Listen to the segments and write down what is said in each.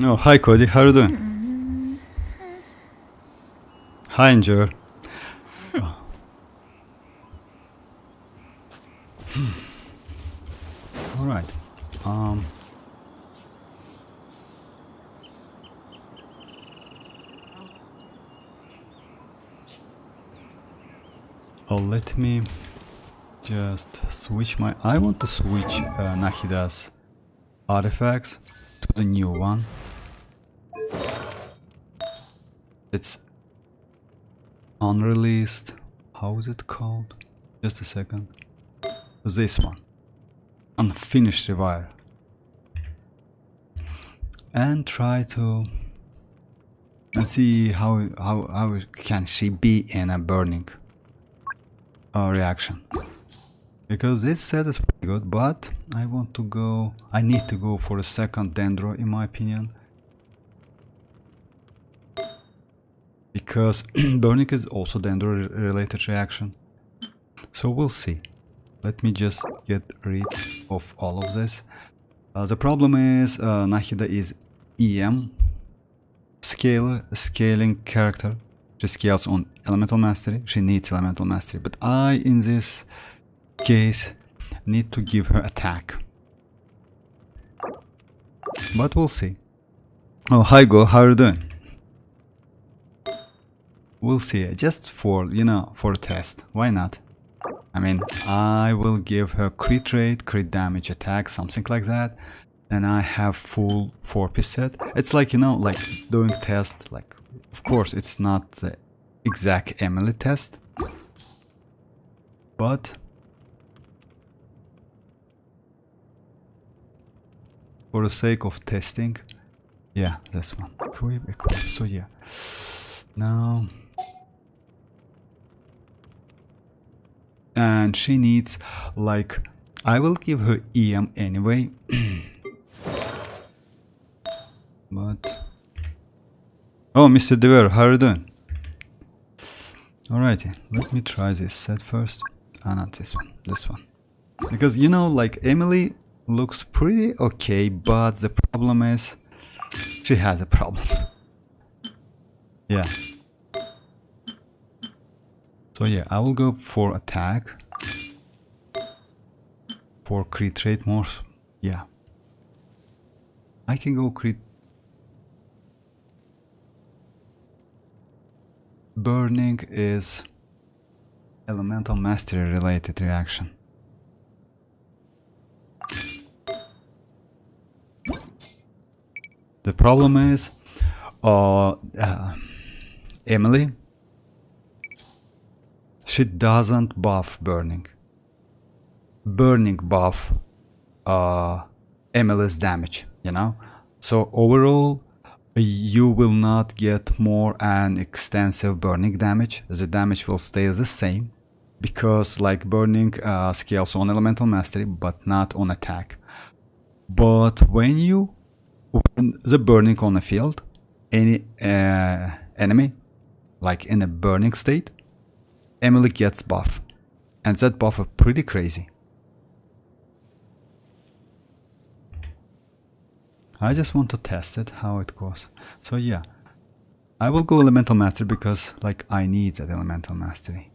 Oh, hi Cody, how are you doing? Hi Angel. Oh. Alright. Oh, let me just switch my... I want to switch Nahida's artifacts to the new one. It's unreleased. How is it called? Just a second. This one. Unfinished rewire. And try to... and see how can she be in a burning reaction. Because this set is pretty good, but I want to go... I need to go for a second dendro in my opinion. Because burning is also dendro related reaction. So we'll see. Let me just get rid of all of this. The problem is Nahida is EM scaling character. She scales on elemental mastery. She needs elemental mastery. But I, in this case, need to give her attack. But we'll see. Oh, hi Go, how are you doing? We'll see. Just for, you know, for a test. Why not? I mean, I will give her crit rate, crit damage, attack, something like that. And I have full 4-piece set. It's like, you know, like doing test, like, of course, it's not the exact Emily test. But for the sake of testing, yeah, this one. Equip. So yeah. Now... and she needs, like, I will give her EM anyway. But... oh, Mr. Dever, how are you doing? Alrighty, let me try this set first. Ah, not this one, this one. Because, you know, like, Emily looks pretty okay, but the problem is... she has a problem. Yeah. So yeah, I will go for attack. For crit rate more. Yeah. I can go crit. Burning is elemental mastery related reaction. The problem is Emily, she doesn't buff burning. Burning buff Emily's damage, you know? So overall, you will not get more and extensive burning damage. The damage will stay the same because like burning scales on elemental mastery but not on attack. But when you open the burning on a field, any enemy like in a burning state, Emily gets buff, and that buff is pretty crazy. I just want to test it, how it goes. So yeah, I will go elemental mastery because like I need that elemental mastery.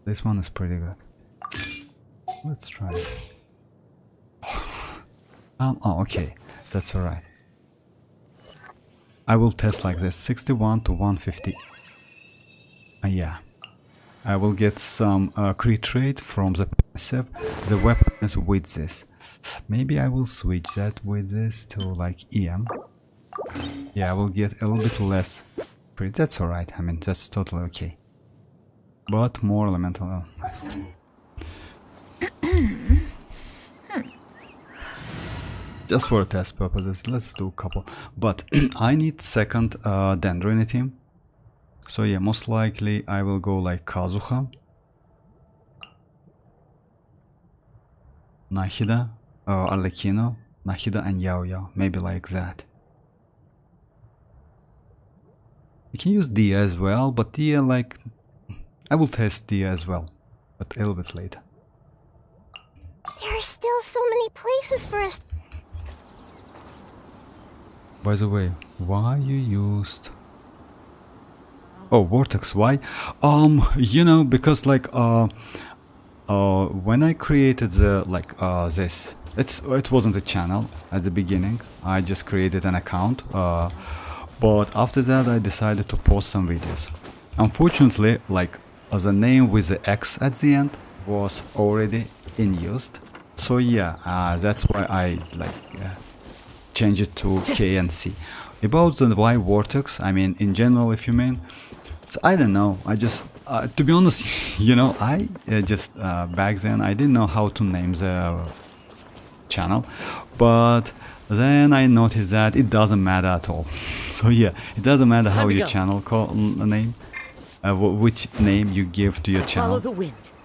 This one is pretty good. Let's try it. Oh, okay, that's alright. I will test like this, 61 to 150. Yeah, I will get some crit rate from the passive. The weapon is with this. Maybe I will switch that with this to like EM. Yeah, I will get a little bit less crit. That's alright, I mean, that's totally okay. But more elemental mastery. Just for test purposes, let's do a couple. But I need second Dendro in the team. So yeah, most likely I will go like Kazuha, Nahida, Arlecchino, Nahida and Yao Yao, maybe like that. You can use Dia as well, but Dia like... I will test Dia as well, but a little bit later. There are still so many places for us. By the way, why you used... Oh, Vortex, why? You know, because like when I created the this, it wasn't a channel at the beginning. I just created an account, but after that I decided to post some videos. Unfortunately, like the name with the X at the end was already in used, so yeah, that's why I change it to K and C. About the Y Vortex, I mean, in general, if you mean, so I don't know. I just, to be honest, you know, I just back then I didn't know how to name the channel, but then I noticed that it doesn't matter at all. So yeah, it doesn't matter how your channel name, which name you give to your channel,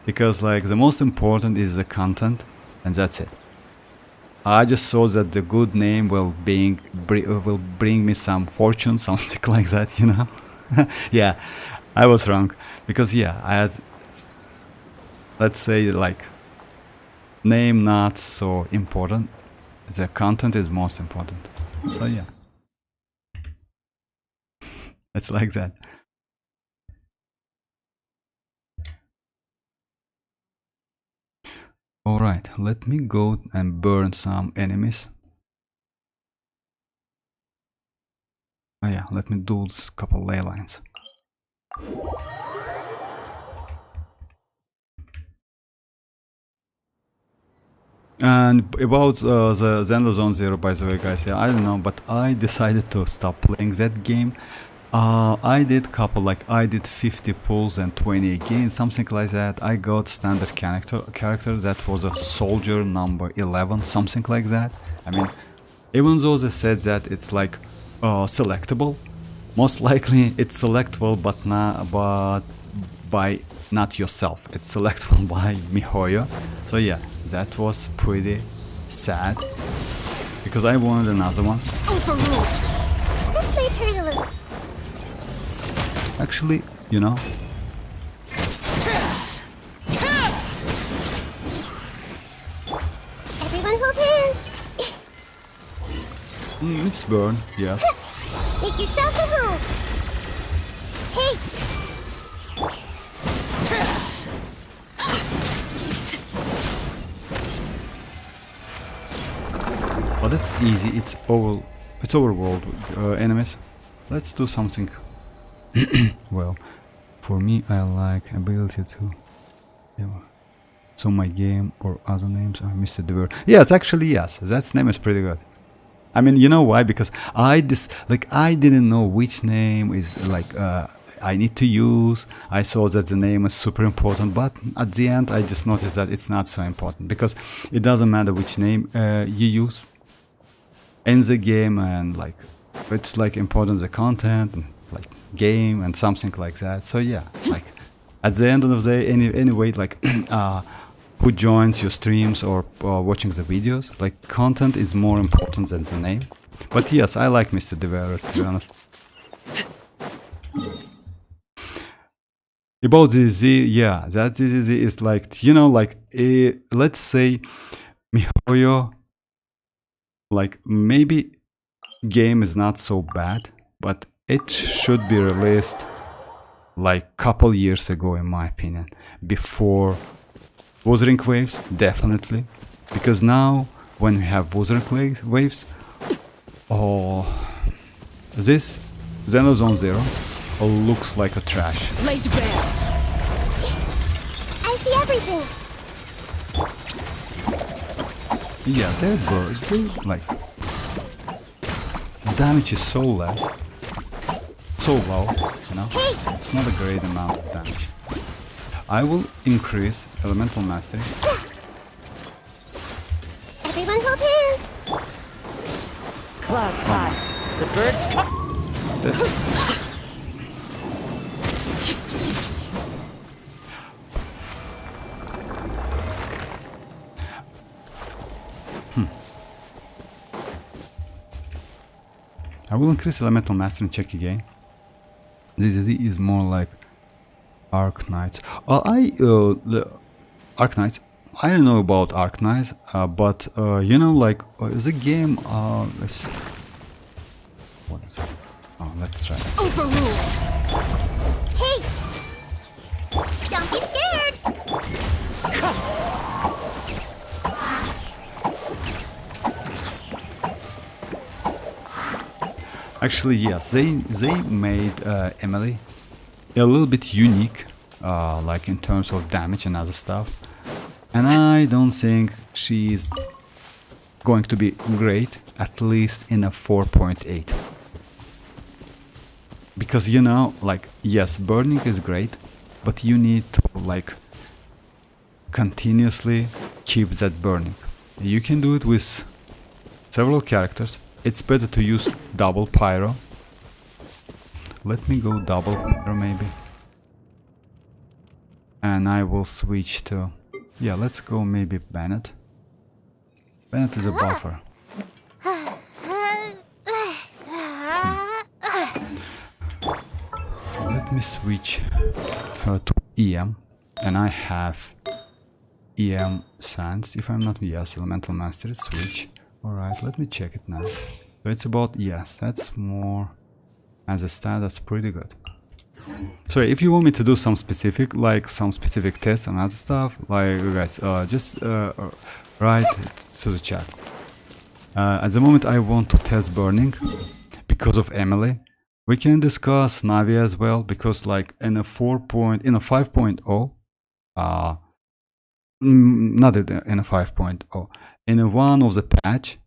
because like the most important is the content, and that's it. I just thought that the good name will bring me some fortune, something like that, you know. Yeah, I was wrong, because yeah, I had, let's say, like, name not so important, the content is most important. So yeah, it's like that. Alright, let me go and burn some enemies. Oh yeah, let me do this couple ley lines. And about the Zenless Zone Zero, by the way, guys, yeah, I don't know, but I decided to stop playing that game. I did couple, like, I did 50 pulls and 20 gains, something like that. I got standard character that was a soldier number 11, something like that. I mean, even though they said that it's like selectable, most likely it's selectable, but by not yourself. It's selectable by Mihoyo. So yeah, that was pretty sad, because I wanted another one. Overruled. This might hurt a little. Actually, you know, Everyone hold hands. it's burn, yes. Make yourselves at home. Hey. But it's easy. It's overworld enemies. Let's do something. Well, for me, I like ability to. Yeah. So my game or other names are Mr. Dever. Yes, actually, yes. That name is pretty good. I mean, you know why? Because I didn't know which name is like I need to use. I saw that the name is super important, but at the end I just noticed that it's not so important, because it doesn't matter which name you use in the game, and like it's like important the content and like game and something like that. So yeah, like at the end of the day, anyway, like who joins your streams or watching the videos, like content is more important than the name. But yes, I like Mr. Deverer, to be honest. About the Z, yeah, that ZZZ is like, you know, like let's say Mihoyo, like maybe game is not so bad, but it should be released like couple years ago, in my opinion, before Wuthering Waves, definitely, because now when we have Wuthering Waves, oh, this Zenless Zone Zero looks like a trash. Laid bare. I see everything. Yeah, they're good. They, like, damage is so less, so low, you know. It's not a great amount of damage. I will increase Elemental Mastery. Everyone hold hands. Clouds high. The birds come. I will increase Elemental Mastery and check again. This is more like Arc Knights. The Arc Knights, I don't know about Arknights, but you know, like the game. What is it? Oh, let's try. Overruled. Hey! Don't be scared! Actually, yes, they made Emily a little bit unique, like in terms of damage and other stuff. And I don't think she's going to be great, at least in a 4.8. Because you know, like, yes, burning is great, but you need to like continuously keep that burning. You can do it with several characters. It's better to use double pyro. Let me go double pyro maybe. And I will switch to... Yeah, let's go maybe Bennett. Bennett is a buffer. Let me switch her to EM. And I have EM Sans, if I'm not... Yes, Elemental Mastery, switch. Alright, let me check it now. So it's about... Yes, that's more... As a stat, that's pretty good. So if you want me to do some specific, like some specific tests and other stuff, like guys, just write it to the chat. At the moment I want to test burning because of Emily. We can discuss Navi as well, because like in a 5.0, not in a 5.0, in a one of the patch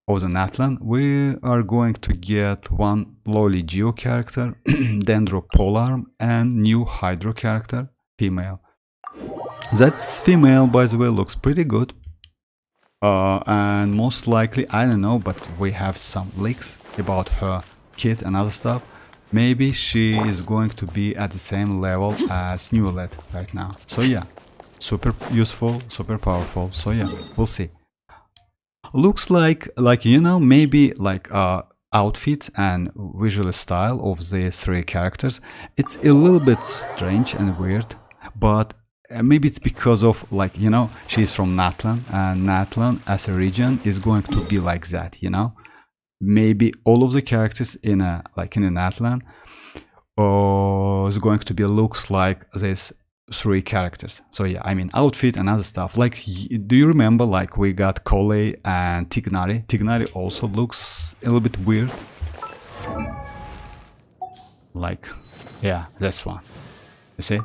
of the Natlan, we are going to get one lowly Geo character, Dendro Polearm, and new Hydro character, female. That's female, by the way, looks pretty good. And most likely, I don't know, but we have some leaks about her kit and other stuff. Maybe she is going to be at the same level as Neuvillette right now. So yeah, super useful, super powerful. So yeah, we'll see. Looks like you know, maybe like outfit and visual style of the three characters, it's a little bit strange and weird, but maybe it's because of, like, you know, she's from Natlan, and Natlan as a region is going to be like that, you know. Maybe all of the characters in a Natlan is going to be looks like this three characters. So yeah, I mean outfit and other stuff. Like, do you remember like we got Collei and Tignari? Tignari also looks a little bit weird. Like, yeah, this one. You see?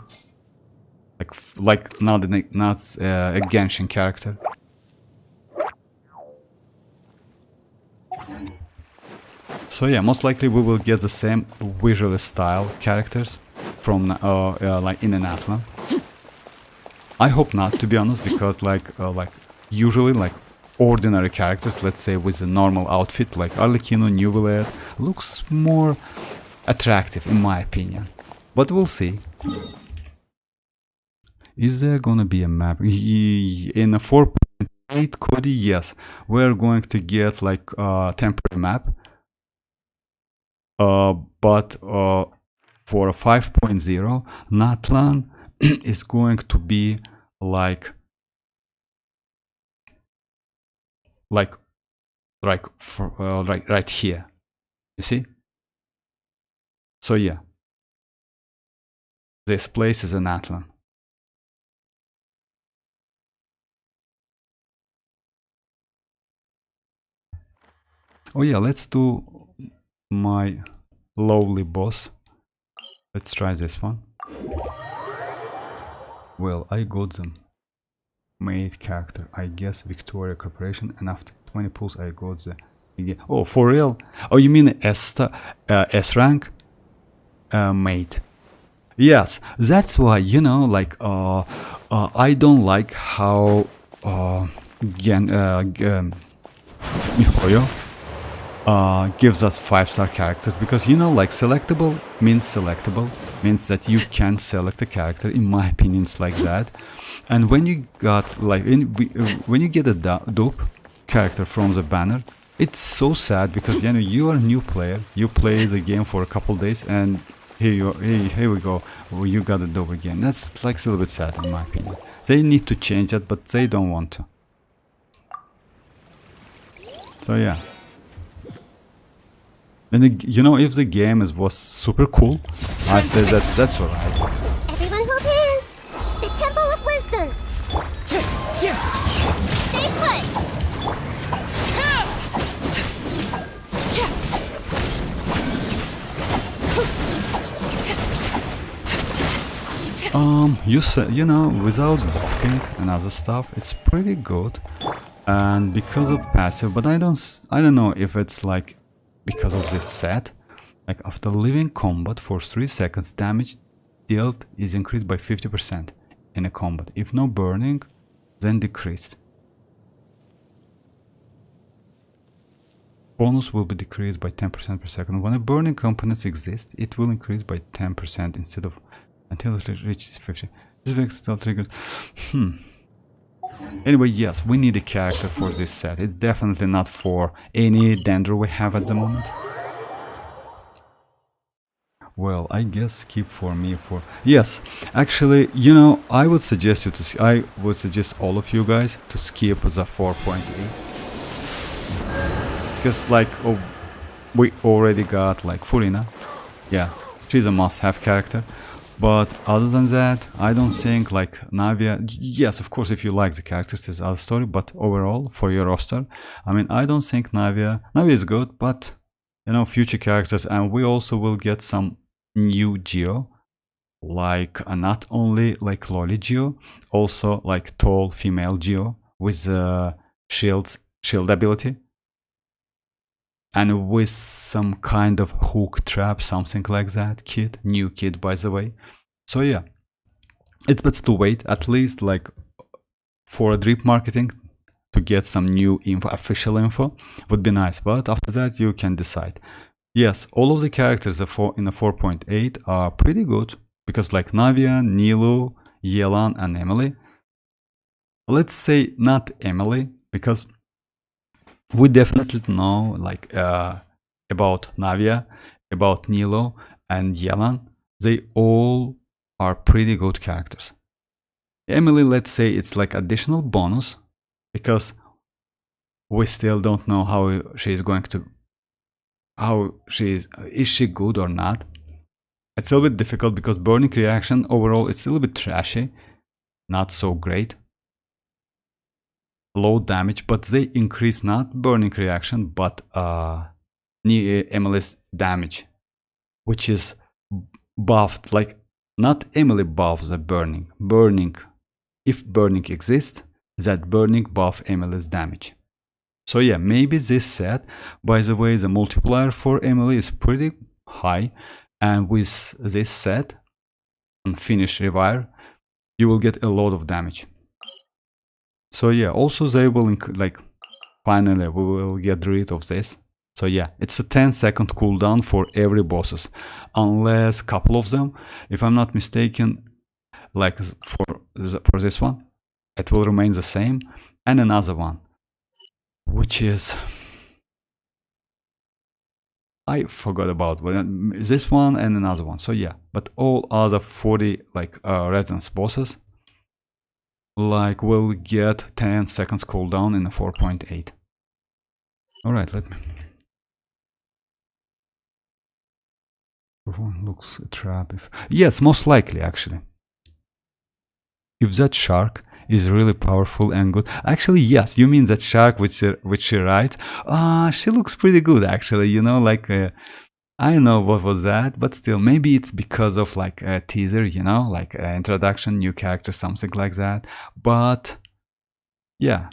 Like not a Genshin character. So yeah, most likely we will get the same visual style characters from like in an Atlan. I hope not, to be honest, because like usually like ordinary characters, let's say with a normal outfit like Arlecchino, Neuvillette, looks more attractive in my opinion. But we'll see. Is there gonna be a map in a 4.8 Cody? Yes, we're going to get like a temporary map. But for a 5.0, Natlan is going to be like right here. You see? So yeah, this place is a Natlan. Oh yeah, let's do my lowly boss. Let's try this one. Well, I got them made character, I guess Victoria Corporation, and after 20 pulls I got the again. Oh, for real? Oh, you mean S rank mate? Yes, that's why, you know, like I don't like how Mihoyo gives us 5-star characters, because, you know, like selectable means that you can select a character. In my opinion, it's like that. And when you got like when you get a dope character from the banner, it's so sad, because, you know, you are a new player, you play the game for a couple days, and here we go. Oh, you got it over again. That's like a little bit sad in my opinion. They need to change that, but they don't want to. So yeah. And you know, if the game was super cool, I said that's alright. Everyone hold hands. The Temple of Wisdom. Stay put. You said, you know, without buffing and other stuff, it's pretty good, and because of passive. But I don't know if it's like because of this set. Like after leaving combat for 3 seconds, damage dealt is increased by 50% in a combat. If no burning, then decreased. Bonus will be decreased by 10% per second. When a burning component exists, it will increase by 10% instead of until it reaches 50. This effect still triggers. Anyway, yes, we need a character for this set. It's definitely not for any Dendro we have at the moment. Well, I guess skip for me for... Yes, actually, you know, I would suggest you to... I would suggest all of you guys to skip the 4.8. Because, like, oh, we already got, like, Furina. Yeah, she's a must-have character. But other than that, I don't think, like, Navia... Yes, of course, if you like the characters, it's other story. But overall, for your roster, I mean, I don't think Navia is good, but, you know, future characters. And we also will get some new Geo, like not only like lolly Geo, also like tall female Geo with shield ability and with some kind of hook trap, something like that. New kit by the way. So yeah, it's better to wait at least like for a drip marketing to get some new info, official info would be nice, but after that you can decide. Yes, all of the characters in the 4.8 are pretty good, because like Navia, Nilu, Yelan and Emily. Let's say not Emily, because we definitely know like about Navia, about Nilu and Yelan. They all are pretty good characters. Emily, let's say it's like additional bonus, because we still don't know how she is going to... is she good or not? It's a little bit difficult because burning reaction overall it's a little bit trashy, not so great. Low damage, but they increase not burning reaction but Emily's damage, which is buffed. Like not Emily buffs the burning. If burning exists, that burning buff Emily's damage. So yeah, maybe this set, by the way, the multiplier for Emily is pretty high, and with this set on finish rewire, you will get a lot of damage. So yeah, also they will like finally we will get rid of this. So yeah, it's a 10-second cooldown for every bosses, unless couple of them, if I'm not mistaken, like for this one, it will remain the same, and another one, which is... I forgot about this one and another one. So yeah, but all other 40 like resonance bosses like will get 10 seconds cooldown in a 4.8. Alright, let me... Looks a trap. Yes, most likely actually. If that shark is really powerful and good. Actually, yes, you mean that shark which she rides? She looks pretty good actually, you know, like I don't know what was that, but still, maybe it's because of like a teaser, you know, like introduction, new character, something like that. But yeah.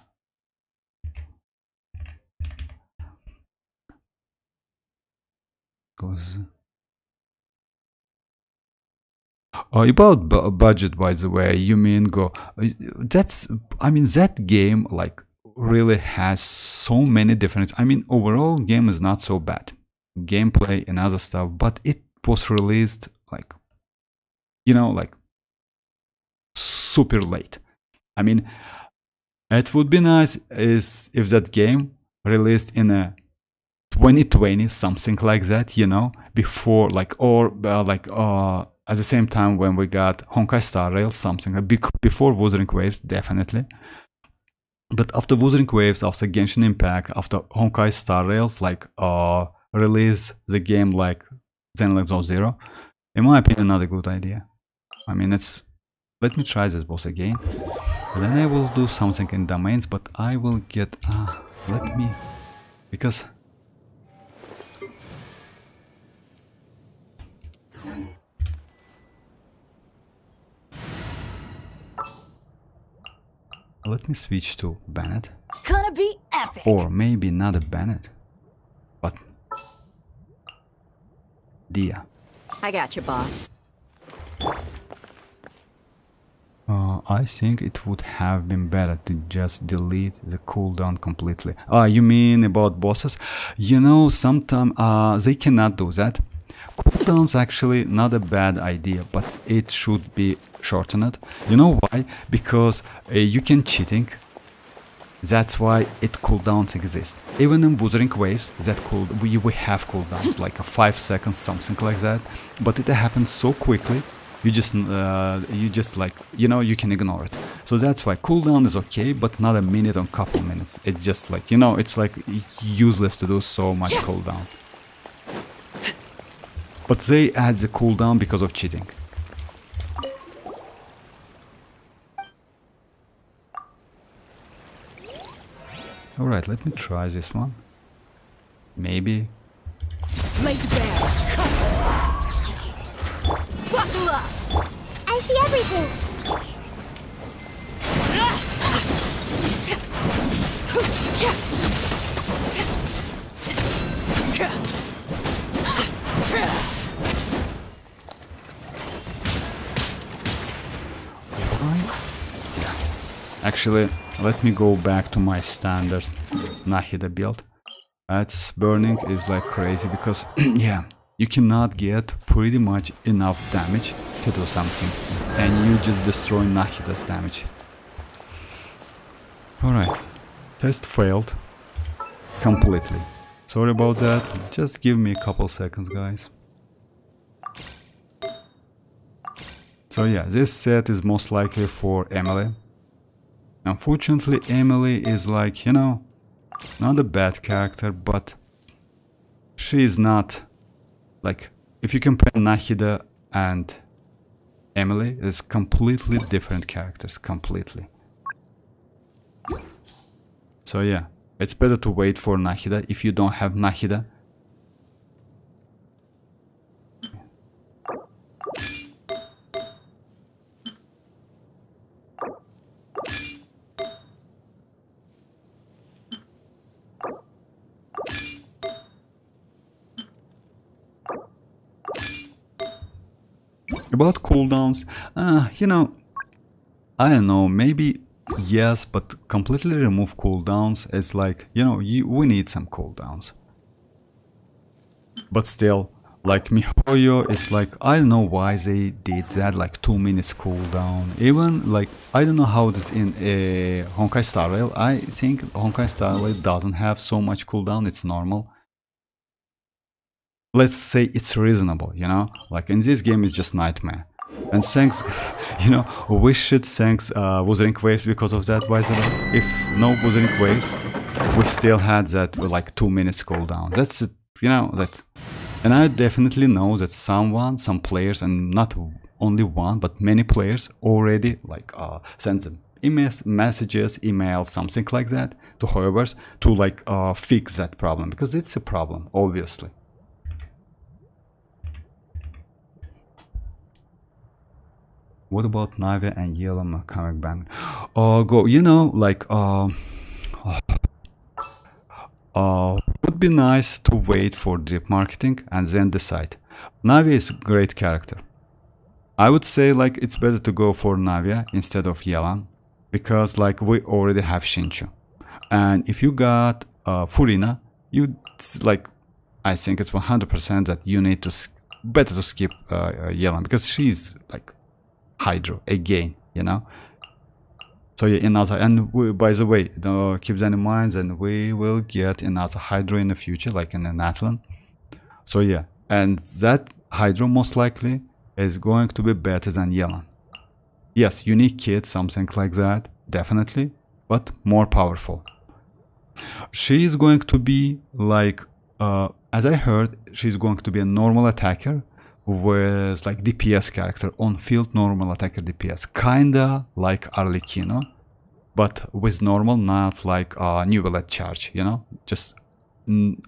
About budget, by the way, you mean go? That's, I mean, that game like really has so many different... I mean, overall game is not so bad, gameplay and other stuff, but it was released like, you know, like super late. I mean, it would be nice is if that game released in a 2020, something like that, you know, before like, or at the same time when we got Honkai Star Rail, something like before Wuthering Waves, definitely. But after Wuthering Waves, after Genshin Impact, after Honkai Star Rails, like release the game like Xenoblade Zone Zero, in my opinion, not a good idea. I mean, let me try this boss again, and then I will do something in domains, but I will get let me, because let me switch to Bennett. Gonna be epic. Or maybe not a Bennett, but Dia. I got you, boss. I think it would have been better to just delete the cooldown completely. You mean about bosses? You know, sometimes they cannot do that. Cooldown's actually not a bad idea, but it should be shortened. You know why? Because you can cheating. That's why cooldowns exist. Even in Wuthering Waves, we have cooldowns like 5 seconds, something like that. But it happens so quickly. You just like, you know, you can ignore it. So that's why cooldown is okay, but not a minute or couple minutes. It's just like, you know, it's like useless to do so much cooldown. But they add the cooldown because of cheating. Alright, let me try this one. Maybe. Late bear. Buckle up. I see everything. Actually, let me go back to my standard Nahida build. That's burning is like crazy because yeah, you cannot get pretty much enough damage to do something, and you just destroy Nahida's damage. Alright, test failed completely. Sorry about that, just give me a couple seconds, guys. So yeah, this set is most likely for Emily. Unfortunately, Emily is like, you know, not a bad character, but she is not, like, if you compare Nahida and Emily, it's completely different characters, completely. So yeah, it's better to wait for Nahida if you don't have Nahida. About cooldowns, you know, I don't know, maybe yes, but completely remove cooldowns is like, you know, we need some cooldowns. But still, like Mihoyo is like, I don't know why they did that, like 2 minutes cooldown. Even like, I don't know how it is in Honkai Star Rail. I think Honkai Star Rail doesn't have so much cooldown, it's normal. Let's say it's reasonable, you know, like in this game it's just nightmare. And thanks, you know, we should thanks Wuthering Waves because of that, by the way. If no Wuthering Waves, we still had that like 2 minutes cooldown. That's it, you know, that. And I definitely know that some players, and not only one, but many players already like send them messages, emails, something like that to Hoyoverse to like fix that problem, because it's a problem, obviously. What about Navi and Yellow comic band? Go, you know, like would be nice to wait for drip marketing and then decide. Navi is a great character. I would say like it's better to go for Navia instead of Yelan, because like we already have Shinchu. And if you got Furina, you like, I think it's 100% that you need to better to skip Yelan, because she's like Hydro again, you know. So yeah, another, and by the way, keep that in mind, and we will get another Hydro in the future, like in an Atlan. So yeah, and that Hydro most likely is going to be better than Yelan. Yes, unique kit, something like that, definitely, but more powerful. She is going to be like, as I heard, she's going to be a normal attacker with like DPS character, on field normal attacker DPS, kinda like Arlecchino, but with normal, not like Neuvillette charge, you know, just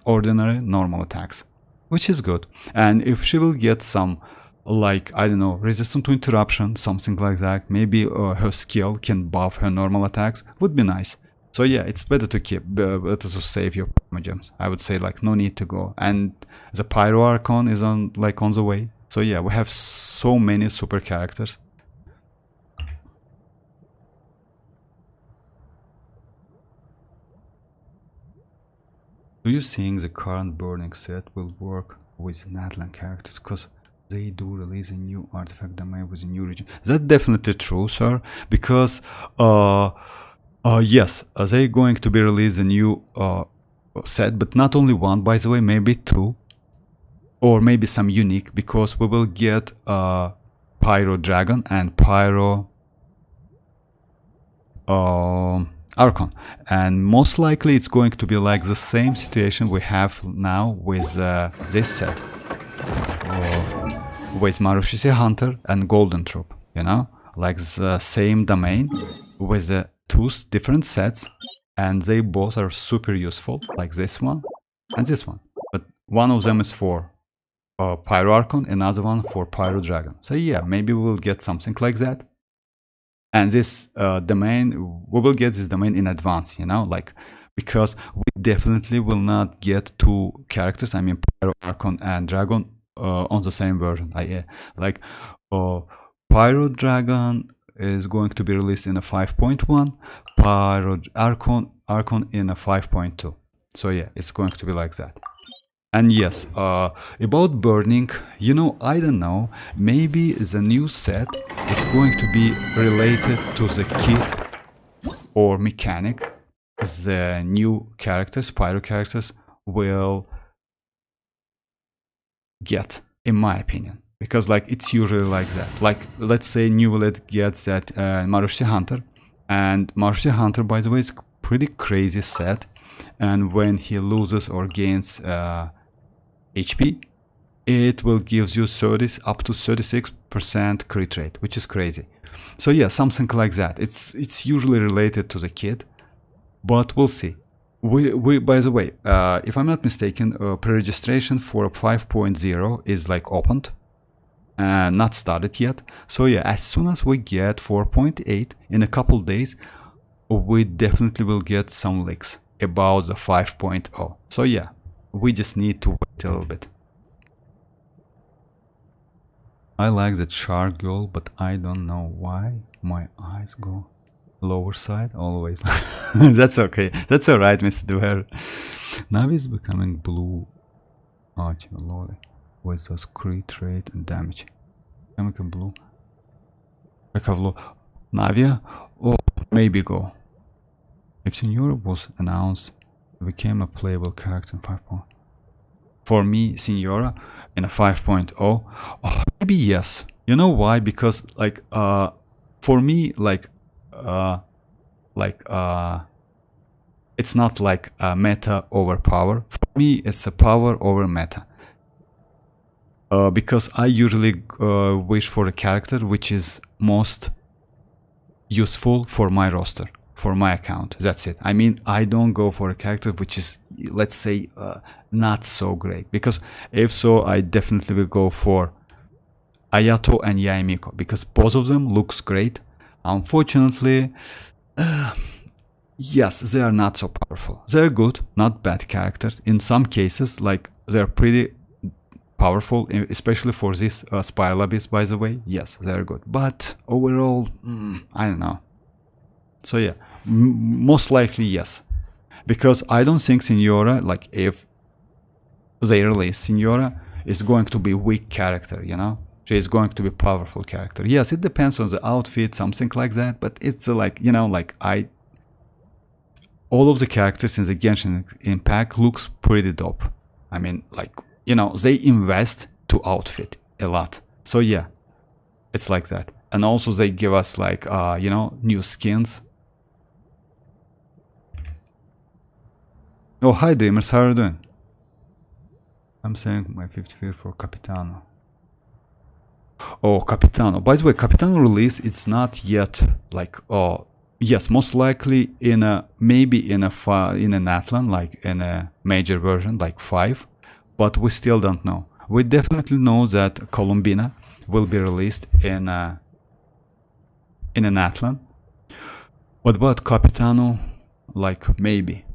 ordinary normal attacks, which is good. And if she will get some, like, I don't know, resistant to interruption, something like that, maybe her skill can buff her normal attacks, would be nice. So yeah, it's better to keep, better to save your gems. I would say, like, no need to go. And the Pyro Archon is on the way. So yeah, we have so many super characters. Do you think the current burning set will work with Natlan characters? Because they do release a new artifact domain with a new region. That's definitely true, sir. Because yes, they're going to be released a new set, but not only one, by the way, maybe two, or maybe some unique, because we will get Pyro Dragon and Pyro Archon, and most likely it's going to be like the same situation we have now with this set, with Marushisi Hunter and Golden Troop, you know, like the same domain with the two different sets, and they both are super useful, like this one and this one, but one of them is for Pyro Archon, another one for Pyro Dragon. So yeah, maybe we will get something like that. And this domain, we will get this domain in advance, you know, like, because we definitely will not get two characters, I mean Pyro Archon and Dragon, on the same version. Like Pyro Dragon is going to be released in a 5.1, Pyro Archon in a 5.2. So yeah, it's going to be like that. And yes, about burning, you know, I don't know, maybe the new set is going to be related to the kit or mechanic the new characters, Pyro characters, will get, in my opinion. Because like it's usually like that. Like, let's say Neuvillette gets that Marushisi Hunter, and Marushisi Hunter, by the way, is pretty crazy set, and when he loses or gains HP, it will give you 30 up to 36% crit rate, which is crazy. So yeah, something like that. It's usually related to the kit, but we'll see. We by the way, if I'm not mistaken, pre-registration for 5.0 is like opened, not started yet. So yeah, as soon as we get 4.8 in a couple days, we definitely will get some leaks about the 5.0. So yeah, we just need to wait a little bit. I like that shark girl, but I don't know why my eyes go lower side always. That's okay. That's alright, Mr. Duer. Navi is becoming blue. Lord, with those crit rate and damage. Becoming blue. Navia? Oh, maybe go. If Signora was announced, it became a playable character in 5.0. For me, Signora in a 5.0, oh, maybe yes. You know why? Because like for me, like it's not like a meta over power. For me, it's a power over meta. Because I usually wish for a character which is most useful for my roster, for my account. That's it. I mean, I don't go for a character which is, let's say, not so great. Because if so, I definitely will go for Ayato and Yaemiko, because both of them looks great. Unfortunately, yes, they are not so powerful. They're good, not bad characters. In some cases, like, they're pretty powerful, especially for this Spiral Abyss, by the way. Yes, they're good. But overall, I don't know. So yeah, most likely yes. Because I don't think Signora, like, if they release Signora, is going to be weak character, you know? She is going to be powerful character. Yes, it depends on the outfit, something like that, but it's like, you know, like all of the characters in the Genshin Impact looks pretty dope. I mean, like, you know, they invest to outfit a lot. So yeah, it's like that. And also they give us like, you know, new skins. Oh, hi Dreamers, how are you doing? I'm saying my 55 for Capitano. Oh, Capitano. By the way, Capitano release, it's not yet like, oh, yes, most likely in a, maybe in an Atlan, like in a major version, like 5, but we still don't know. We definitely know that Columbina will be released in an Atlan. What about Capitano? Like, maybe.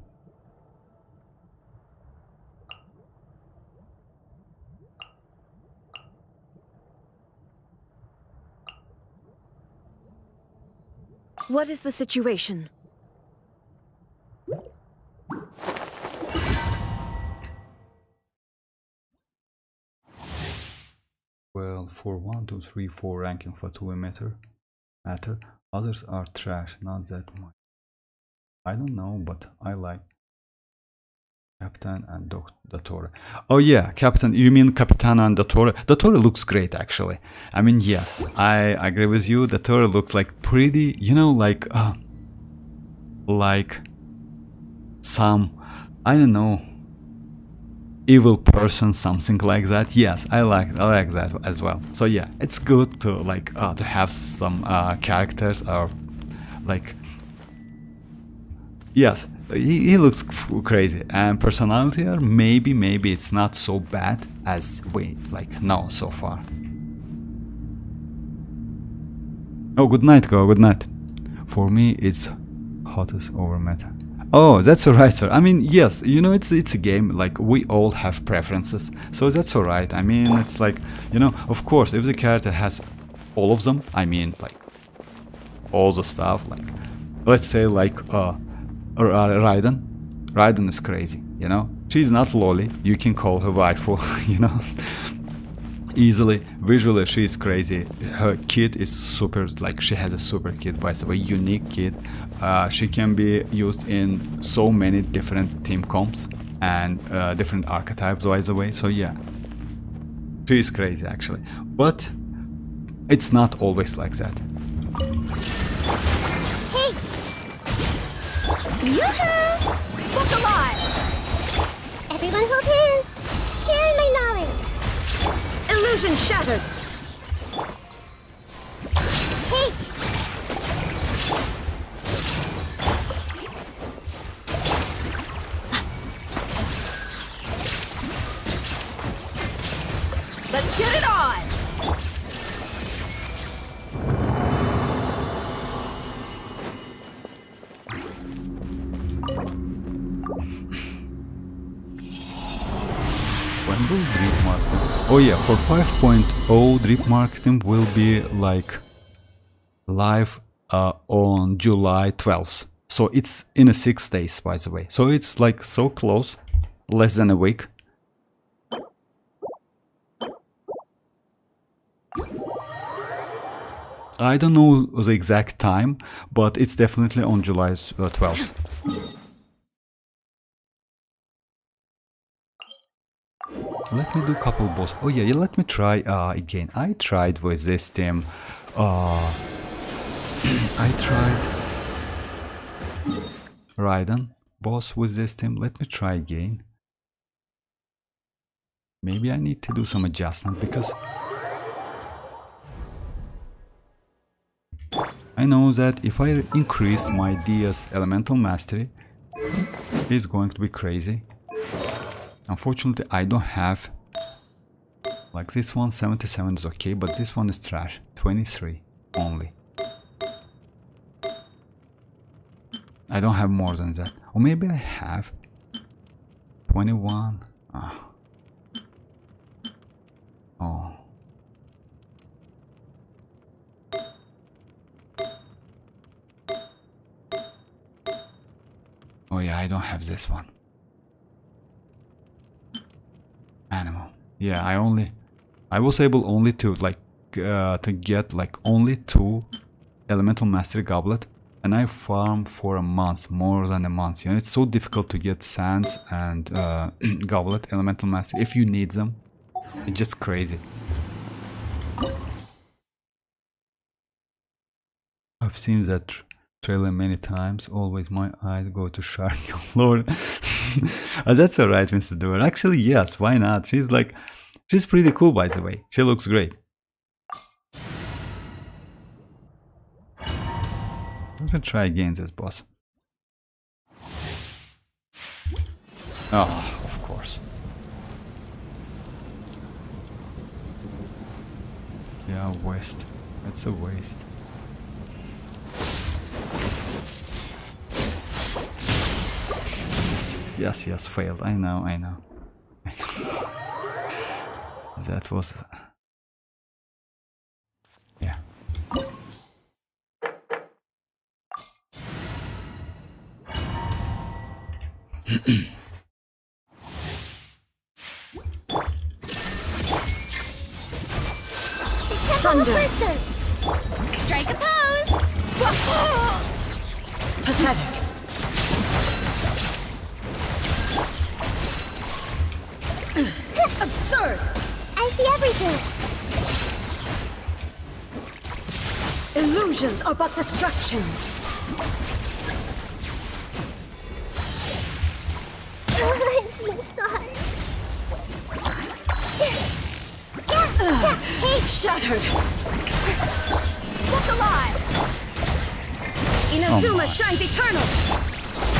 What is the situation? Well, for 1, 2, 3, 4 ranking for 2 matter. Others are trash, not that much. I don't know, but I like Captain and Dottore. Oh yeah, Captain, you mean Capitano and Dottore? Dottore looks great actually. I mean, yes, I agree with you. Dottore looks like pretty, you know, like some, I don't know, evil person, something like that. Yes, I like that as well. So yeah, it's good to like to have some characters or like, yes, he looks crazy, and personality or maybe it's not so bad as we like know so far. Oh, good night, go, good night. For me, it's hottest over meta. Oh, that's alright, sir. I mean, yes, you know, it's a game, like, we all have preferences, so that's alright. I mean, it's like, you know, of course, if the character has all of them, I mean, like, all the stuff, like, let's say, like, Raiden. Raiden is crazy, you know? She's not lolly, you can call her waifu, you know? Easily. Visually, she's crazy. Her kit is super, like, she has a super kit, by the way, unique kit. She can be used in so many different team comps and different archetypes, by the way, so yeah. She is crazy, actually. But it's not always like that. Hey! Yoo-hoo! Look alive! Everyone hold hands! Share my knowledge! Illusion shattered! Hey! Let's get it on! When will drip marketing? Oh yeah, for 5.0 drip marketing will be like live on July 12th. So it's in 6 days, by the way. So it's like so close, less than a week. I don't know the exact time, but it's definitely on July 12th. Let me do couple boss. Oh yeah, let me try again. I tried with this team. I tried Raiden boss with this team. Let me try again. Maybe I need to do some adjustment because I know that if I increase my DS elemental mastery, it's going to be crazy. Unfortunately, I don't have, like this one, 77 is okay, but this one is trash, 23 only. I don't have more than that. Or maybe I have 21. Oh. Oh yeah, I don't have this one. Animal. Yeah, I was able only to like to get like only 2 elemental mastery goblet, and I farmed for a month, more than a month. You know, it's so difficult to get sands and goblet elemental mastery if you need them. It's just crazy. I've seen that trailer many times. Always my eyes go to Xianyun, Lord. That's alright, Mr. Doer. Actually, yes, why not? She's pretty cool, by the way. She looks great. I'm gonna try against this boss. Oh, of course. Yeah, waste. It's a waste. Yes, failed. I know. That was... yeah. Thunder. Strike a pose! Pathetic. Absurd. I see everything. Illusions are but distractions. I'm seeing stars. Hey, shattered. Kept alive! Inazuma shines eternal.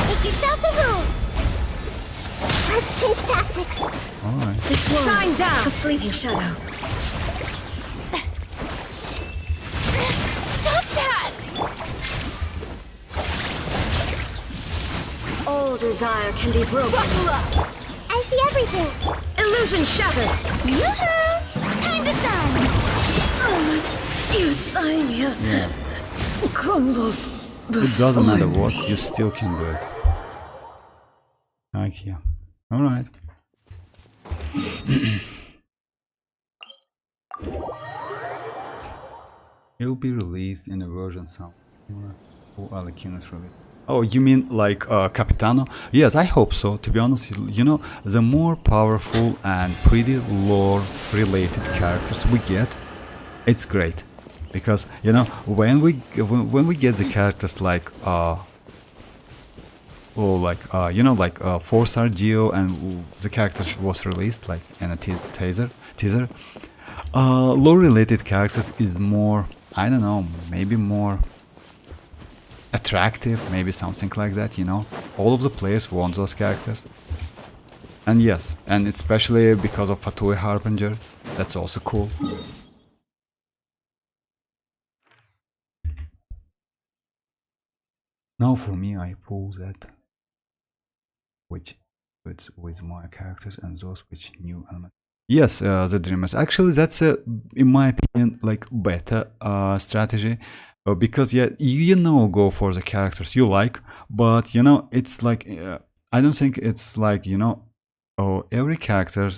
Make yourselves a move. Let's change tactics. Alright. This will shine down. A fleeting shadow. Stop that! All desire can be broken. Buckle up! I see everything. Illusion shattered. Yoo-hoo! Time to shine! Euthymia Yeah. crumbles. It doesn't matter what, you still can do it. Like, yeah. Alright. It will be released in a version somewhere. Who are the keynote release? Oh, you mean like Capitano? Yes, I hope so. To be honest, you know, the more powerful and pretty lore-related characters we get, it's great. Because, you know, when we get the characters like you know, like 4-star Geo, and the character was released like in a teaser. Lore-related characters is more, I don't know, maybe more attractive, maybe something like that. You know, all of the players want those characters, and yes, and especially because of Fatui Harbinger, that's also cool. Now for me, I pull that which fits with my characters and those which new elements. Yes, the Dreamers. Actually, that's in my opinion, like better strategy, because yeah, you know, go for the characters you like, but you know, it's like I don't think it's like, you know, every character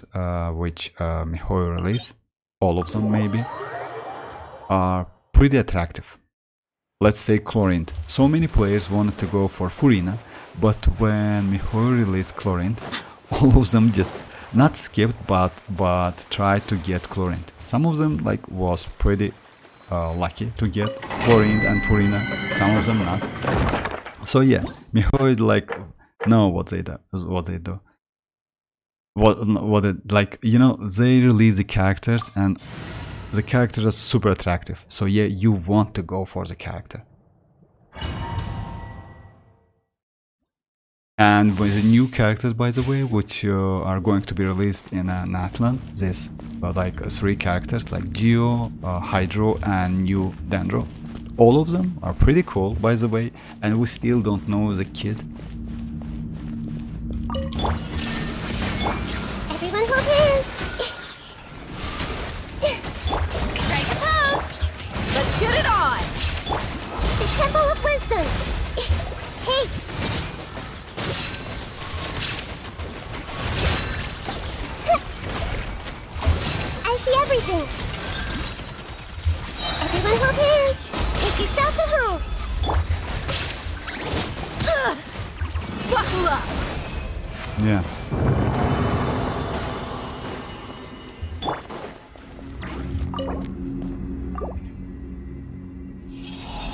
which Mihoyo release, all of them maybe, are pretty attractive. Let's say Chlorinde. So many players wanted to go for Furina, but when Mihoyo released Chlorinde, all of them just not skipped, but tried to get Chlorinde. Some of them like was pretty lucky to get Chlorinde and Furina. Some of them not. So yeah, Mihoyo like know what they do. What it, like, you know, they release the characters and the characters are super attractive. So yeah, you want to go for the character. And with the new characters, by the way, which are going to be released in Natlan, this like 3 characters like Geo, Hydro, and new Dendro. All of them are pretty cool, by the way, and we still don't know the kid. Everyone hold hands. Strike a pose! Let's get it on! The Temple of Wisdom. Hey. I see everything. Isasahu! Buckle up! Yeah.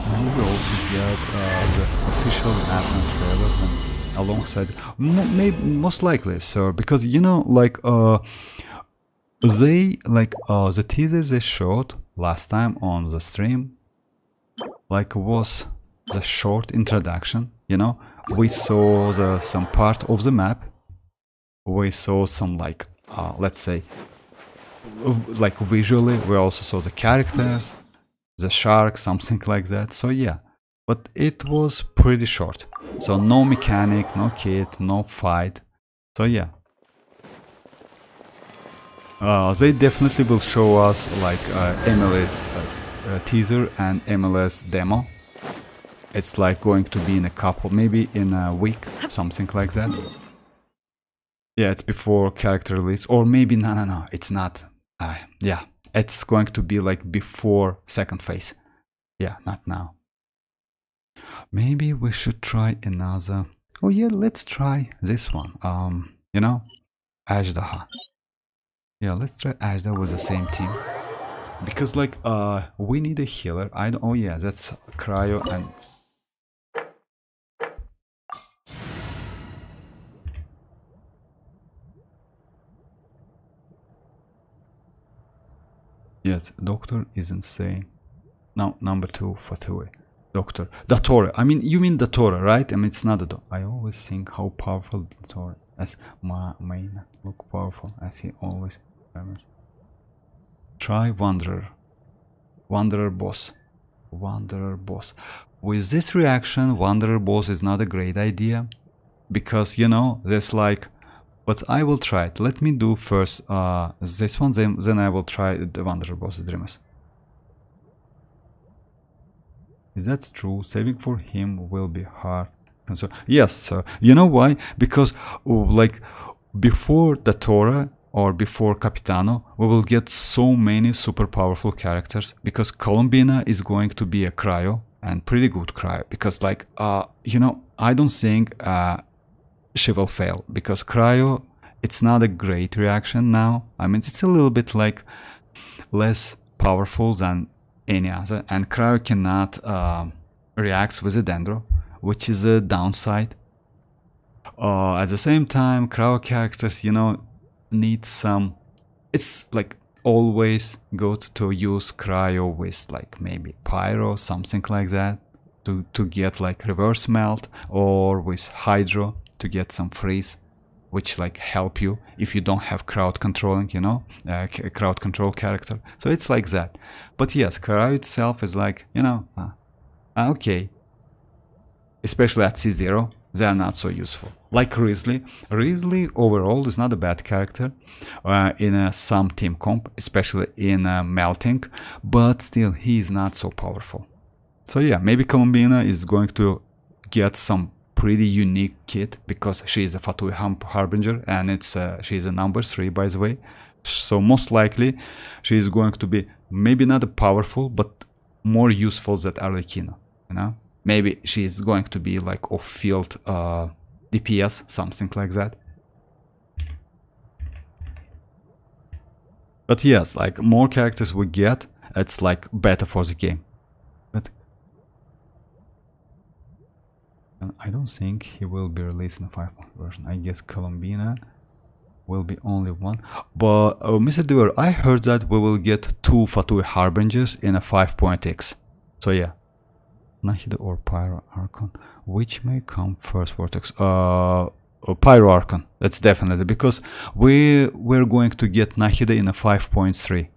And we also get the official advent trailer and alongside, maybe most likely, sir, because you know, like they like the teaser they showed last time on the stream, like was the short introduction. You know, we saw some part of the map. We saw some like let's say like visually. We also saw the characters, the shark, something like that. So yeah, but it was pretty short. So no mechanic, no kit, no fight. So yeah. They definitely will show us like MLS teaser and MLS demo. It's like going to be in a couple, maybe in a week, something like that. Yeah, it's before character release, or maybe no, it's not. Yeah, it's going to be like before second phase. Yeah, not now. Maybe we should try another. Oh yeah, let's try this one. You know, Ajdaha. Yeah, let's try Ajda with the same team. Because like we need a healer. Oh yeah, that's Cryo and yes, Doctor is insane. Now number 2 Fatui. Doctor. Datora. I mean you mean Datora, right? I mean it's not a I always think how powerful Datora as main look powerful as he always remembers. Try Wanderer. Wanderer boss. Wanderer boss. With this reaction, Wanderer boss is not a great idea. Because you know, there's like, but I will try it. Let me do first this one, then I will try the Wanderer boss Dreamers. Is that true? Saving for him will be hard. So yes, sir. You know why? Because like before the Torah or before Capitano, we will get so many super powerful characters. Because Colombina is going to be a cryo and pretty good cryo. Because like you know, I don't think she will fail. Because cryo, it's not a great reaction now. I mean, it's a little bit like less powerful than any other, and cryo cannot react with a dendro, which is a downside. At the same time, cryo characters, you know, need some. It's like always good to use cryo with like maybe pyro, something like that, to get like reverse melt, or with hydro to get some freeze, which like help you if you don't have crowd controlling, you know, crowd control character. So it's like that. But yes, cryo itself is like, you know, okay. Especially at C0, they are not so useful. Like Risley. Risley overall is not a bad character in some team comp, especially in melting, but still he is not so powerful. So yeah, maybe Colombina is going to get some pretty unique kit because she is a Fatui Harbinger and it's she's a number 3 by the way. So most likely she is going to be maybe not a powerful but more useful than Arlecchino, you know? Maybe she is going to be like off-field DPS, something like that. But yes, like more characters we get, it's like better for the game. But I don't think he will be released in a 5-point version. I guess Colombina will be only one. But Mr. Dever, I heard that we will get 2 Fatui Harbingers in a 5.x. So yeah. Nahida or Pyro Archon, which may come first, Vortex? Pyro Archon, that's definitely, because we're going to get Nahida in a 5.3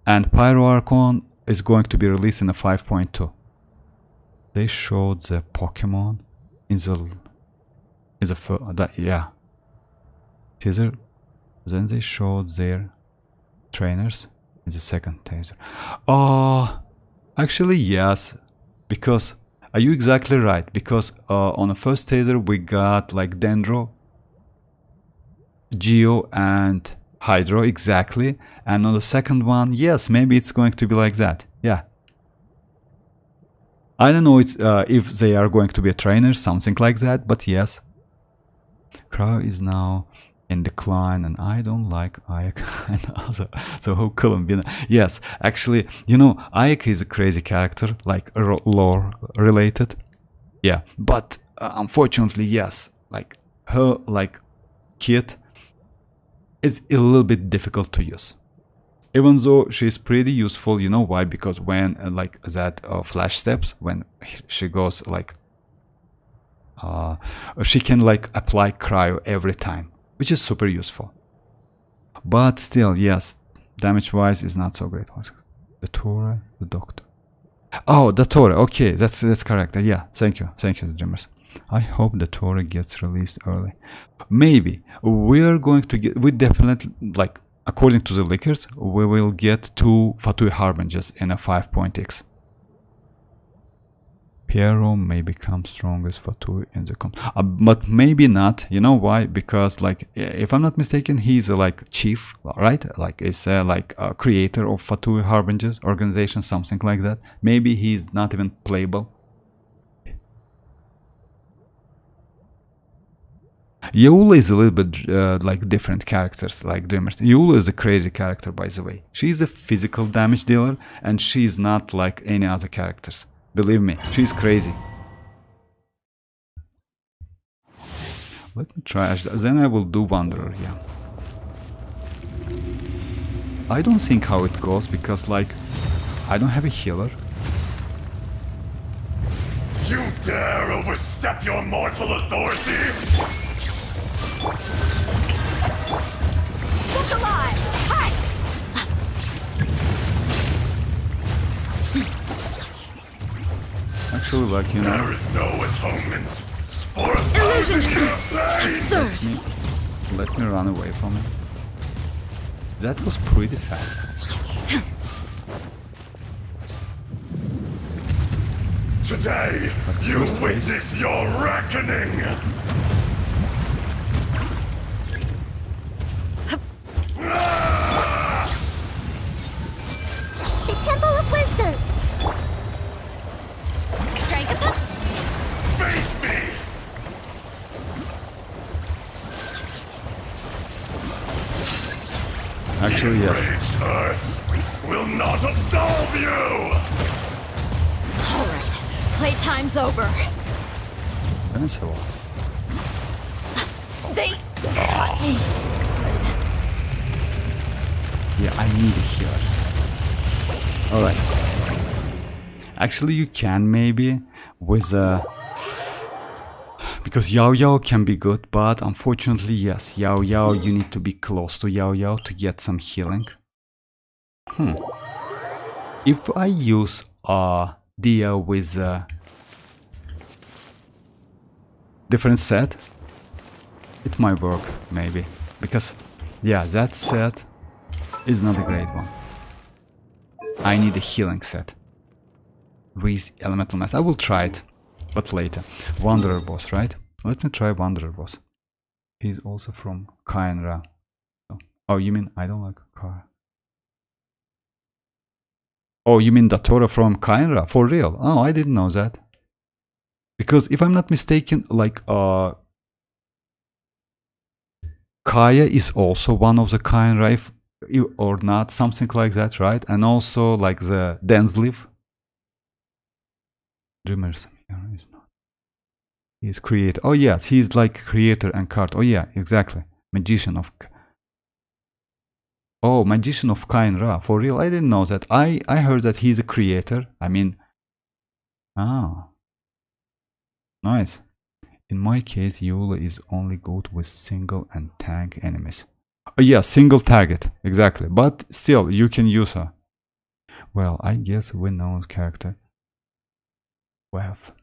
and Pyro Archon is going to be released in a 5.2. They showed the Pokemon in the yeah teaser, then they showed their trainers in the second teaser. Actually yes. Because, are you exactly right? Because on the first teaser we got like Dendro, Geo and Hydro exactly. And on the second one, yes, maybe it's going to be like that. Yeah. I don't know if they are going to be a trainer, something like that, but yes. Crow is now in decline, and I don't like Ayek and other. So how Columbina? Yes, actually, you know, Ayek is a crazy character, like lore related. Yeah, but unfortunately, yes, like her kit is a little bit difficult to use. Even though she's pretty useful, you know why? Because when like that flash steps, when she goes like she can like apply cryo every time, which is super useful. But still, yes, damage wise is not so great. The Torah, the Doctor. Oh, the Torah. Okay, that's correct. Yeah, thank you, Dreamers. I hope the Torah gets released early. Maybe we're going to get. We definitely, like, according to the leakers, we will get 2 Fatui Harbingers in a 5.x. Piero may become strongest Fatui in the but maybe not. You know why? Because, like, if I'm not mistaken, he's a like chief, right? Like, it's like a creator of Fatui Harbingers organization, something like that. Maybe he's not even playable. Eula is a little bit like different characters, like Dreamers. Eula is a crazy character, by the way. She's a physical damage dealer, and she's not like any other characters. Believe me, she's crazy. Let me try. Then I will do Wanderer, yeah. I don't think how it goes, because, like, I don't have a healer. You dare overstep your mortal authority? Look alive! Hi! Actually, like, you know. There is no atonement. For Illusion! Absurd! Let me run away from him. That was pretty fast. Today, you witness your reckoning. The Temple of Wisdom! Strike a pop! Face me! Actually, yes. Enraged Earth will not absolve you! Alright, playtime's over. Then it's a lot. They got me. Yeah, I need a healer. Alright. Actually, you can maybe with because Yao Yao can be good, but unfortunately, yes, Yao Yao, you need to be close to Yao Yao to get some healing. If I use Dia with different set, it might work, maybe. Because, yeah, that set is not a great one. I need a healing set with elemental mass. I will try it, but later. Wanderer boss, right? Let me try Wanderer boss. He's also from Kainra. Oh, you mean I don't like Kara? Oh, you mean Datora from Kainra? For real? Oh, I didn't know that. Because if I'm not mistaken, like Kaya is also one of the Kainra, if or not, something like that, right? And also like the Densleaf. Dreamers is not. He's creator. Oh yes, he's like creator and card. Oh yeah, exactly. Magician of. Oh, Magician of Kainra. For real, I didn't know that. I heard that he's a creator. I mean, ah, nice. In my case, Eula is only good with single and tank enemies. Oh yeah, single target, exactly. But still, you can use her. Well, I guess we know the character. We have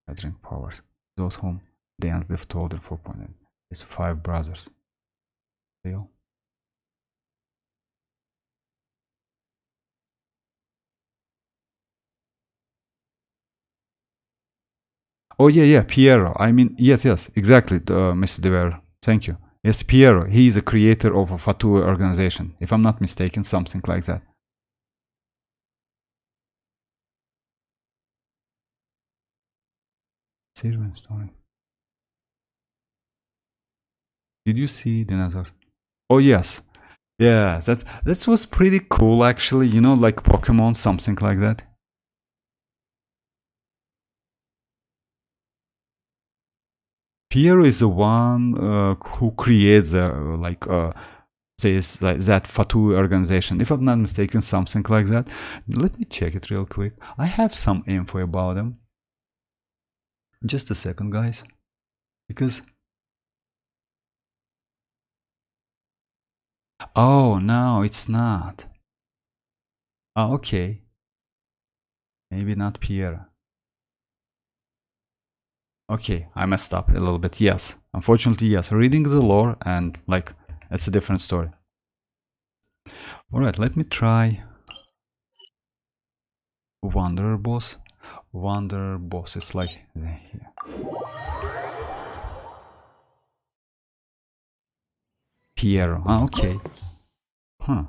gathering powers. Those whom dance lived older 4.8. It's 5 brothers. Still. Oh yeah, Piero. I mean, yes, exactly, Mr. Dever. Thank you. Yes, Piero. He is a creator of a Fatui organization, if I'm not mistaken, something like that. Servant story. Did you see dinosaurs? Oh yes. Yeah, that was pretty cool actually, you know, like Pokemon, something like that. Pierre is the one who creates that Fatu organization, if I'm not mistaken, something like that. Let me check it real quick. I have some info about them. Just a second, guys, because oh no, it's not. Oh, okay, maybe not Pierre. Okay, I messed up a little bit. Yes, unfortunately, yes. Reading the lore and like it's a different story. All right, let me try Wanderer boss. Wanderer boss is like here. Piero. Ah, okay. Huh.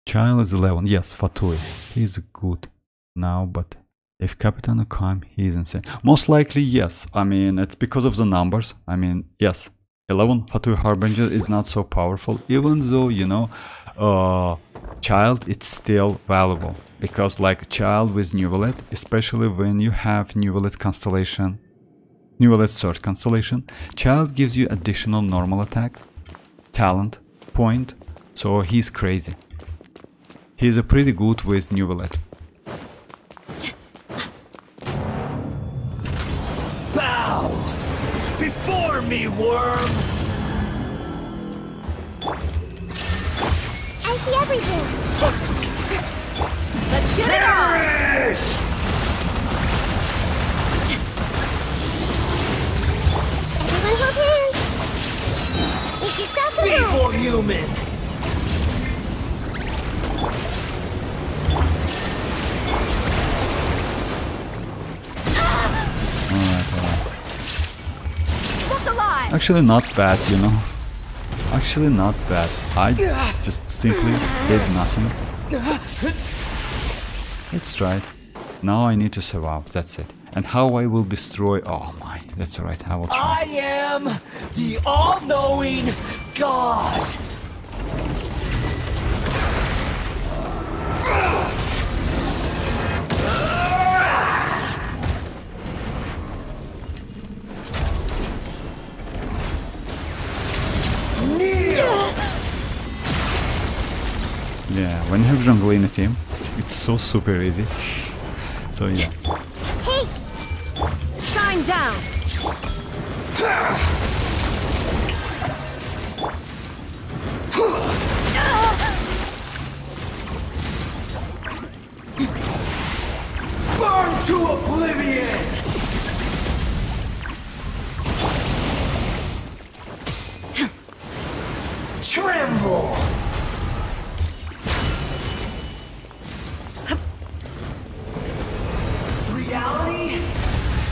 Child is 11. Yes, Fatui. He's good now, but if Capitan come, he is insane. Most likely, yes. I mean, it's because of the numbers. I mean, yes. 11 Fatui Harbinger is not so powerful, even though, you know, Child, it's still valuable. Because like Child with Neuvillette, especially when you have Neuvillette constellation, Neuvillette third constellation, Child gives you additional normal attack, talent, point, so he's crazy. He's a pretty good with Neuvillette. Bow before me, worm. I see everything. Let's get it on! Perish! Everyone hold hands. Make yourselves at Be home. more human. Look alive! Actually not bad, you know. Actually not bad. I just simply did nothing. It's right. Now I need to survive, that's it. And how I will destroy... Oh my, that's alright, I will try. I am the all-knowing God. Yeah, when you have jungle in a team, it's so super easy. So yeah. Hey, Shine down. Burn to oblivion. Tremble. Reality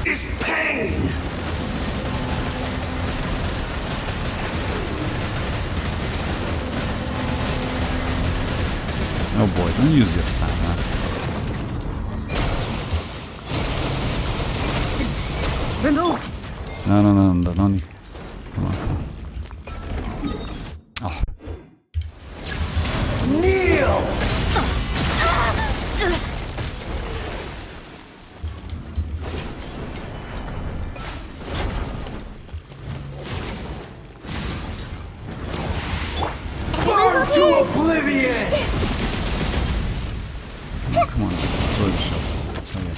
is pain. Oh boy, don't use your stun, man. Remove. No need. Come on. Oh, Kneel. Burn to oblivion. come on, just destroy the shop. So yeah.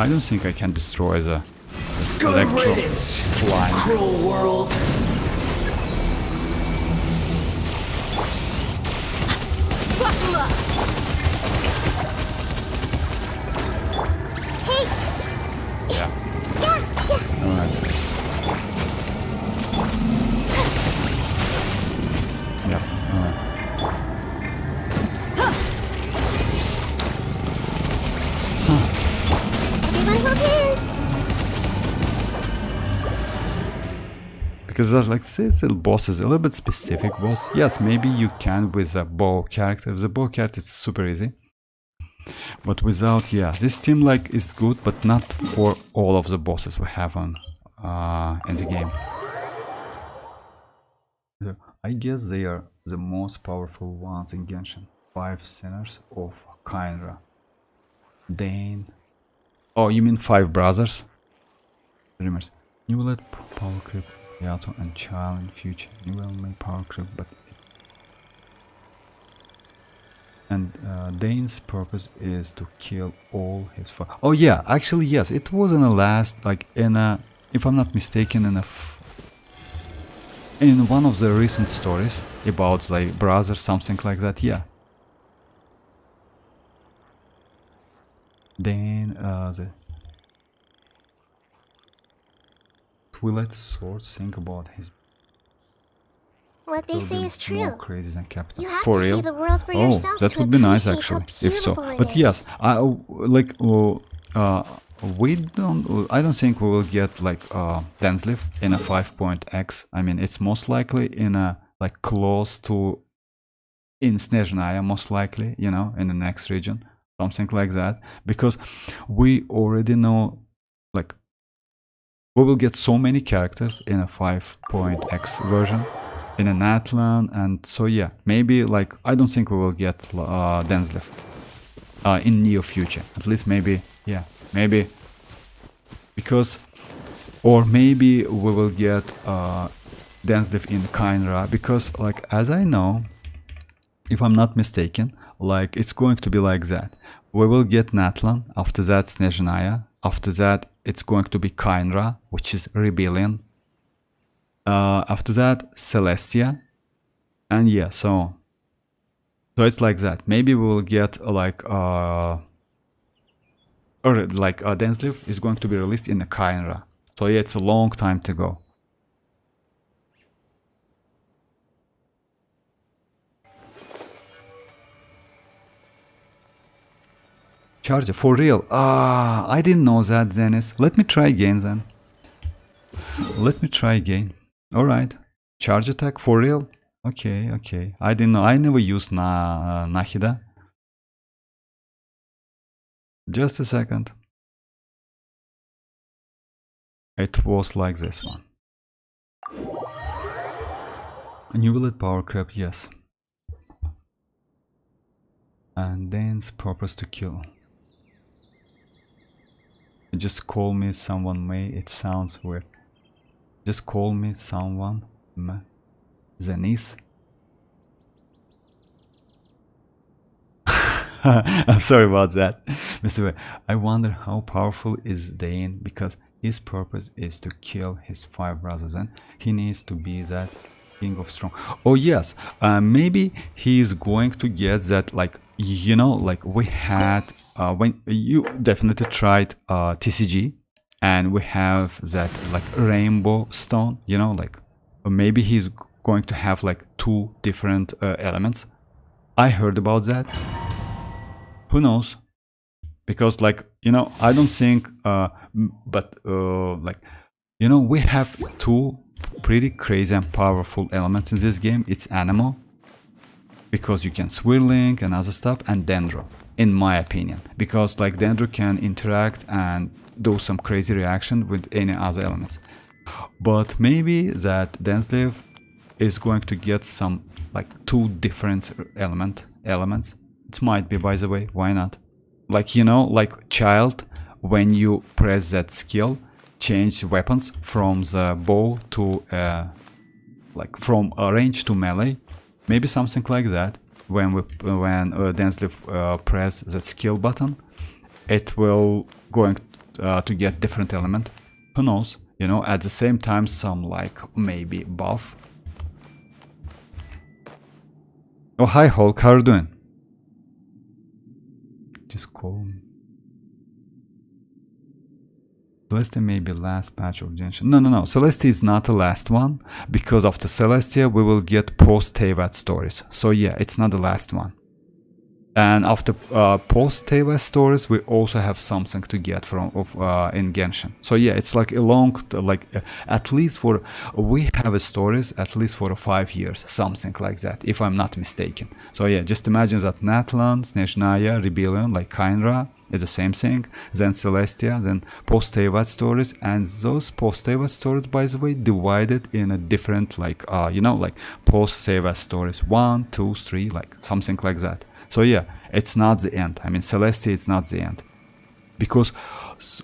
I don't think I can destroy this Good electro riddance, flying. cruel world. Buckle up! hey, Yeah. yeah. Alright. Yeah, alright. Everyone hold hands. because that's like this little boss is a little bit specific boss. Yes, maybe you can with a bow character. The bow character is super easy, but without, yeah, this team like is good, but not for all of the bosses we have on in the game. I guess they are the most powerful ones in Genshin. 5 sinners of Kainra. Dane. Oh, you mean 5 brothers? Dreamers. Neuvillette power creep, Yato and Child in future. Neuvillette may power creep, but and Dane's purpose is to kill all his Oh yeah, actually yes, it was in the last, like in a, if I'm not mistaken, in one of the recent stories about like brothers, something like that. Yeah. Then the Twilight Sword think about his. What they say is true. More crazy than Captain. You have For to real? see the world for Oh, yourself that to would be nice appreciate actually, how if so. beautiful it But is. yes, I like we don't. I don't think we will get like Densleaf in a 5.x. I mean, it's most likely in a like close to in Snezhnaya, most likely, you know, in the next region, something like that, because we already know like we will get so many characters in a 5.x version in an Atlan, and so yeah, maybe like I don't think we will get Densleaf in near future, at least maybe, yeah, maybe, because, or maybe we will get Densleaf in Kainra, because like as I know, if I'm not mistaken, like it's going to be like that. We will get Natlan, after that Snezhnaya, after that it's going to be Kainra, which is Rebellion, after that Celestia, and yeah, so it's like that. Maybe we will get like or like Densleaf is going to be released in the Kainra, so yeah, it's a long time to go. Charger, for real? Ah, I didn't know that, Zenis. Let me try again then. Let me try again. Alright. Charge attack, for real? Okay, okay. I didn't know. I never used Nahida. Just a second. It was like this one. Neuvillette power creep, yes. And Dane's purpose to kill. Just call me someone May, it sounds weird. Just call me someone Zenis. I'm sorry about that, Mr. Way. I wonder how powerful is Dane, because his purpose is to kill his 5 brothers and he needs to be that king of strong. Oh yes, maybe he's going to get that, like, you know, like we had when you definitely tried TCG, and we have that like rainbow stone, you know, like maybe he's going to have like 2 different elements. I heard about that. Who knows? Because like, you know, I don't think but like, you know, we have 2 pretty crazy and powerful elements in this game. It's animal, because you can swirling and other stuff, and Dendro, in my opinion, because like Dendro can interact and do some crazy reaction with any other elements. But maybe that Densleaf is going to get some like 2 different elements. It might be, by the way, why not? Like, you know, like Child, when you press that skill, change weapons from the bow to like from range to melee. Maybe something like that. When Densleaf press the skill button, it will going to get different element. Who knows? You know, at the same time, some like maybe buff. Oh, hi Hulk, how are you doing? Just call me. Celestia may be last patch of Genshin. No. Celestia is not the last one, because after Celestia we will get post-Teyvat stories. So yeah, it's not the last one. And after post-Teva stories, we also have something to get from in Genshin. So yeah, it's like a long, at least for, we have a stories at least for 5 years, something like that, if I'm not mistaken. So yeah, just imagine that Natlan, Snezhnaya, Rebellion, like Kainra, is the same thing, then Celestia, then post-Teva stories, and those post-Teva stories, by the way, divided in a different, like, you know, like post-Teva stories, 1, 2, 3, like something like that. So yeah, it's not the end. I mean, Celestia, it's not the end. Because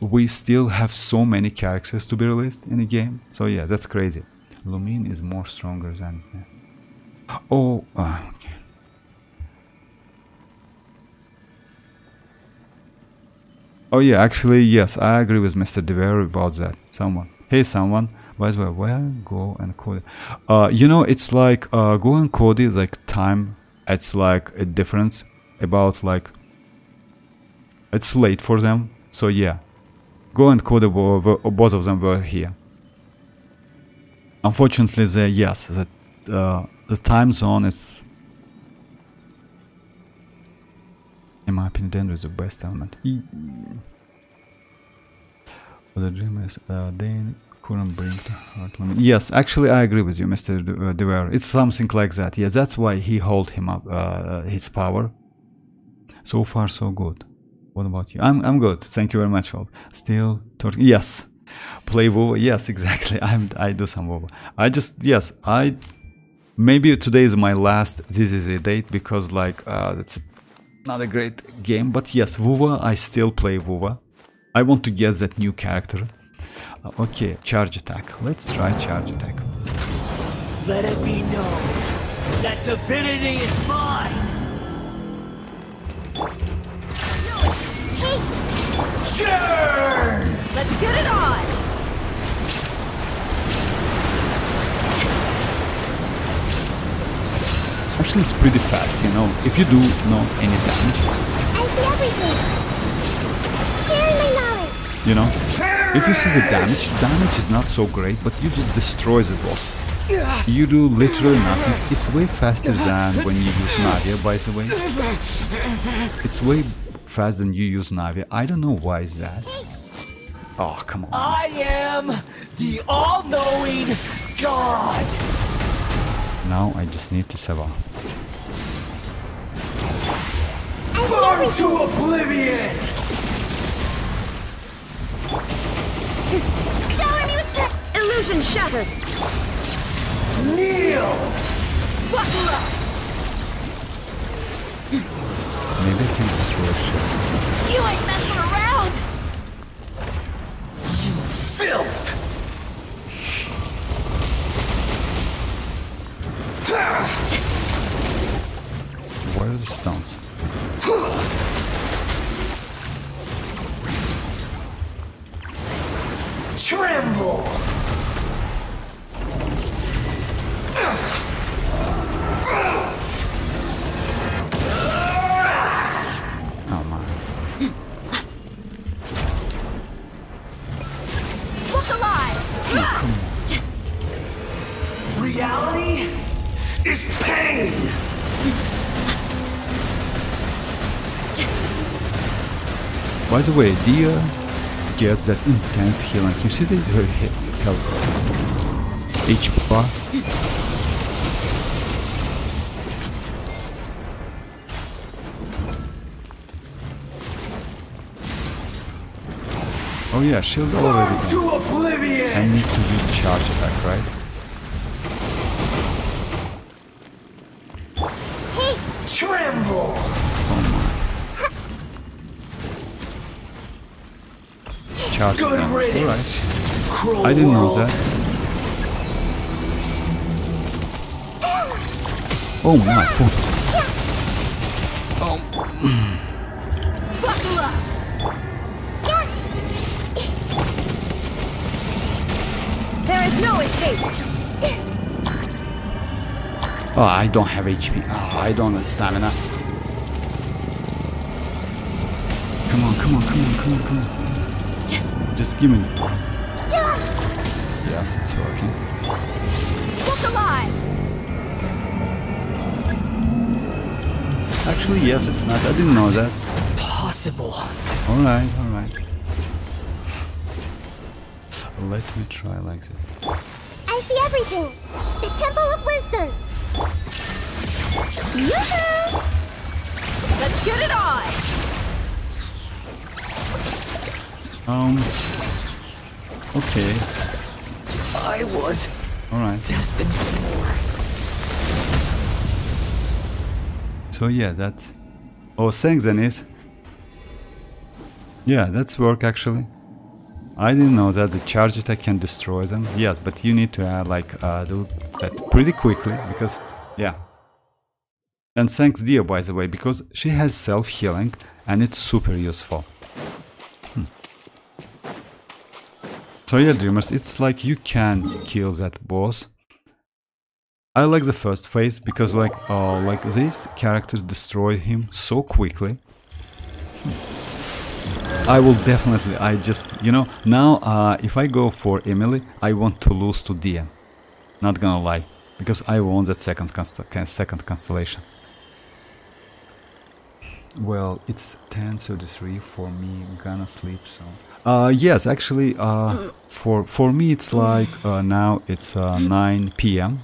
we still have so many characters to be released in the game. So yeah, that's crazy. Lumine is more stronger than... Oh, okay. Oh yeah, actually, yes, I agree with Mr. Dever about that. Hey someone, by the way, where Go and Cody? You know, it's like Go and Cody is like time. It's like a difference about like it's late for them. So yeah, Go and Cody both of them were here. Unfortunately, the time zone is, in my opinion, Dendro is the best element. The dream is they couldn't bring the heart limit. Yes, actually, I agree with you, Mr. Dever. It's something like that. Yeah, that's why he hold him up, his power. So far, so good. What about you? I'm good. Thank you very much, Hope. Still talking. Yes, play WoW. Yes, exactly. I do some WoW. Maybe today is my last ZZZ date because like it's not a great game, but yes, WoW. I still play WoW. I want to get that new character. Okay, charge attack. Let's try charge attack. Let it be known that divinity is mine. Churn! Let's get it on! Actually, it's pretty fast, you know. If you do not any damage, I see everything. Sharing my knowledge. you know, if you see the damage is not so great, but you just destroy the boss. You do literally nothing. It's way faster than when you use Navia, by the way. It's way faster than you use Navia. I don't know why is that. Oh, come on. I am the all-knowing God. Now I just need to survive. I see Burn everything. to oblivion. Shower me with the Illusion shattered. Kneel. Buckle up! Maybe I can destroy shit. You ain't messing around! Filth. Where are the stones? Tremble. Oh my. Look alive! Reality is pain. By the way, Dia gets that intense healing. You see her health HP bar? Oh yeah, shield already Burn done. to oblivion. I need to use charge attack, right? Tremble. Oh my. Charge Good attack. riddance. Alright. Cruel I didn't know world. that. Oh my phone. Buckle up! There is no escape. Oh, I don't have HP. Oh, I don't have stamina. Come on, come on, come on, come on, come on. Just give me. Yes, it's working. Look alive! Actually, yes, it's nice. I didn't know that. Possible. Alright, alright. Let me try like this. I see everything. The Temple of Wisdom. Yoo-hoo! Let's get it on! Okay. I was Alright. destined for more. So yeah, that's... Oh, thanks, Denise. Yeah, that's work actually. I didn't know that the charge attack can destroy them. Yes, but you need to do that pretty quickly because, yeah. And thanks Dia, by the way, because she has self-healing and it's super useful. So yeah, Dreamers, it's like you can kill that boss. I like the first phase because like these characters destroy him so quickly. I will definitely, I just, you know, now if I go for Emily, I want to lose to Dia. Not gonna lie, because I want that second constellation. Well, it's 10:33 for me, gonna sleep soon. Yes, actually, for me it's like now it's 9 p.m.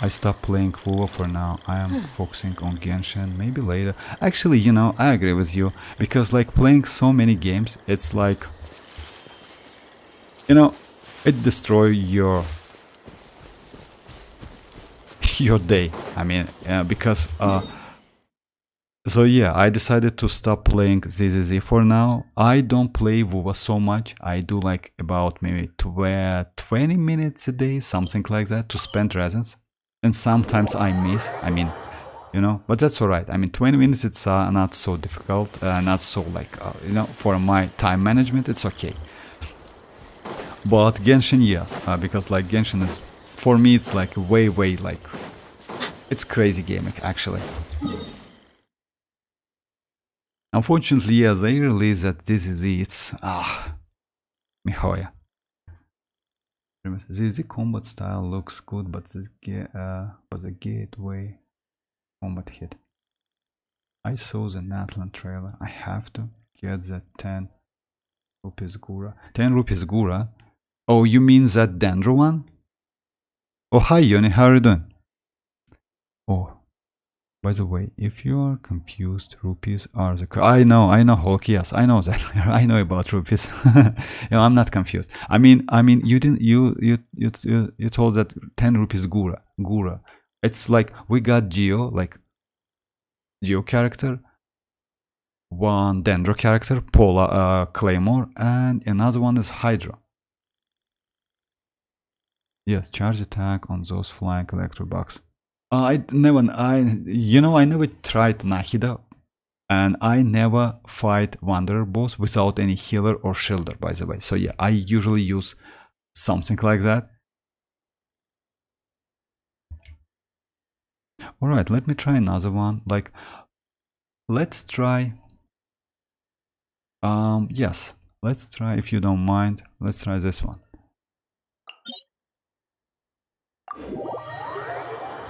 I stopped playing WoW for now. I am focusing on Genshin, maybe later. Actually, you know, I agree with you, because like playing so many games, it's like, you know, it destroys your day. I mean, because so yeah, I decided to stop playing ZZZ for now. I don't play WoW so much. I do like about maybe 20 minutes a day, something like that, to spend resins. And sometimes I miss, I mean, you know, but that's alright. I mean, 20 minutes, it's not so difficult, not so like, you know, for my time management, it's okay. But Genshin, yes, because like Genshin is, for me, it's like way, like, it's crazy gaming, actually. Unfortunately, yeah, they released that ZZZ, it's, Mihoyo. The combat style looks good, but the gateway combat hit. I saw the Natlan trailer. I have to get the 10 rupees Gura. 10 rupees Gura? Oh, you mean that Dendro one? Oh, hi Yoni, how are you doing? Oh, by the way, if you are confused, rupees are the... I know, Hulk, yes, I know that. I know about rupees. You know, I'm not confused. I mean, you didn't, you told that 10 rupees Gura. It's like, we got Geo character, one Dendro character, Pola, Claymore, and another one is Hydra. Yes, charge attack on those flying electro bugs. I never tried Nahida, and I never fight Wanderer boss without any healer or shielder, by the way. So yeah, I usually use something like that. Alright, let me try another one. Like, let's try... yes, let's try, if you don't mind, let's try this one.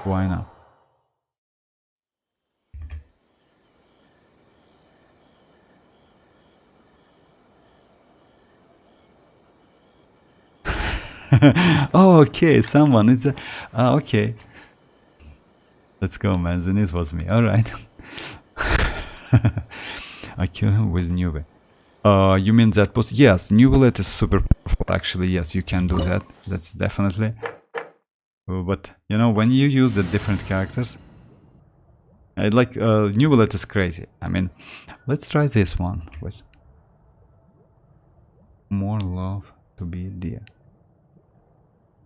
Why not? Oh, okay, someone is okay. Let's go, man. Zenith was me. All right. I kill him with Neuvillette. You mean that boss? Yes, Neuvillette is super powerful. Actually, yes, you can do that. That's definitely. But you know, when you use the different characters, I like Neuvillette is crazy. I mean, let's try this one with more love to be dear.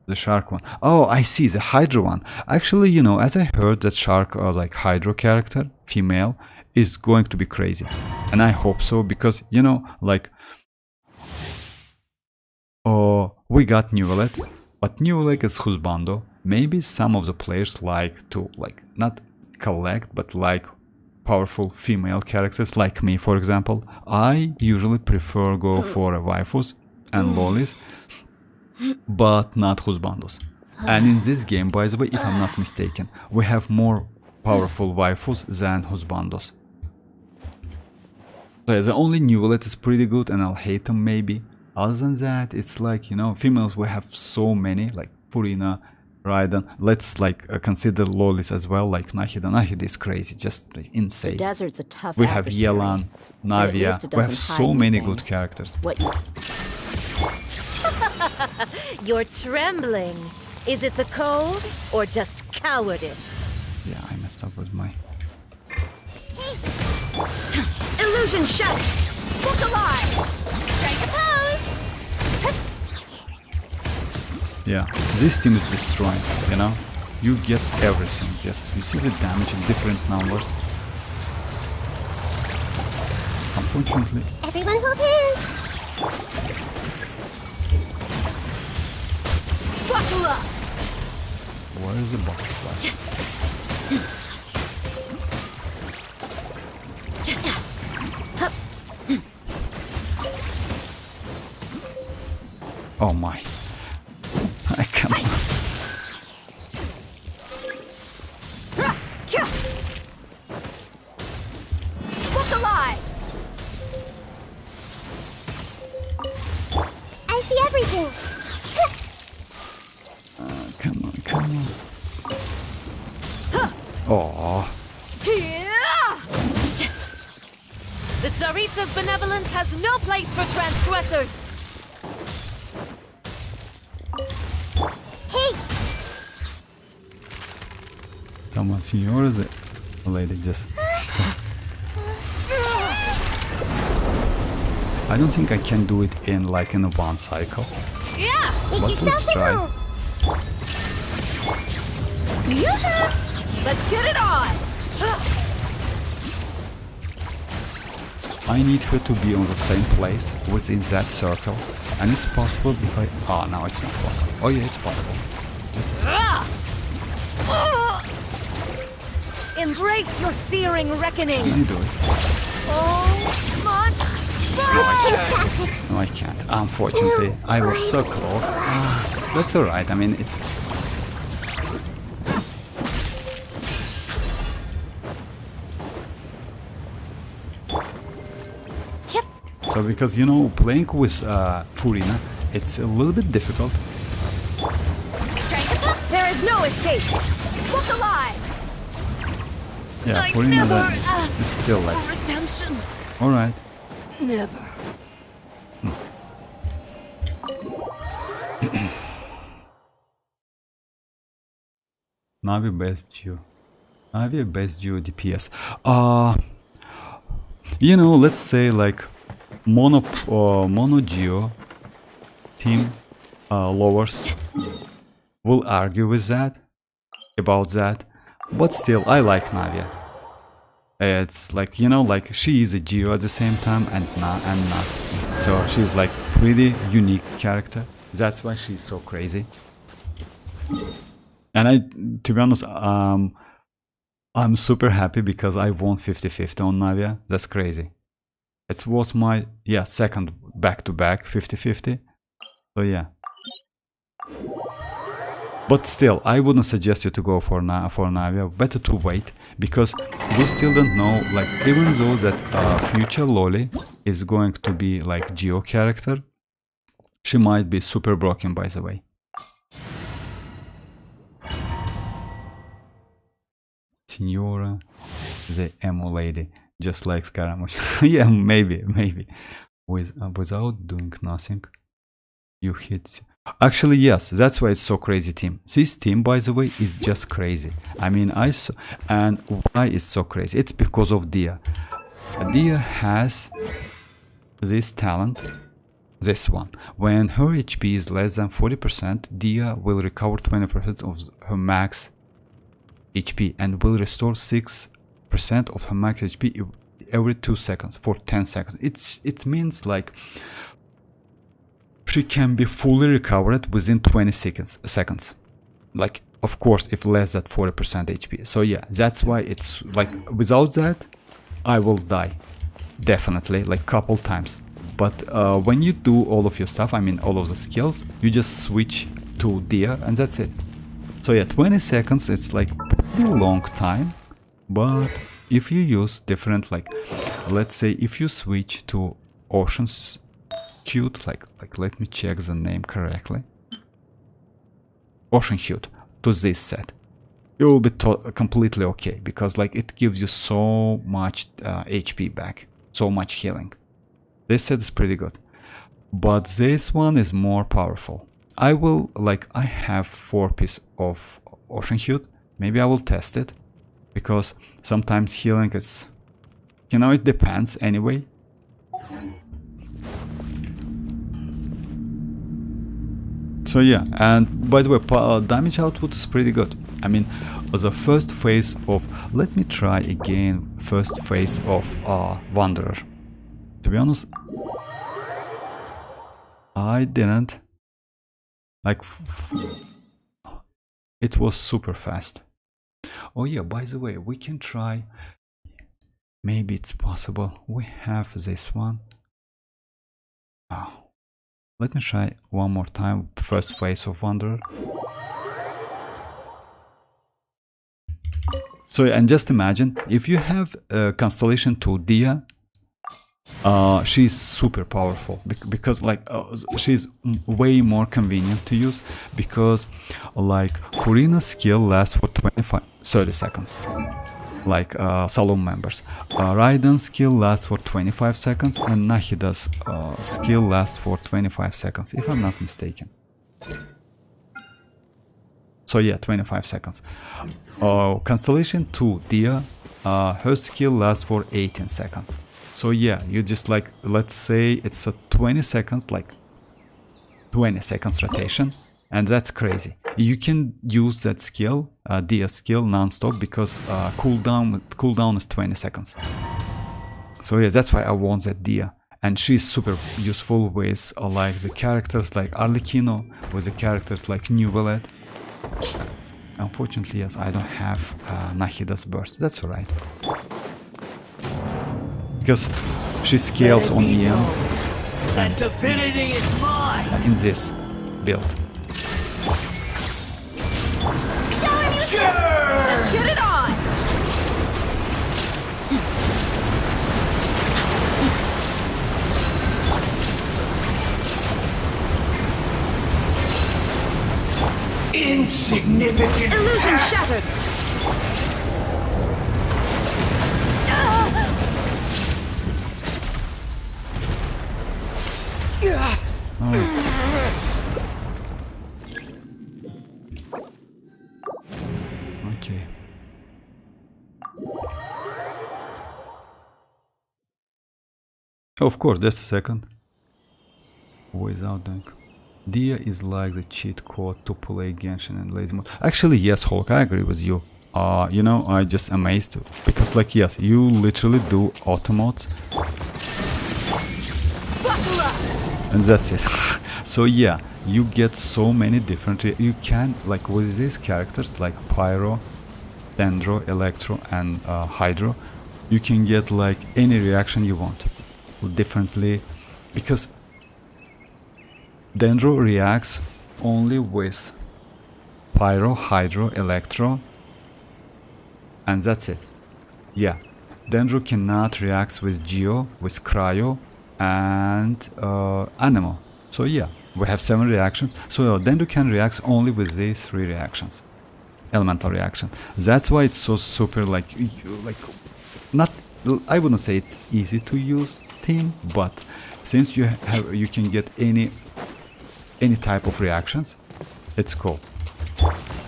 The shark one. Oh, I see, the Hydra one. Actually, you know, as I heard that shark or like Hydra character, female, is going to be crazy. And I hope so, because, you know, like, oh, we got Neuvillette, but Neuvillette is husbando. Maybe some of the players like to, like, not collect, but like powerful female characters, like me, for example. I usually prefer go for waifus and lolis, but not husbandos. And in this game, by the way, if I'm not mistaken, we have more powerful waifus than husbandos. So yeah, the only Neuvillette is pretty good and I'll hate them maybe. Other than that, it's like, you know, females we have so many, like Furina, Raiden. Let's like consider lolis as well, like Nahida. Nahida is crazy, just like, insane. Desert's a tough We have adversary. Yelan, But at Navia. least it We have doesn't so hide many anything. good characters. What you... You're trembling. Is it the cold or just cowardice? Yeah, I messed up with my... Illusion shattered! Look alive! Strike a pose! Yeah, this team is destroying, you know? You get everything, just you see the damage in different numbers. Unfortunately, Everyone hold hands. Buckle up! where is the butterfly? Oh my. I can't. Look alive! I see everything. Come on, come on. Oh, The Tsaritsa's benevolence has no place for transgressors! Hey, someone senior is it? A lady just. I don't think I can do it in like in a one cycle. Yeah! make But yourself let's at try. home. Let's get it on! I need her to be on the same place within that circle, and it's possible if I. Oh no, it's not possible. Oh yeah, it's possible. Just a second. Embrace your searing reckoning! Can you do it? Oh, must Let's change tactics. No, I can't. Unfortunately, I was so close. Ah, that's alright. I mean, it's. Yep. So because you know, playing with Furina, it's a little bit difficult. There is no escape! look alive! Yeah, I Furina, never that, asked it's still like. for redemption. Alright. Never. Navi best Geo. Navi best Geo DPS. You know, let's say like mono Geo team lowers will argue with that, about that, but still I like Navia. It's like, you know, like she is a Geo at the same time and not. So she's like pretty unique character. That's why she's so crazy. And to be honest, I'm super happy because I won 50-50 on Navia. That's crazy. It was my, yeah, second back-to-back 50-50. So yeah. But still, I wouldn't suggest you to go for Navia. Better to wait, because we still don't know, like, even though that future Loli is going to be like Geo character, she might be super broken, by the way. Signora, the emo lady, just like Scaramouche. Yeah, maybe. Without doing nothing, you hit. Actually, yes, that's why it's so crazy team. This team, by the way, is just crazy. I mean, and why it's so crazy? It's because of Dia. Dia has this talent, this one. When her HP is less than 40%, Dia will recover 20% of her max HP and will restore 6% of her max HP every 2 seconds for 10 seconds. It means like she can be fully recovered within 20 seconds. Like, of course, if less than 40% HP. So yeah, that's why it's like, without that, I will die. Definitely, like couple times. But when you do all of your stuff, I mean all of the skills, you just switch to Dia and that's it. So yeah, 20 seconds, it's like pretty long time. But if you use different, like, let's say if you switch to Ocean's Cute, like let me check the name correctly. Ocean Cute to this set, it will be completely okay, because like it gives you so much HP back, so much healing. This set is pretty good, but this one is more powerful. I will, like, I have 4 pieces of Ocean Cute. Maybe I will test it, because sometimes healing is, you know, it depends anyway. So yeah, and by the way, damage output is pretty good. I mean, the first phase of, let me try again, first phase of Wanderer. To be honest, I didn't, like, it was super fast. Oh yeah, by the way, we can try, maybe it's possible, we have this one. Oh. Let me try one more time, first phase of Wanderer. So, and just imagine, if you have Constellation 2 Dia, she's super powerful, because like she's way more convenient to use, because like Furina's skill lasts for 30 seconds. Like Saloon members. Raiden's skill lasts for 25 seconds, and Nahida's skill lasts for 25 seconds, if I'm not mistaken. So yeah, 25 seconds. Constellation 2 Dia, her skill lasts for 18 seconds. So yeah, you just, like, let's say it's a 20 seconds, like 20 seconds rotation. And that's crazy. You can use that skill, Dia skill, non-stop, because cooldown is 20 seconds. So yeah, that's why I want that Dia. And she's super useful with like the characters like Arlecchino, with the characters like Neuvillette. Unfortunately, yes, I don't have Nahida's burst. That's alright. Because she scales on EM. That divinity is mine! In this build. Sure! Let's get it on! Insignificant. Illusion shattered! Okay. Of course, just a second. Without doing. Dia is like the cheat code to play Genshin and lazy mode. Actually, yes, Hulk, I agree with you. You know, I just amazed because, like, yes, you literally do auto modes. And that's it. So yeah, you get so many different, you can, like, with these characters like Pyro, Dendro, Electro, and Hydro, you can get like any reaction you want differently, because Dendro reacts only with Pyro, Hydro, Electro, and that's it. Yeah, Dendro cannot react with Geo, with Cryo, and Animal. So yeah, we have 7 reactions. So Dendro can react only with these 3 reactions, elemental reaction. That's why it's so super, like not, I wouldn't say it's easy to use team, but since you can get any type of reactions, it's cool.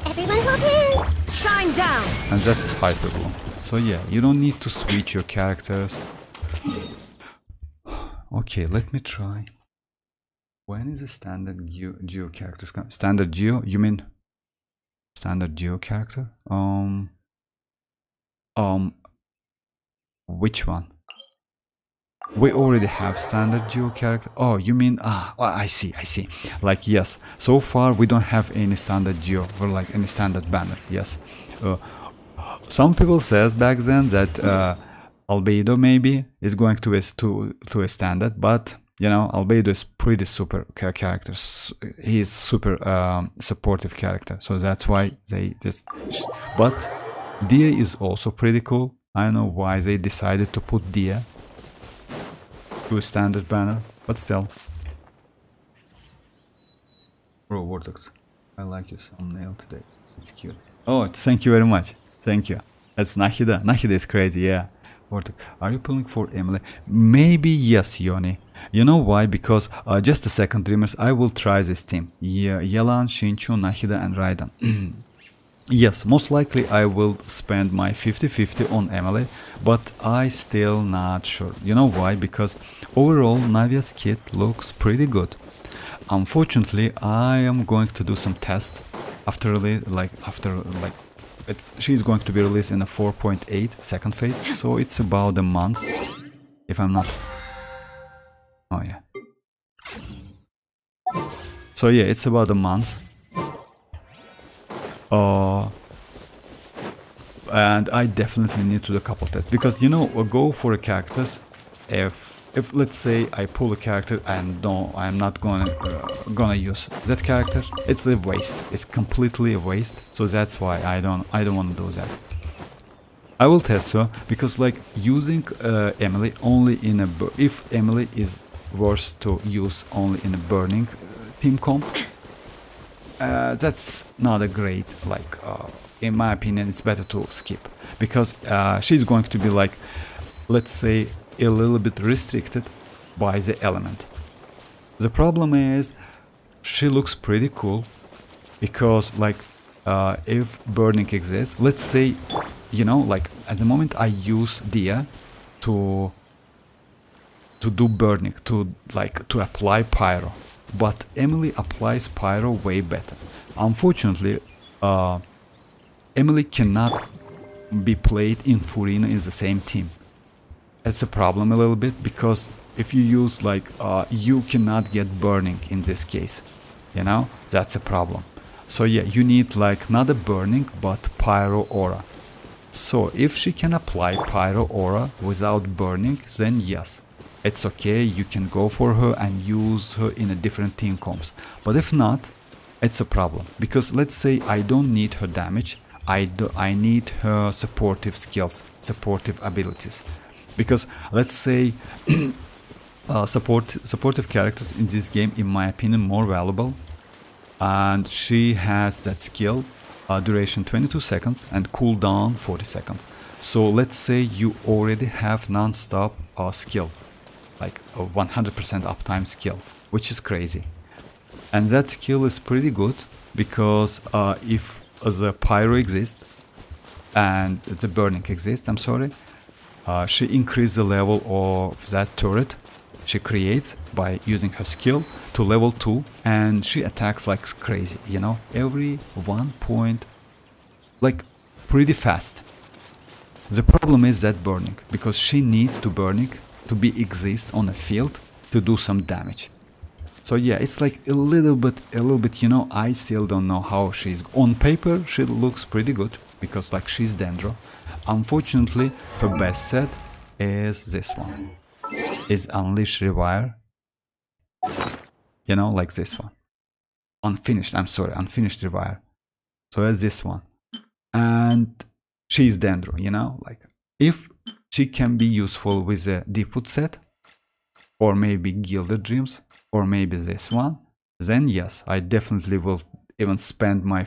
Everyone hold hands! Shine down! And that is Hyper Bloom. So yeah, you don't need to switch your characters. Okay, let me try. When is a standard Geo characters come? Standard Geo? You mean standard Geo character? Which one? We already have standard Geo character. Oh, you mean, I see. Like, yes, so far we don't have any standard Geo or like any standard banner. Yes, some people says back then that Albedo maybe is going to a standard, but you know, Albedo is pretty super character. He is super supportive character, so that's why they just. But Dia is also pretty cool. I don't know why they decided to put Dia to a standard banner, but still. Bro, Vortex, I like your thumbnail today. It's cute. Oh, thank you very much. Thank you. That's Nahida. Nahida is crazy, yeah. Vortex, are you pulling for Emily? Maybe yes, Yoni. You know why? Because, just a second, Dreamers, I will try this team. Yeah, Yelan, Xianyun, Nahida and Raiden. Yes, most likely I will spend my 50-50 on Emily, but I still not sure. You know why? Because overall Navia's kit looks pretty good. Unfortunately, I am going to do some tests after she's going to be released in a 4.8 second phase, so it's about a month, if I'm not. Oh yeah. So yeah, it's about a month. And I definitely need to do a couple tests because, you know, go for a characters. If let's say I pull a character and I'm not gonna use that character, it's a waste. It's completely a waste. So that's why I don't want to do that. I will test her because, like, using Emily only in if Emily is worth to use only in a burning team comp. That's not a great, like, in my opinion, it's better to skip because she's going to be, like, let's say, a little bit restricted by the element. The problem is she looks pretty cool because, like, if burning exists, let's say, you know, like, at the moment I use Dia to do burning, to apply pyro. But Emily applies pyro way better. Unfortunately, Emily cannot be played in Furina in the same team. It's a problem a little bit because if you use, like, you cannot get burning in this case. You know, that's a problem. So yeah, you need, like, not a burning but pyro aura. So if she can apply pyro aura without burning, then yes. It's okay, you can go for her and use her in a different team comps. But if not, it's a problem. Because let's say I don't need her damage, I need her supportive skills, supportive abilities. Because let's say supportive characters in this game, in my opinion, more valuable. And she has that skill, duration 22 seconds and cooldown 40 seconds. So let's say you already have non-stop skill. Like a 100% uptime skill, which is crazy. And that skill is pretty good because if the pyro exists and the burning exists, I'm sorry, she increases the level of that turret she creates by using her skill to level 2, and she attacks like crazy, you know, every 1 point, like, pretty fast. The problem is that burning, because she needs to burning to exist on a field to do some damage. So yeah, it's like a little bit, you know, I still don't know how she's on paper. She looks pretty good because, like, she's Dendro. Unfortunately, her best set is this one. Is Unleash Rewire. You know, like this one. Unfinished Rewire. So it's this one. And she's Dendro, you know, like, if she can be useful with a Deepwood set, or maybe Gilded Dreams, or maybe this one, then yes, I definitely will even spend my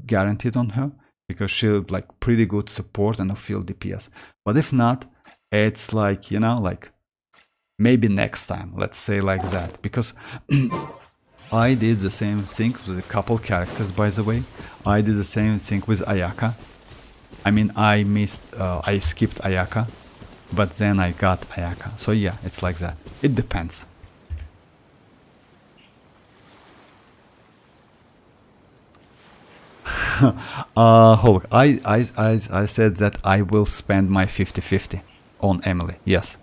guaranteed on her, because she'll, like, pretty good support and a field DPS. But if not, it's like, you know, like, maybe next time, let's say like that, because I did the same thing with a couple characters, by the way. I did the same thing with Ayaka. I mean, I skipped Ayaka, but then I got Ayaka. So yeah, it's like that. It depends. Hulk, I said that I will spend my 50-50 on Emily, yes.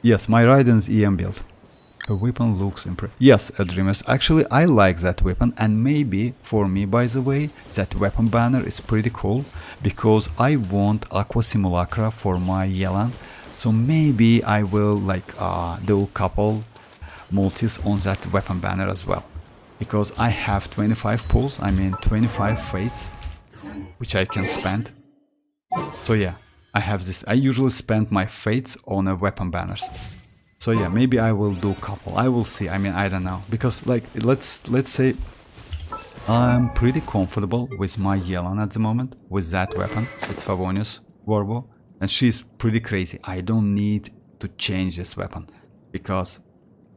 Yes, my Raiden's EM build. The weapon looks impressive. Yes, Dreamers, actually I like that weapon, and maybe for me, by the way, that weapon banner is pretty cool, because I want Aqua Simulacra for my Yelan, so maybe I will, like, do a couple multis on that weapon banner as well. because I have 25 pulls, I mean 25 fates, which I can spend. So yeah, I have this. I usually spend my fates on a weapon banners. So yeah, maybe I will do couple. I will see. I mean, I don't know, because like let's say I'm pretty comfortable with my Yelan at the moment with that weapon. It's Favonius Warbo, and she's pretty crazy. I don't need to change this weapon because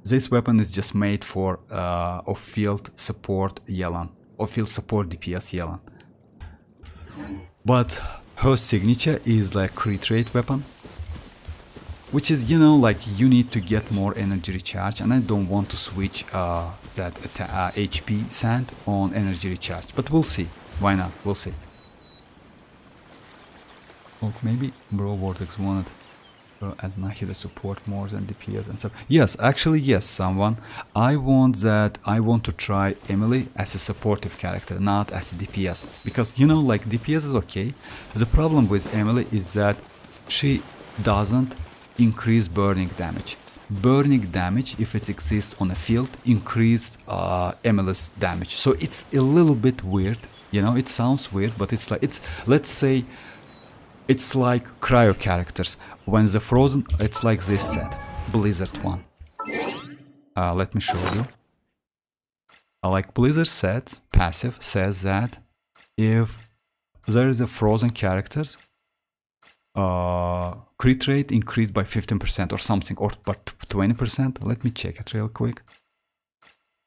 this weapon is just made for off-field support Yelan, off-field support DPS Yelan. But her signature is like crit rate weapon, which is, you know, like you need to get more energy recharge, and I don't want to switch that HP sand on energy recharge, but we'll see. Why not? We'll see. Oh, maybe Bro Vortex wanted as Nahida support more than DPS and stuff. Yes, actually yes, someone. I want to try Emily as a supportive character, not as a DPS. Because, you know, like DPS is okay. The problem with Emily is that she doesn't increase burning damage. Burning damage, if it exists on a field, increase Emily's damage. So it's a little bit weird. You know, it sounds weird, but it's like, let's say, it's like cryo characters. When the frozen, it's like this set, Blizzard one. Let me show you. Like Blizzard sets, passive says that if there is a frozen characters, crit rate increased by 15% or something, or but 20%. Let me check it real quick.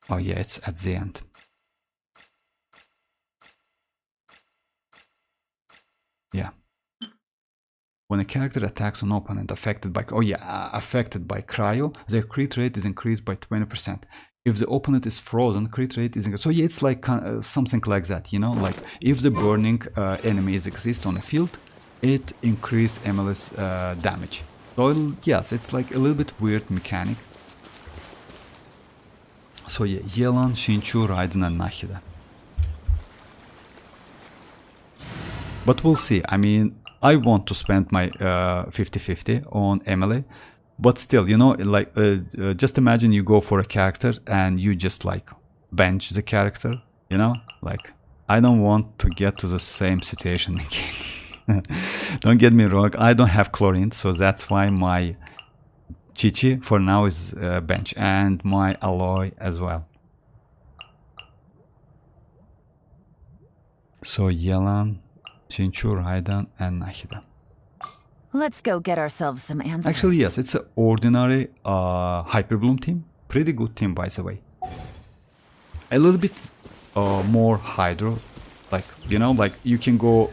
Oh yeah, it's at the end. Yeah. When a character attacks an opponent affected by cryo, their crit rate is increased by 20%. If the opponent is frozen, crit rate is increased. So yeah, it's like something like that, you know, like if the burning enemies exist on a field, it increases Emily's damage. So yes, it's like a little bit weird mechanic. So yeah, Yelan, Shinchu, Raiden and Nahida. But we'll see. I mean, I want to spend my 50-50 on Emily, but still, you know, like just imagine you go for a character and you just like bench the character, you know, like I don't want to get to the same situation again. Don't get me wrong, I don't have chlorine, so that's why my Chichi for now is bench, and my alloy as well. So Yelan, Shinchu, Raiden and Nahida. Let's go get ourselves some answers. Actually, yes, it's an ordinary Hyperbloom team. Pretty good team, by the way. A little bit more Hydro. Like, you know, like you can go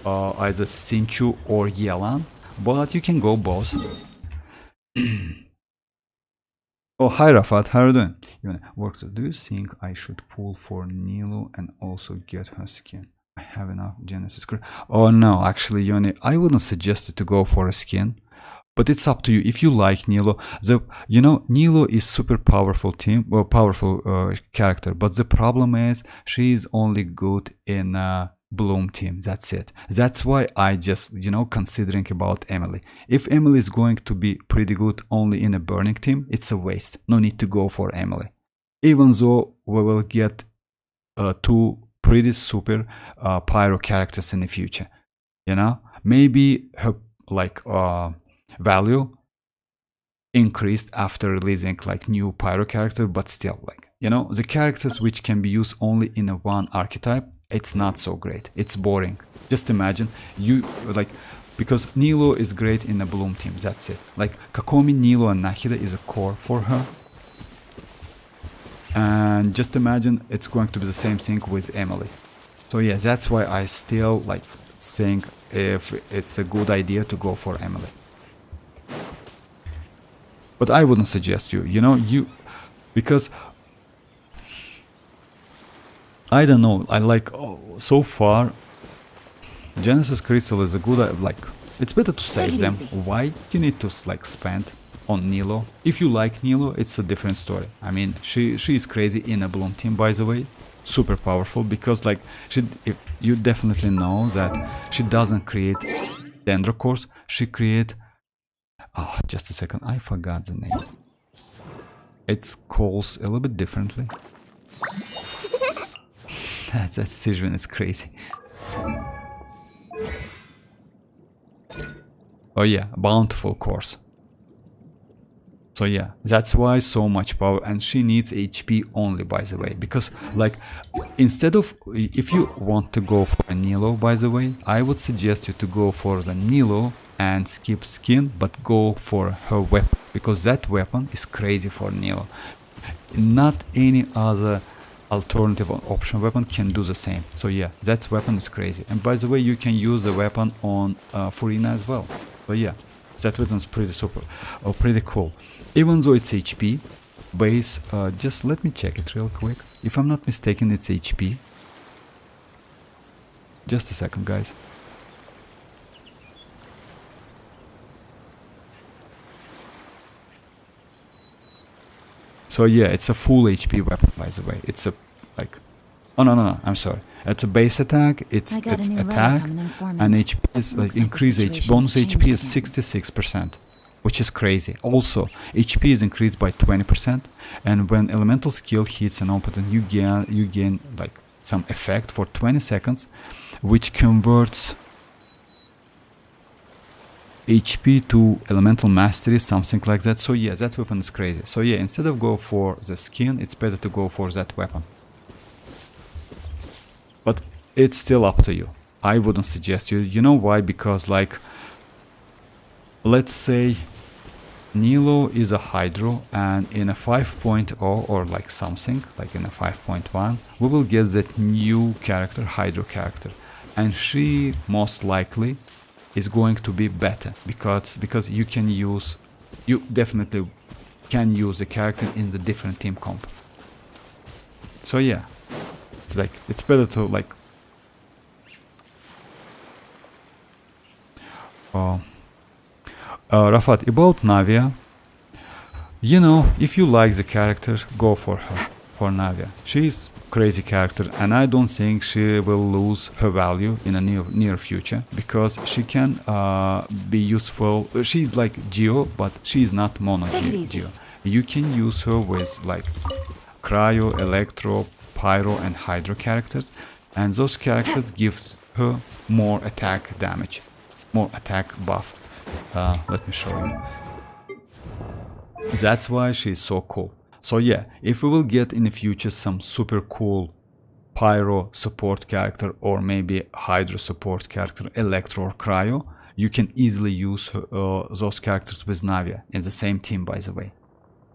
either Shinchu or Yelan, but you can go both. Oh, hi Rafat, how are you doing? Do you think I should pull for Nilo and also get her skin? I have enough Genesis. Oh no, actually, Yoni, I wouldn't suggest you to go for a skin, but it's up to you. If you like Nilo, Nilo is super powerful team, well, powerful character. But the problem is she is only good in Bloom team. That's it. That's why I just, considering about Emily. If Emily is going to be pretty good only in a burning team, it's a waste. No need to go for Emily. Even though we will get two pretty super pyro characters in the future, maybe her value increased after releasing new pyro character, but still the characters which can be used only in a one archetype, it's not so great. It's boring. Just imagine because Nilo is great in a Bloom team. That's it. Kakomi, Nilo and Nahida is a core for her. And just imagine it's going to be the same thing with Emily. So yeah, that's why I still think if it's a good idea to go for Emily. But I wouldn't suggest because I don't know, so far Genesis Crystal is a good, it's better to save them. Why you need to spend on Nilo? If you like Nilo, it's a different story. I mean, she is crazy in a Bloom team, by the way, super powerful, because you definitely know that she doesn't create Dendrocores, she create, just a second, I forgot the name. It's calls a little bit differently. That Xianyun is crazy. Oh yeah, bountiful course. So yeah, that's why so much power, and she needs HP only, by the way, because like instead of, if you want to go for a Nilo, by the way, I would suggest you to go for the Nilo and skip skin, but go for her weapon, because that weapon is crazy for Nilo. Not any other alternative or option weapon can do the same. So yeah, that weapon is crazy. And by the way, you can use the weapon on Furina as well. So yeah, that weapon is pretty super, or pretty cool. Even though it's HP base, just let me check it real quick. If I'm not mistaken, it's HP. Just a second, guys. So yeah, it's a full HP weapon, by the way. It's a like, oh no, I'm sorry. It's a base attack. It's attack, and HP is like increase HP. Bonus HP is 66%, which is crazy. Also, HP is increased by 20%, and when elemental skill hits an opponent, you gain like some effect for 20 seconds, which converts HP to elemental mastery, something like that. So yeah, that weapon is crazy. So yeah, instead of go for the skin, it's better to go for that weapon. But it's still up to you. I wouldn't suggest you. You know why? Because like, let's say Nilo is a Hydro, and in a 5.0 or like something, like in a 5.1, we will get that new character, Hydro character. And she most likely is going to be better because you definitely can use the character in the different team comp. So yeah, it's like, it's better to like Rafat, about Navia, you know, if you like the character, go for her, for Navia. She's crazy character, and I don't think she will lose her value in a near future, because she can be useful. She's like Geo, but she's not mono Geo. You can use her with like Cryo, Electro, Pyro and Hydro characters, and those characters gives her more attack damage, more attack buff. Let me show you. That's why she's so cool. So yeah, if we will get in the future some super cool Pyro support character, or maybe Hydro support character, Electro or Cryo, you can easily use those characters with Navia in the same team, by the way.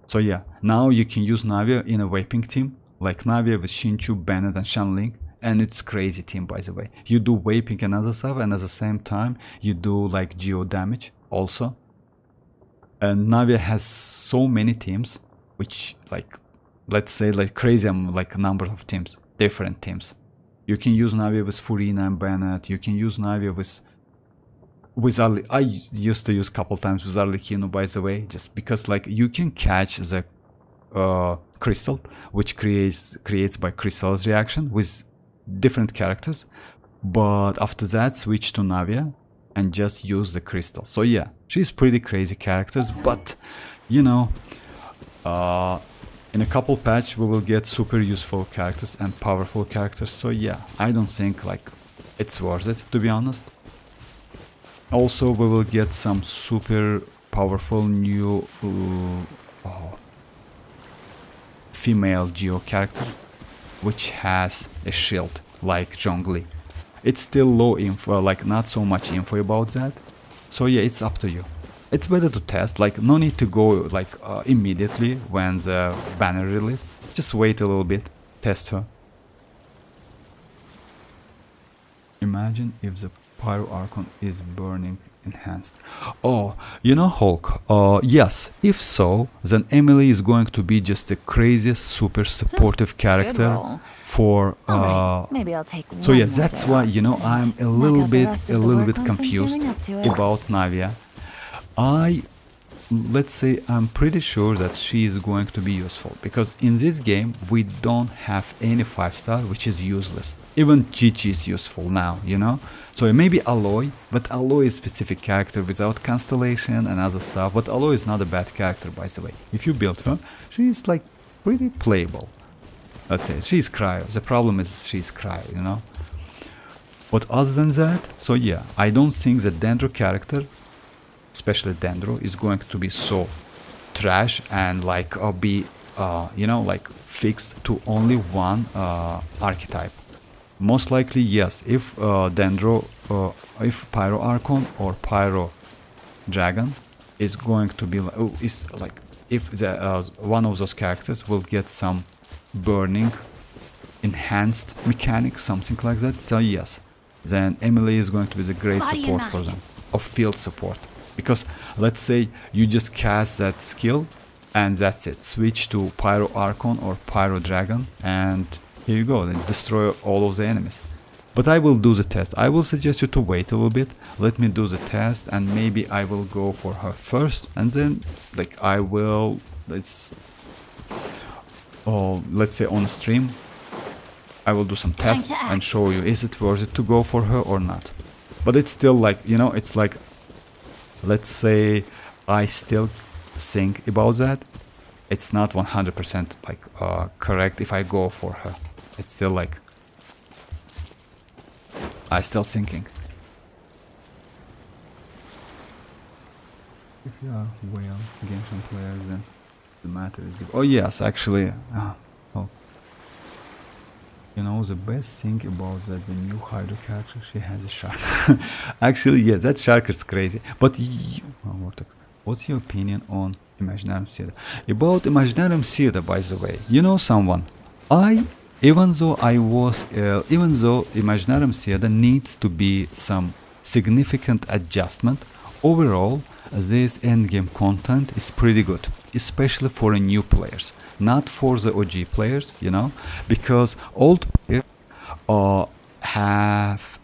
So yeah, now you can use Navia in a vaping team, like Navia with Xinchu, Bennett and Shanling, and it's crazy team, by the way. You do vaping and other stuff, and at the same time you do like geo damage also. And Navia has so many teams, which like, let's say like crazy, like a number of teams, different teams. You can use Navia with Furina and Bennett. You can use Navia with I used to use a couple times with Arlecchino, by the way, just because like you can catch the crystal, which creates by crystal's reaction with different characters, but after that switch to Navia and just use the crystal. So yeah, she's pretty crazy characters, but you know, in a couple patch we will get super useful characters and powerful characters. So yeah, I don't think like it's worth it, to be honest. Also, we will get some super powerful new female Geo character, which has a shield like Zhongli. It's still low info, like not so much info about that. So yeah, it's up to you. It's better to test, like no need to go like immediately when the banner released. Just wait a little bit, test her. Imagine if the Pyro Archon is burning enhanced. Oh, you know Hulk? Yes, if so, then Emily is going to be just the craziest super supportive character for Maybe I'll take so one yeah, more that's day why, off. you know, I'm a little bit confused about Navia. Let's say I'm pretty sure that she is going to be useful, because in this game we don't have any 5-star, which is useless. Even Chi-Chi is useful now, you know. So maybe Aloy, but Aloy is a specific character without constellation and other stuff. But Aloy is not a bad character, by the way. If you build her, she is like pretty playable. Let's say she's cryo. The problem is she's cryo, you know. But other than that, so yeah, I don't think the Dendro character, especially Dendro, is going to be so trash and like be you know, like fixed to only one archetype. Most likely, yes. If Dendro, if Pyro Archon or Pyro Dragon is going to be like if the one of those characters will get some burning enhanced mechanics, something like that, so yes, then Emily is going to be the great support for them, of field support. Because let's say you just cast that skill and that's it, switch to Pyro Archon or Pyro Dragon, and here you go, then destroy all of the enemies. But I will do the test. I will suggest you to wait a little bit, let me do the test, and maybe I will go for her first, and then like I will, let's say on stream I will do some tests and show you is it worth it to go for her or not. But it's still like, you know, it's like, let's say I still think about that. It's not 100% like correct if I go for her. It's still like I still thinking. If you are well Genshin players, then the matter is oh yes, actually. Oh. You know, the best thing about that, the new Hydro character, she has a shark. Actually, yes, that shark is crazy. But what's your opinion on Imaginarium Theater? About Imaginarium Theater, by the way, you know someone? Even though Imaginarium Theater needs to be some significant adjustment, overall, this endgame content is pretty good, especially for new players. Not for the OG players, you know, because old players have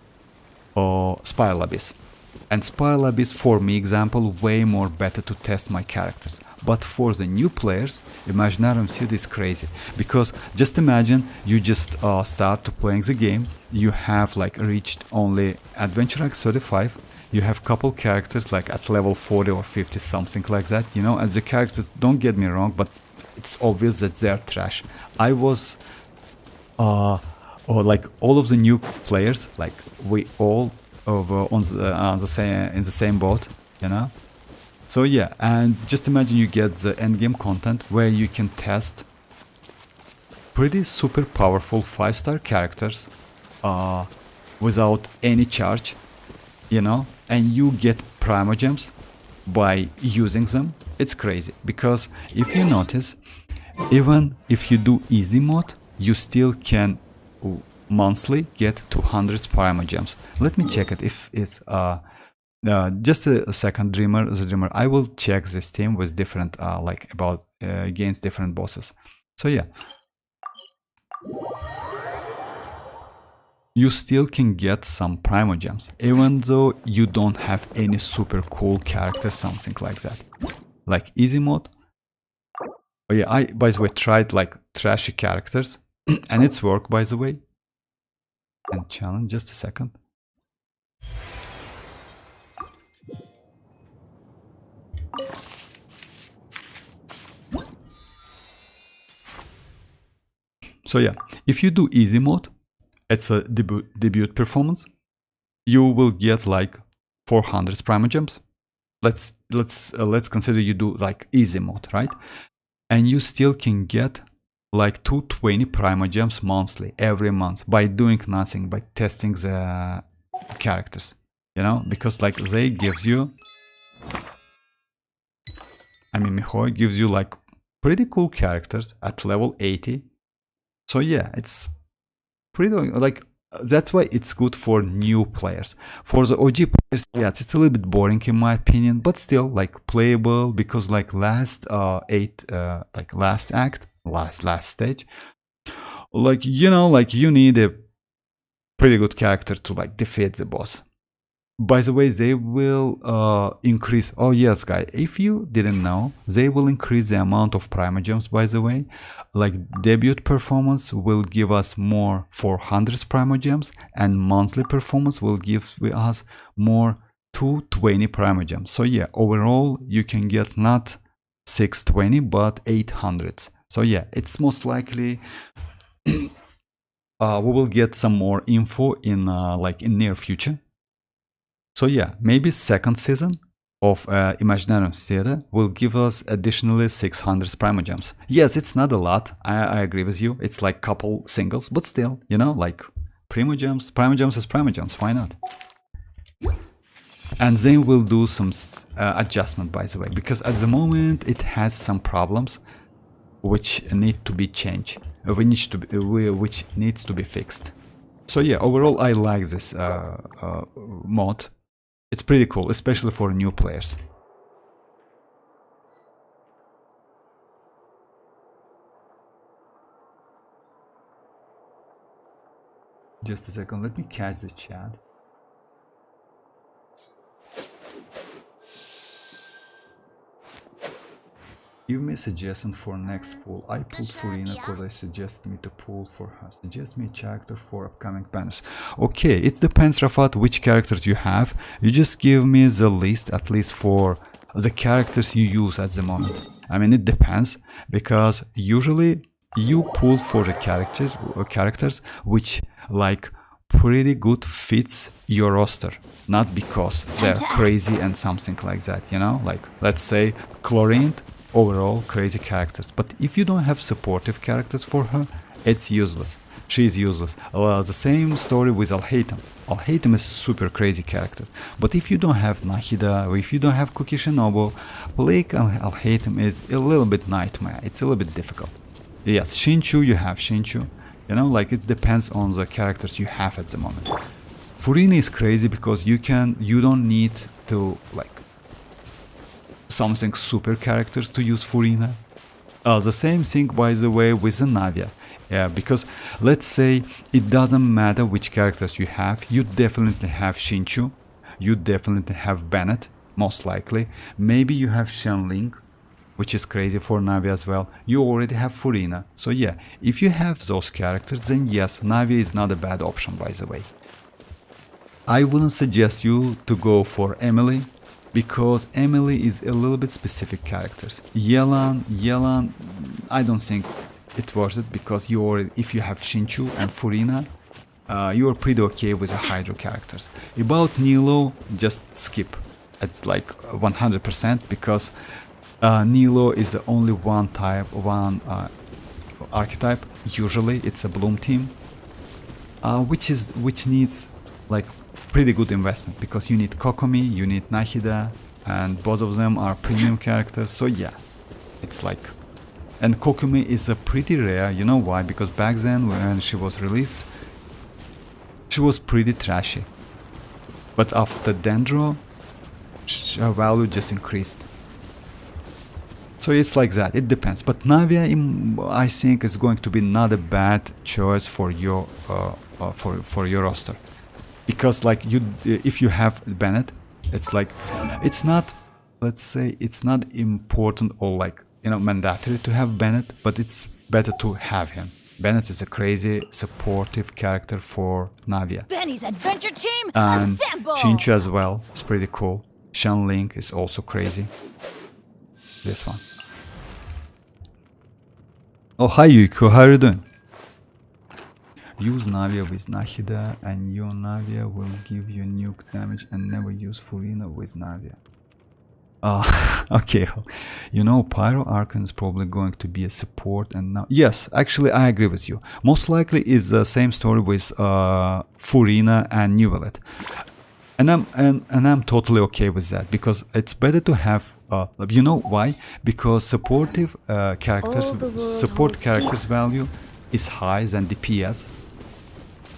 Spiral Abyss. And Spiral Abyss, for me example, way more better to test my characters. But for the new players, Imaginarium Theater is crazy. Because just imagine you just start to playing the game, you have like reached only Adventure Act 35, you have couple characters like at level 40 or 50, something like that, you know, and the characters, don't get me wrong, but it's obvious that they're trash. I was or like all of the new players, like we all over on the same, in the same boat, you know. So yeah, and just imagine you get the endgame content where you can test pretty super powerful 5-star characters without any charge, you know, and you get primogems by using them. It's crazy, because if you notice, even if you do easy mode, you still can monthly get 200 primogems. Let me check it if it's just a second, Dreamer. I will check this team with different like about against different bosses. So yeah, you still can get some primogems even though you don't have any super cool character, something like that, like easy mode. Oh yeah, I by the way tried like trashy characters and it's worked, by the way. And challenge, just a second. So yeah, if you do easy mode, it's a debut performance, you will get like 400 primogems. Let's consider you do like easy mode, right? And you still can get like 220 primogems monthly, every month, by doing nothing, by testing the characters, you know, because like they gives you, I mean Mihoyo gives you like pretty cool characters at level 80. So yeah, it's pretty like, that's why it's good for new players. For the OG players, yes, it's a little bit boring in my opinion, but still like playable, because like last last act, last stage, like, you know, like you need a pretty good character to like defeat the boss. By the way, they will increase, oh yes guys, if you didn't know, they will increase the amount of primogems, by the way. Like debut performance will give us more 400 primogems, and monthly performance will give us more 220 primogems. So yeah, overall you can get not 620 but 800. So yeah, it's most likely we will get some more info in like in near future. So yeah, maybe second season of Imaginarium Theater will give us additionally 600 Primogems. Yes, it's not a lot, I agree with you, it's like couple singles, but still, you know, like Primogems is Primogems, why not? And then we'll do some adjustment, by the way, because at the moment it has some problems which need to be changed, which needs to be fixed. So yeah, overall I like this mod. It's pretty cool, especially for new players. Just a second, let me catch the chat. Give me a suggestion for next pool. I pulled Furina because I suggested me to pull for her. Suggest me a character for upcoming banners. Okay, it depends, Rafat, which characters you have. You just give me the list, at least for the characters you use at the moment. I mean, it depends, because usually you pull for the characters which like pretty good fits your roster. Not because they're crazy and something like that, you know? Like, let's say, Chlorine. Overall crazy characters, but if you don't have supportive characters for her, it's useless. She is useless. The same story with Alhaitham. Alhaitham is super crazy character, but if you don't have Nahida, or if you don't have Kuki Shinobu, playing Alhaitham is a little bit nightmare. It's a little bit difficult. Yes, Shinchu, you have Shinchu. You know, like it depends on the characters you have at the moment. Furina is crazy because you don't need to like something super characters to use Furina. The same thing, by the way, with the Navia. Yeah, because let's say it doesn't matter which characters you have, you definitely have Shinchu, you definitely have Bennett, most likely. Maybe you have Xianyun, which is crazy for Navia as well. You already have Furina. So yeah, if you have those characters, then yes, Navia is not a bad option, by the way. I wouldn't suggest you to go for Emily, because Emily is a little bit specific characters. Yelan, I don't think it's worth it, because you already, if you have Shinchu and Furina, you are pretty okay with the Hydro characters. About Nilo, just skip. It's like 100%, because Nilo is the only one archetype. Usually it's a Bloom team, which needs like pretty good investment, because you need Kokomi, you need Nahida, and both of them are premium characters. So yeah, it's like, and Kokomi is a pretty rare. You know why? Because back then when she was released, she was pretty trashy, but after Dendro, her value just increased. So it's like that, it depends. But Navia, I think, is going to be not a bad choice for your for your roster. Because like if you have Bennett, it's like, it's not, let's say, it's not important or like, you know, mandatory to have Bennett, but it's better to have him. Bennett is a crazy supportive character for Navia. Benny's adventure team, And assemble! Shinchu as well, it's pretty cool. Xianyun is also crazy. This one. Oh, hi Yuko, how are you doing? Use Navia with Nahida and your Navia will give you nuke damage, and never use Furina with Navia. Okay. You know, Pyro Archon is probably going to be a support, and now... Yes, actually I agree with you. Most likely is the same story with Furina and Neuvillette. And I'm totally okay with that, because it's better to have... you know why? Because supportive support characters value is higher than DPS.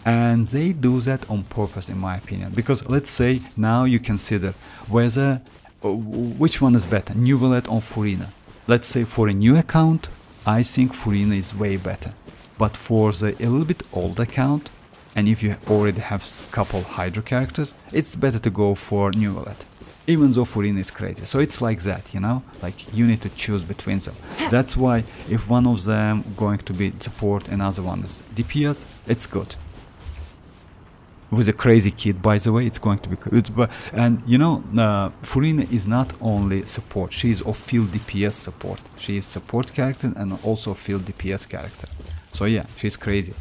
And they do that on purpose, in my opinion. Because let's say now you consider whether which one is better, Neuvillette or Furina. Let's say for a new account, I think Furina is way better. But for the a little bit old account, and if you already have a couple Hydro characters, it's better to go for Neuvillette. Even though Furina is crazy. So it's like that, you know? Like, you need to choose between them. That's why if one of them going to be support, another one is DPS, it's good. With a crazy kid, by the way, it's going to be good. And you know, Furina is not only support, she is a field DPS support. She is support character and also a field DPS character. So yeah, she's crazy.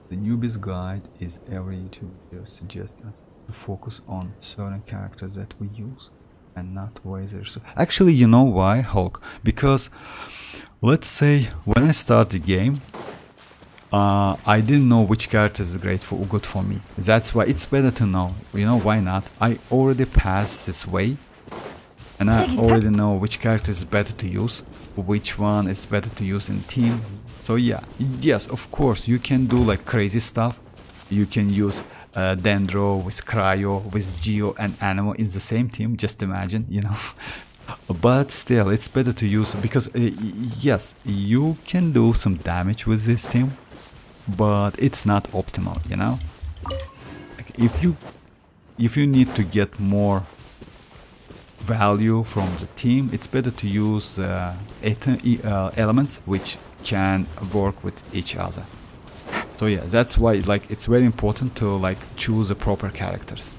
The newbie's guide is every YouTuber suggests us to focus on certain characters that we use and not wizards. Actually, you know why, Hulk? Because let's say when I start the game, I didn't know which character is good for me. That's why it's better to know. You know why not? I already passed this way, and I already know which character is better to use, which one is better to use in team. So yeah, yes, of course you can do like crazy stuff. You can use Dendro with Cryo, with Geo and Animo in the same team. Just imagine, you know. But still, it's better to use because yes, you can do some damage with this team, but it's not optimal, you know. Like if you need to get more value from the team, it's better to use elements which can work with each other. So yeah, that's why like it's very important to like choose the proper characters.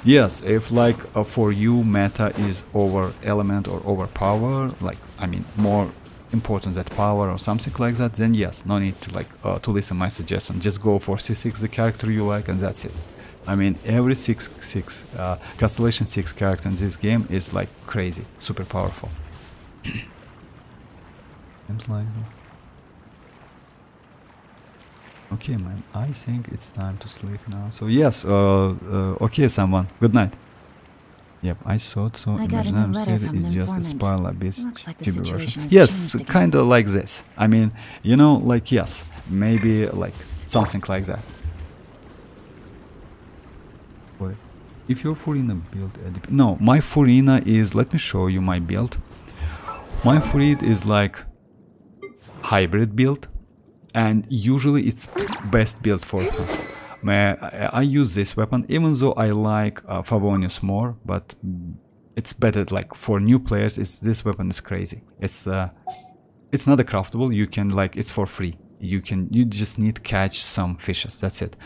Yes, if like for you meta is over element or over power, like I mean more important than power or something like that, then yes, no need to like to listen my suggestion. Just go for C6 the character you like and that's it. I mean every Constellation 6 character in this game is like crazy, super powerful. Seems like okay, man, I think it's time to sleep now. So yes, okay, someone, good night. Yep, I thought so. I got a new letter from is the just a informant. spoiler abyss. Looks like the GB situation version. has Yes, changed again. kind of like this. I mean, you know, like yes, maybe like something like that. Wait, if your Furina build, no, my Furina is. Let me show you my build. My Furina is like hybrid build, and usually it's best build for her. I use this weapon, even though I like Favonius more, but it's better like for new players. This weapon is crazy. It's not a craftable. You can like it's for free. You just need to catch some fishes. That's it.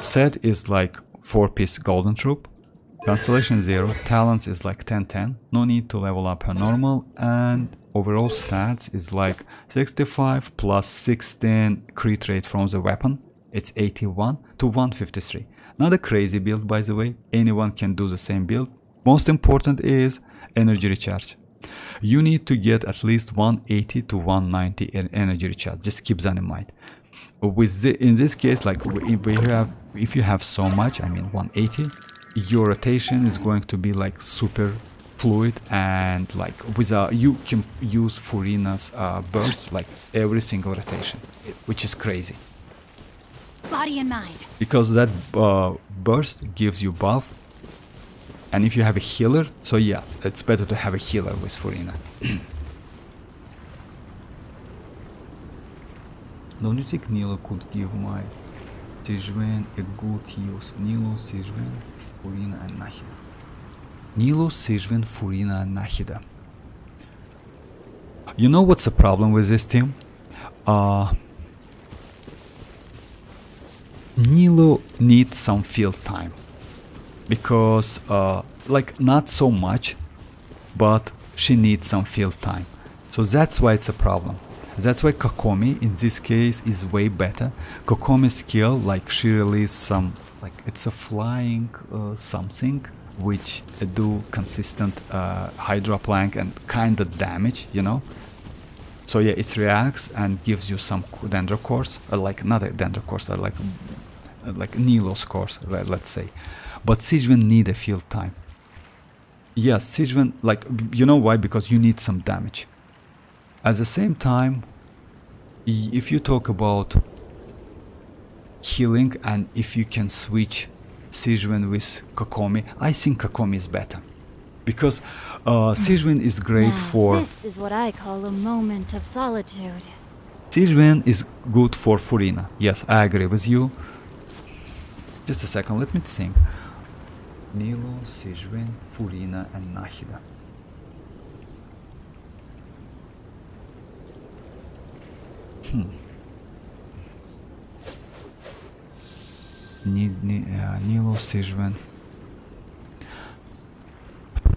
Set is like 4-piece golden troop. Constellation 0. Talents is like 10-10. No need to level up her normal, and overall stats is like 65 plus 16 crit rate from the weapon. It's 81 to 153. Not a crazy build, by the way. Anyone can do the same build. Most important is energy recharge. You need to get at least 180 to 190 energy recharge. Just keep that in mind. In this case, like if you have so much, I mean 180, your rotation is going to be like super fluid, and like you can use Furina's burst like every single rotation, which is crazy. Body and mind. Because that burst gives you buff, and if you have a healer, so yes, it's better to have a healer with Furina. Don't you think Nilo could give my Xianyun a good use? Nilo, Xianyun, Furina and Nahida. Nilo, Xianyun, Furina and Nahida. You know what's the problem with this team? Nilo needs some field time, because like not so much, but she needs some field time. So that's why it's a problem. That's why Kokomi in this case is way better. Kokomi's skill, like she released some, like it's a flying something which do consistent hydro plank and kind of damage, you know. So yeah, it reacts and gives you some dendro cores, like not a dendro cores, like Nilo's course, let's say. But Xianyun need a field time. Yes, Xianyun, like, you know why? Because you need some damage. At the same time, if you talk about healing and if you can switch Xianyun with Kokomi, I think Kokomi is better. Because Xianyun is great Now, for... This is what I call a moment of solitude. Xianyun is good for Furina. Yes, I agree with you. Just a second, let me think. Nilo, Xianyun, Furina and Nahida. Nilo, Xianyun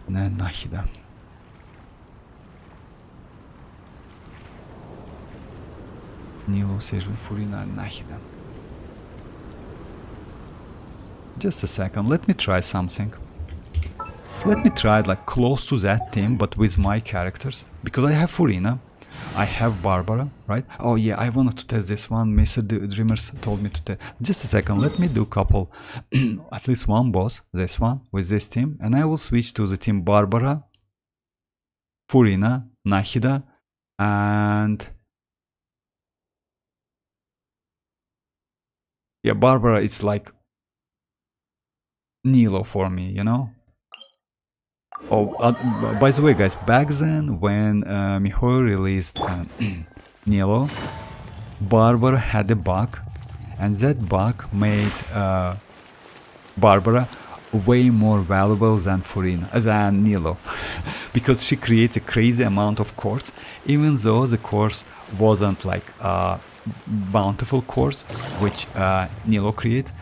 and Nahida. Nilo, Xianyun, Furina, and Nahida. Just a second, let me try something. Let me try it like close to that team, but with my characters. Because I have Furina, I have Barbara, right? Oh yeah, I wanted to test this one. Mr. Dreamers told me to test. Just a second, let me do a couple, at least one boss, this one, with this team. And I will switch to the team Barbara, Furina, Nahida, and... yeah, Barbara is like Nilo for me, you know? Oh, by the way, guys, back then when Mihoyo released Nilo, Barbara had a bug, and that bug made Barbara way more valuable than Furina, than Nilo, because she creates a crazy amount of cores, even though the cores wasn't like bountiful cores, which Nilo creates.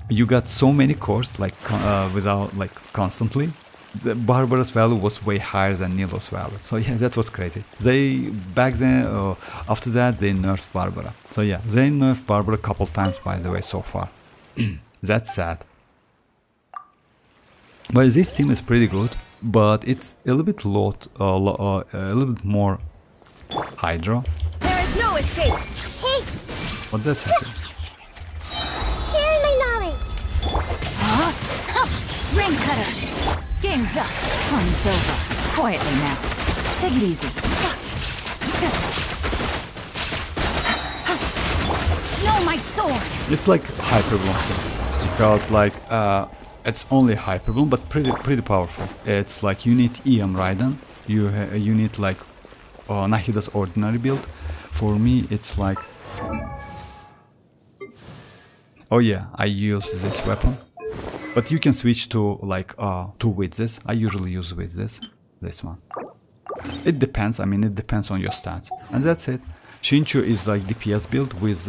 You got so many cores, like without like constantly. The Barbara's value was way higher than Nilo's value. So yeah, that was crazy. They back then, after that, they nerfed Barbara. So yeah, they nerfed Barbara a couple times, by the way, so far. That's sad. But this team is pretty good, but it's a little bit a little bit more Hydro. There is no escape. Hey, But that's happening. sharing my knowledge. Ring cutter. Game's up. Fun's over. Quietly now. Take it easy. No, my sword. It's like Hyperbloom, because like it's only Hyperbloom, but pretty powerful. It's like you need Ian Raiden, you need like Nahida's ordinary build. For me, it's like, oh yeah, I use this weapon, but you can switch to like with this. I usually use with this one. It depends. I mean, it depends on your stats, and that's it. Xianyun is like DPS build with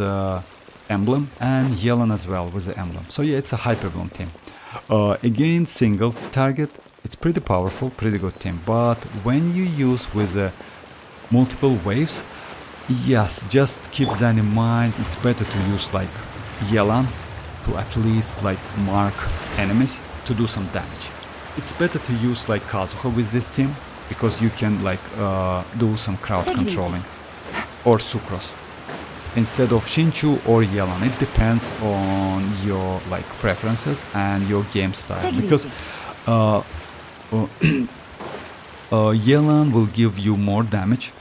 emblem, and Yelan as well with the emblem. So yeah, it's a Hyperbloom team. Again, single target, it's pretty powerful, pretty good team. But when you use with multiple waves, yes, just keep that in mind. It's better to use like Yelan to at least like mark enemies to do some damage. It's better to use like Kazuha with this team, because you can like do some crowd controlling, or Sucrose, instead of Xianyun or Yelan. It depends on your like preferences and your game style, because Yelan will give you more damage,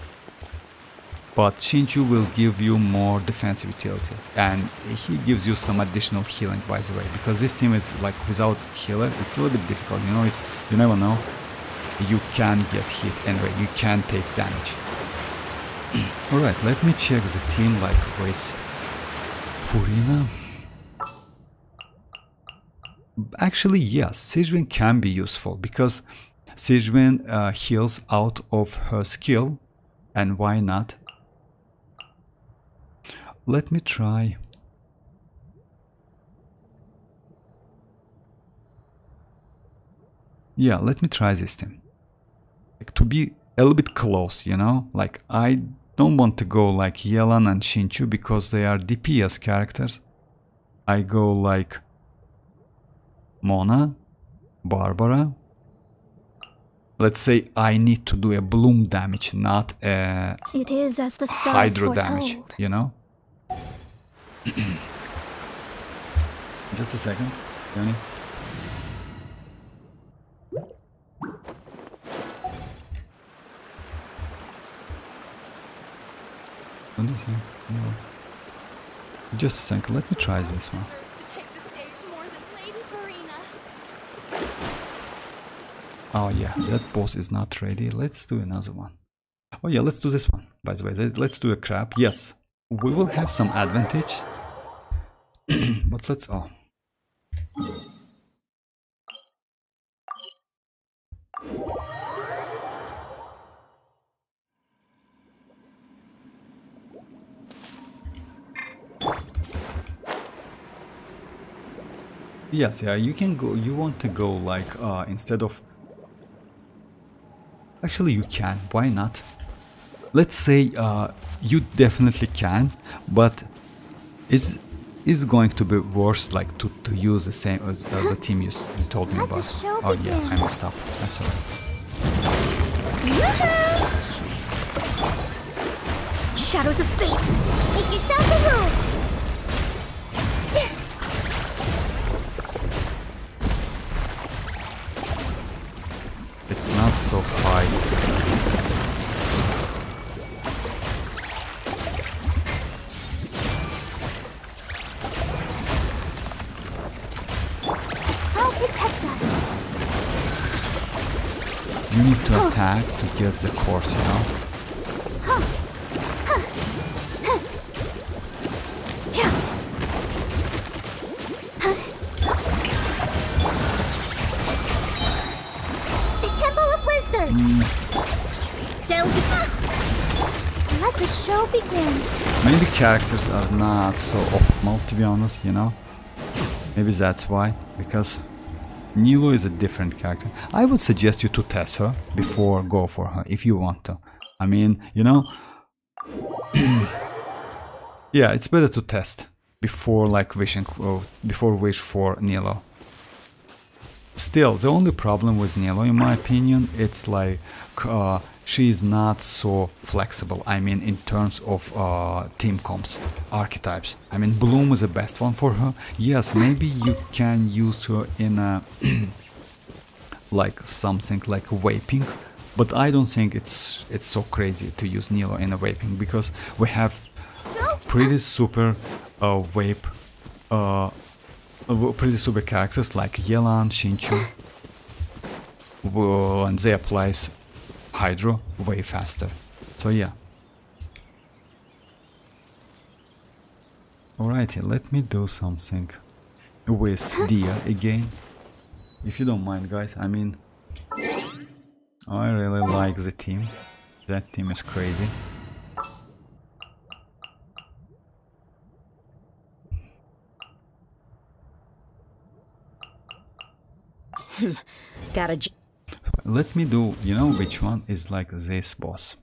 but Xianyun will give you more defensive utility, and he gives you some additional healing, by the way, because this team is like without healer, it's a little bit difficult, you know. It's, you never know, you can get hit anyway, you can take damage. Alright, let me check the team like with Furina. Actually, yes, Xianyun can be useful, because Xianyun heals out of her skill, and why not? Let me try. Yeah, let me try this team. Like, to be a little bit close, you know? Like, I don't want to go like Yelan and Xianyun because they are DPS characters. I go like Mona, Barbara. Let's say I need to do a bloom damage, not a It is as the stars hydro foretold. damage, you know? Just a second, Yoni. What is it? No. Just a second, let me try this one. To take the stage more than Lady Furina. Oh yeah, that boss is not ready. Let's do another one. Oh yeah, let's do this one. By the way, let's do a crab. Yes, we will have some advantage. But let's... oh. Yes, yeah, you can go, you want to go like, instead of... Actually, you can, why not? let's say you definitely can, but is going to be worse like to use the same as the team you told me Let the about. show Oh yeah, begin. I messed up. That's alright. Yoo-hoo! Shadows of fate. Make yourselves at home. It's not so high. I'll protect us. You need to attack to get the course, you know? The Temple of Wisdom. Let the show begin. Maybe characters are not so optimal, to be honest, you know? Maybe that's why, because Nilo is a different character. I would suggest you to test her before go for her, if you want to. I mean, you know? Yeah, it's better to test before like wishing, before wish for Nilo. Still, the only problem with Nilo, in my opinion, it's like she is not so flexible. I mean, in terms of team comps, archetypes. I mean, Bloom is the best one for her. Yes, maybe you can use her in a like something like vaping, but I don't think it's so crazy to use Nilo in a vaping because we have pretty super vape. Pretty super characters like Yelan, Xianyun, and they applies Hydro way faster. So yeah. Alrighty, let me do something with Dia again. If you don't mind, guys. I mean, I really like the team. That team is crazy. Gotta. Let me do, you know which one is like this boss.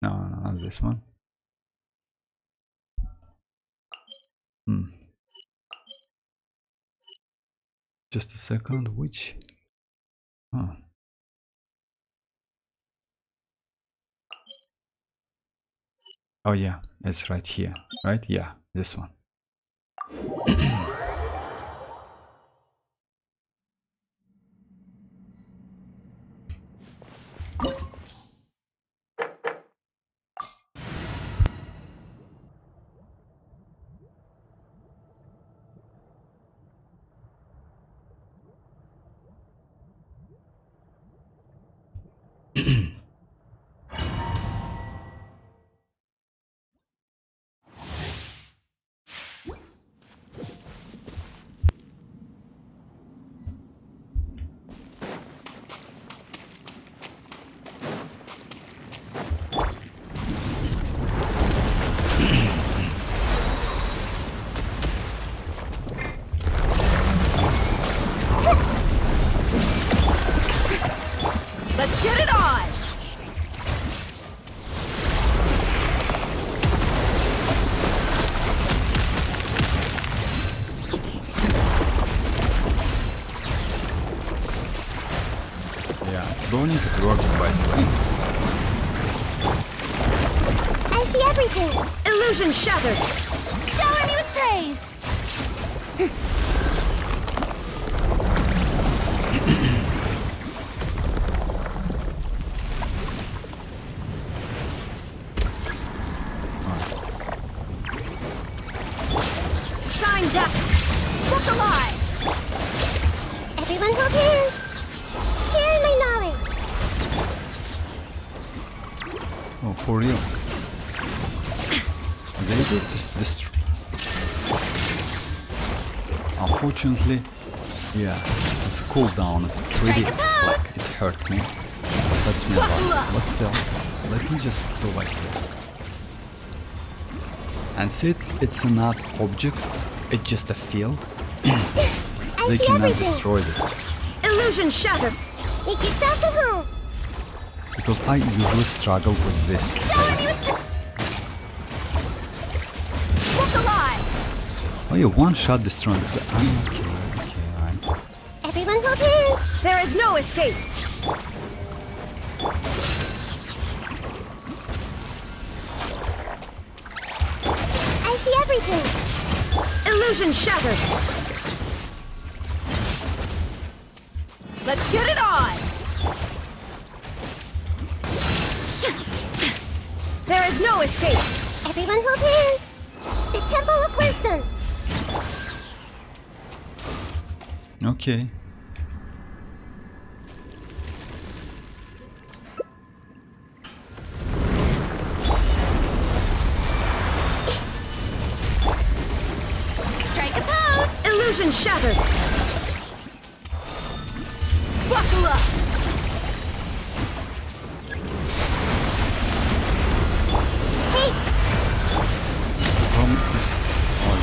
No, not this one. Just a second, which? Huh. Oh yeah, it's right here, right? Yeah, this one. Let's get it on! Yeah, it's burning, it's working by the way. I see everything. Illusion shattered! Shower me with praise. Shine down! Look alive! Everyone hold hands. Share my knowledge. Oh, for real. They did just destroy. Unfortunately, yeah, its cooldown is pretty like it hurt me. It hurts me a lot. But still, let me just do like this. And since it's not object, it's just a field. I They see cannot everything. destroy it. Illusion shattered. Make yourselves at home. Because I usually struggle with this phase. Look alive. Oh, you one-shot destroying because I'm okay, right. Everyone hold hands. There is no escape. I see everything. Illusion shattered. Let's get it on. There is no escape. Everyone hold hands. The Temple of Wisdom. Okay. Strike a pose. Illusion shattered. Buckle up. Hey, Problem is, oh,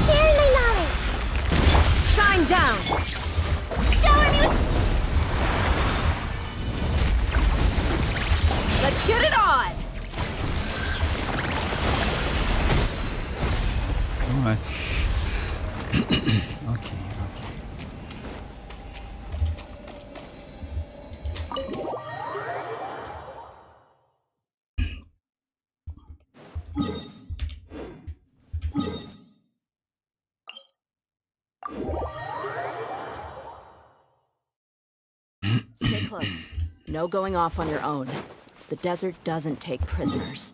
sharing my knowledge. Shine down. Showing you. Let's get it on. all right. Okay. Stay close. No going off on your own. The desert doesn't take prisoners.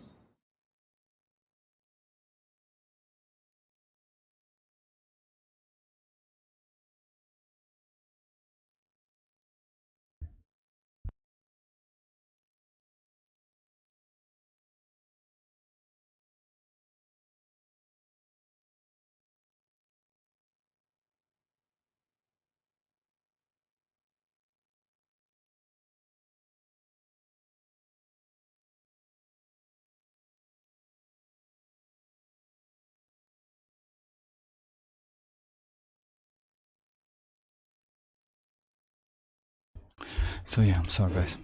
So yeah, I'm sorry guys.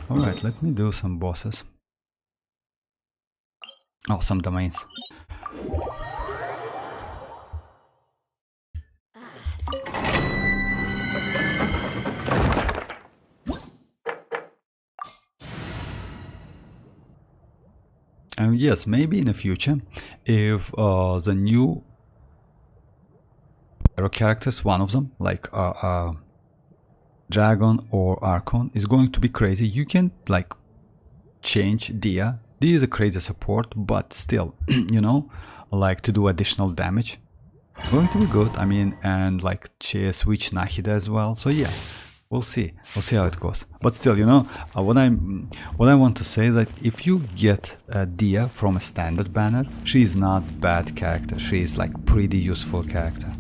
Alright, let me do some bosses. Oh, some domains. And yes, maybe in the future, if the new hero characters, one of them, like Dragon or Archon, is going to be crazy, you can like change Dia. Dia is a crazy support, but still, you know, like to do additional damage. Going to be good, I mean, and like switch Nahida as well, so yeah. We'll see how it goes. But still, you know, what I want to say is that if you get Dia from a standard banner, she is not bad character. She is like pretty useful character.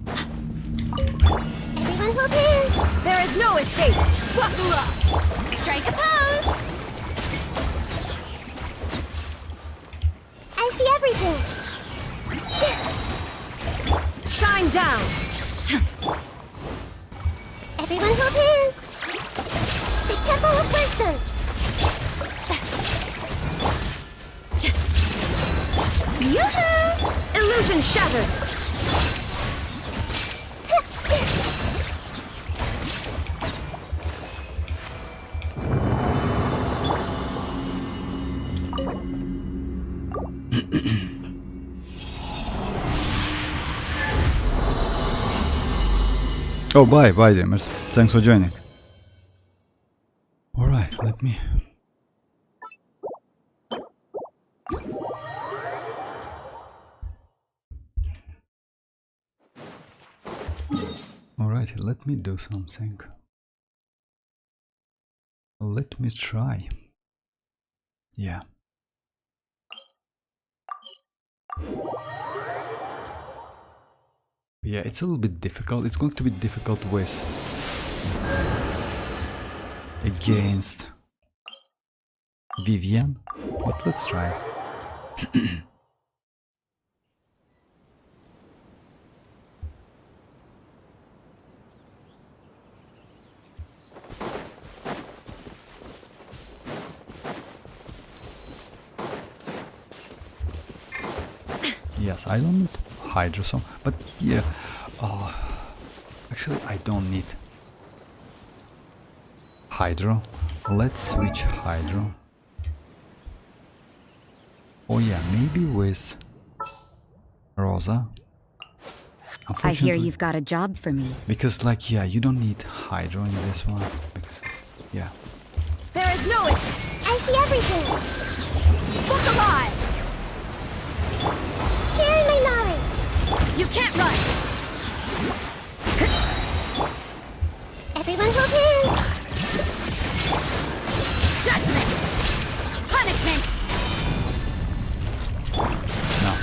Everyone hold hands. There is no escape. Buckle up. Strike a pose. I see everything. Shine down. Everyone hold hands. The Temple of Wisdom. Yoo-hoo! Illusion shattered. Oh, bye dreamers. Thanks for joining. Alright, let me... Alright, let me do something. Let me try. Yeah. Yeah, it's a little bit difficult. It's going to be difficult with against Vivian, but let's try it. yes, I don't need Hydro, so, but yeah, actually I don't need Hydro. Let's switch Hydro. Oh yeah, maybe with Rosa. I hear you've got a job for me. Because like, yeah, you don't need Hydro in this one, because, yeah. There is no... I see everything. Look alive! Sharing my knowledge. You can't run! Everyone hold hands. Judgment! Punishment! No.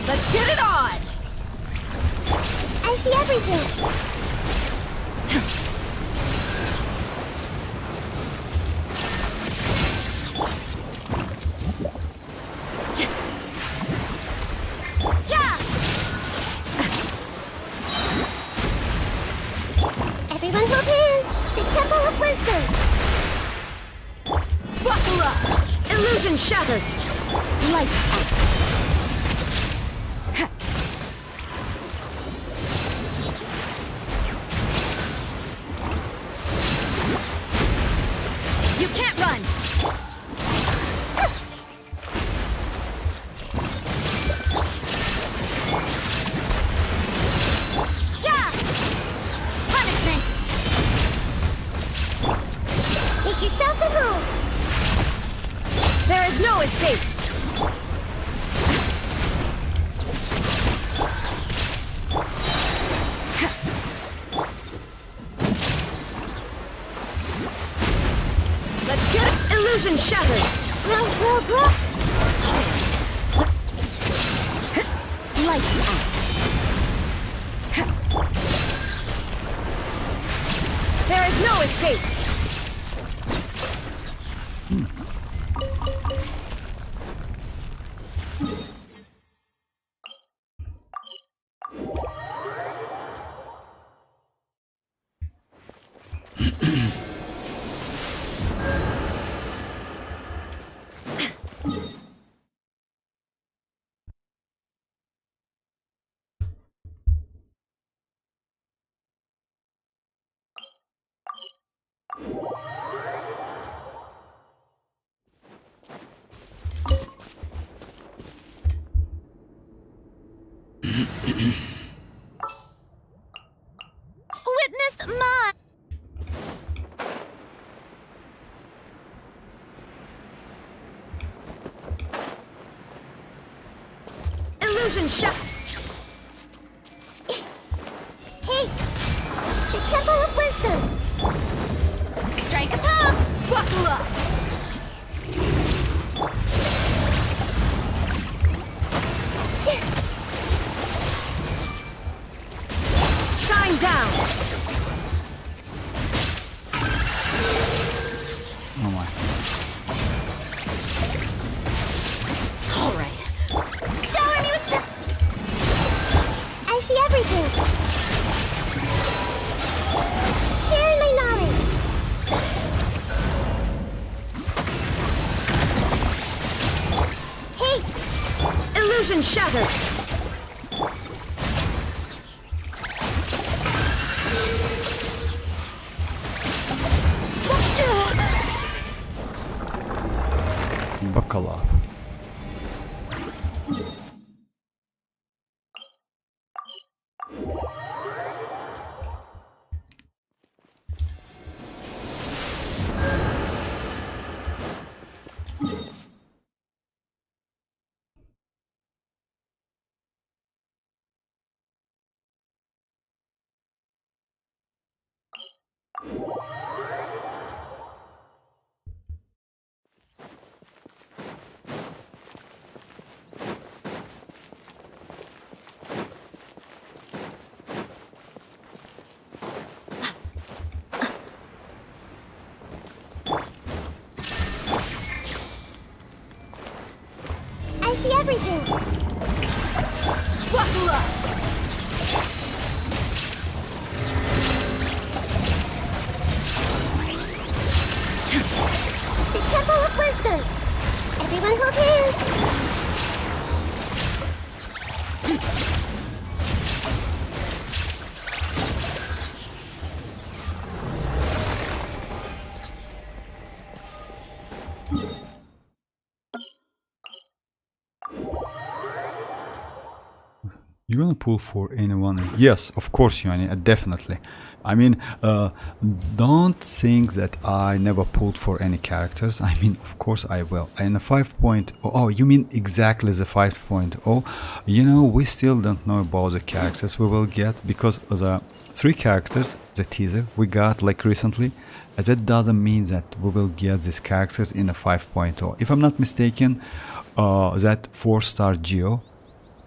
Let's get it on! I see everything. Yeah! Everyone hold hands. The Temple of Wisdom. Buckle up! Illusion shattered! Light out. You can't run! Yeah! Punishment! Make yourselves at home. There is no escape! Let's get it! Illusion shattered! Grow. Light out. There is no escape! Witness mine. Illusion shut! Hey, the Temple of Wisdom. Strike a pop! Buckle up! Shine down! Oh my. All right. Shower me with the... I see everything. Sharing my knowledge. Hey, Illusion shattered! Buckle up. I see everything. Buckle up! The Temple of Wisdom. Everyone hold hands. You gonna pull for anyone? Yes, of course, Yoni, definitely. I mean, don't think that I never pulled for any characters. I mean, of course I will. And the 5.0, oh, you mean exactly the 5.0? You know, we still don't know about the characters we will get, because the 3 characters, the teaser we got like recently, that doesn't mean that we will get these characters in the 5.0. If I'm not mistaken, that 4-star Geo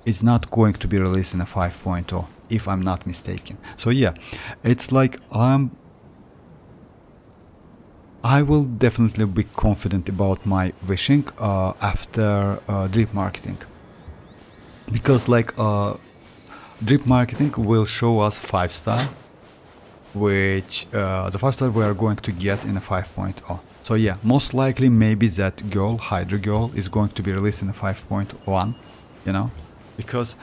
is not going to be released in a 5.0, if I'm not mistaken. So yeah, it's like I will definitely be confident about my wishing after drip marketing, because like drip marketing will show us 5-star, which the 5-star we are going to get in a 5.0. So yeah, most likely maybe that girl, Hydra girl, is going to be released in a 5.1, you know. Because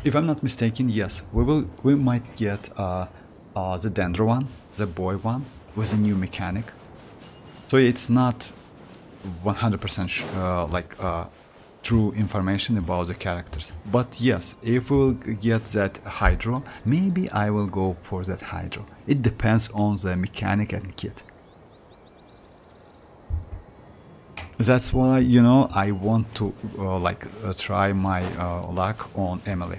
if I'm not mistaken, yes, we might get the Dendro one, the boy one, with a new mechanic. So it's not 100% true information about the characters. But yes, if we'll get that Hydro, maybe I will go for that Hydro. It depends on the mechanic and kit. That's why, you know, I want to try my luck on Emily,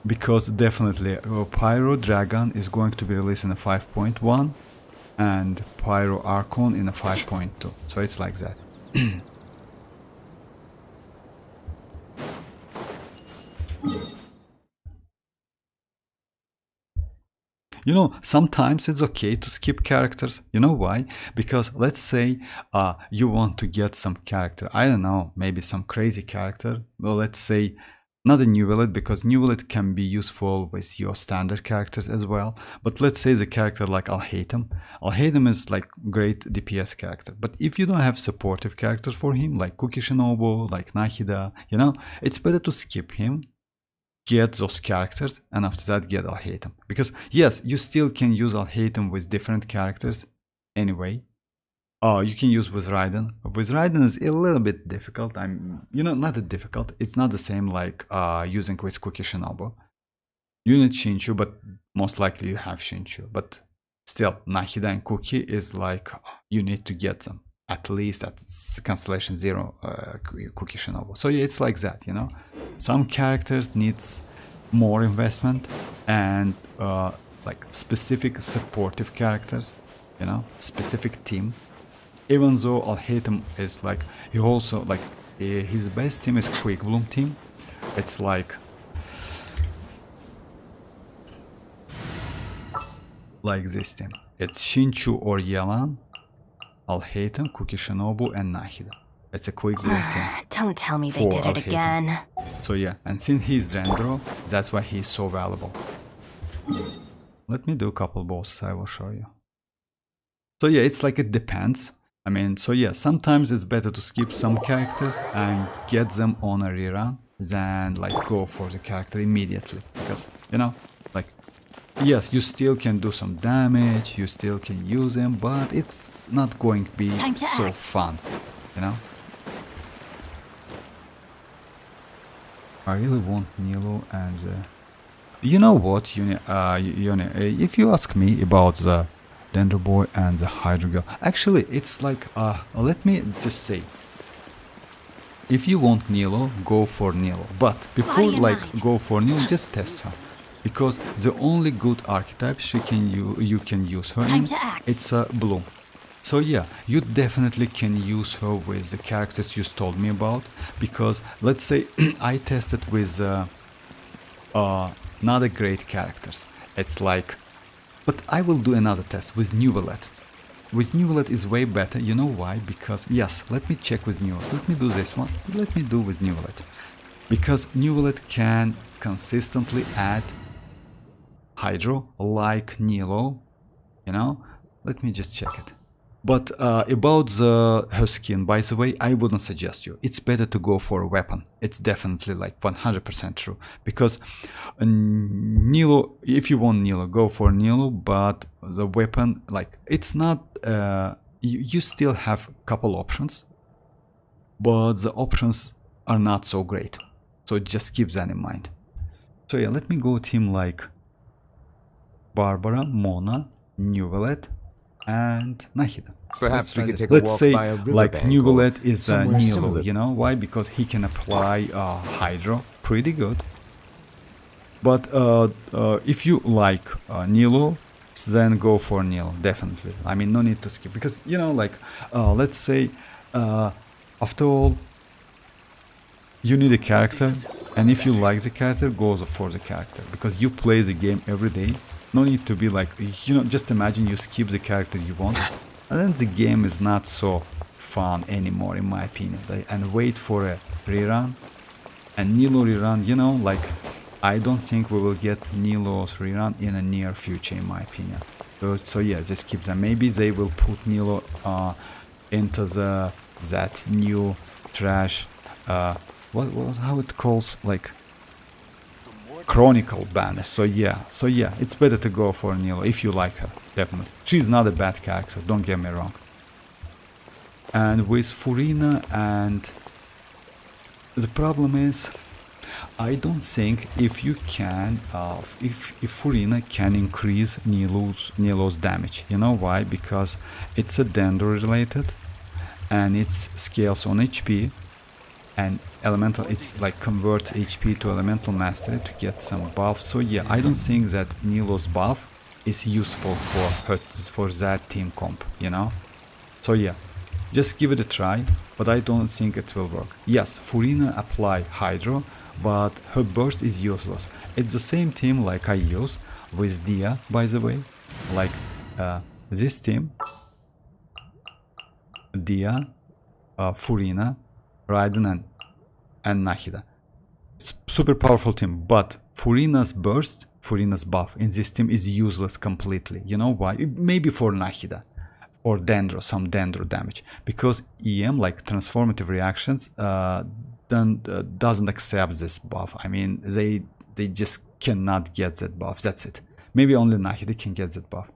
because definitely Pyro Dragon is going to be released in a 5.1 and Pyro Archon in a 5.2, so it's like that. You know, sometimes it's okay to skip characters. You know why? Because let's say you want to get some character. I don't know, maybe some crazy character. Well, let's say not a Neuvillette, because Neuvillette can be useful with your standard characters as well. But let's say the character like Alhaitham. Alhaitham is like great DPS character. But if you don't have supportive characters for him, like Cookie Shinobu, like Nahida, you know, it's better to skip him, get those characters, and after that get Alhaitham. Because yes, you still can use Alhaitham with different characters anyway. You can use with Raiden. With Raiden is a little bit difficult. Not that difficult. It's not the same like using with Cookie Shinobu. You need Shinchu, but most likely you have Shinchu. But still, Nahida and Cookie is like, you need to get them at least at Constellation 0 Cookie Shinobu. So yeah, it's like that, you know. Some characters needs more investment and like specific supportive characters, you know, specific team. Even though Alhaitham is like, he also like his best team is Quick Bloom team. It's like this team. It's Shinchu or Yelan, Alhaitham, Cookie Shinobu, and Nahida. It's a Quick Bloom team. Don't tell me they did it again. So yeah, and since he's Dendro, that's why he's so valuable. Let me do a couple bosses, I will show you. So yeah, it's like it depends. I mean, so yeah, sometimes it's better to skip some characters and get them on a rerun than like go for the character immediately. Because, you know, like, yes, you still can do some damage, you still can use them, but it's not going to be so fun, you know? I really want Nilo and you know what, Yuni, if you ask me about the Dendro Boy and the Hydro Girl, actually it's like, let me just say, if you want Nilo, go for Nilo, but before like go for Nilo, just test her, because the only good archetype you can use her in, it's a Bloom. So yeah, you definitely can use her with the characters you told me about, because let's say I tested with not a great characters. It's like, but I will do another test with Neuvillette. With Neuvillette is way better. You know why? Because yes, let me check with Neuvillette. Let me do this one. Let me do with Neuvillette, because Neuvillette can consistently add Hydro like Nilo. You know, let me just check it. But about her skin, by the way, I wouldn't suggest you. It's better to go for a weapon. It's definitely like 100% true. Because Nilo, if you want Nilo, go for Nilo. But the weapon, like, it's not... you still have a couple options. But the options are not so great. So just keep that in mind. So yeah, let me go team like Barbara, Mona, Neuvillette, and Nahida. Perhaps we Let's could take Let's a walk say by a like riverbank or Neuvillette is somewhere Nilo, similar. you know why? Because he can apply Hydro pretty good. But if you like Nilo, then go for Nilo, definitely. I mean, no need to skip, because, you know, like, let's say, after all, you need a character, and if you like the character, go for the character, because you play the game every day. No need to be like, you know, just imagine you skip the character you want, and then the game is not so fun anymore, in my opinion. And wait for a rerun, and Nilo rerun, you know, like, I don't think we will get Nilo's rerun in a near future, in my opinion. So yeah, just keep them. Maybe they will put Nilo into that new trash, how it calls, like, Chronicle banner. So yeah, it's better to go for Nilo if you like her, definitely. She's not a bad character, don't get me wrong. And with Furina, and the problem is, I don't think if you can, if Furina can increase Nilo's damage. You know why? Because it's a Dendro related, and it scales on HP, and elemental, it's like convert HP to elemental mastery to get some buff. So yeah, I don't think that Nilo's buff is useful for that team comp, you know. So yeah, just give it a try, but I don't think it will work. Yes, Furina apply Hydro, but her burst is useless. It's the same team like I use with Dia, by the way. Like this team, Dia, Furina, Raiden, and Nahida. It's super powerful team, but Furina's burst, Furina's buff in this team is useless completely. You know why? Maybe for Nahida, or Dendro, some Dendro damage, because EM, like transformative reactions, doesn't accept this buff. I mean, they just cannot get that buff. That's it. Maybe only Nahida can get that buff,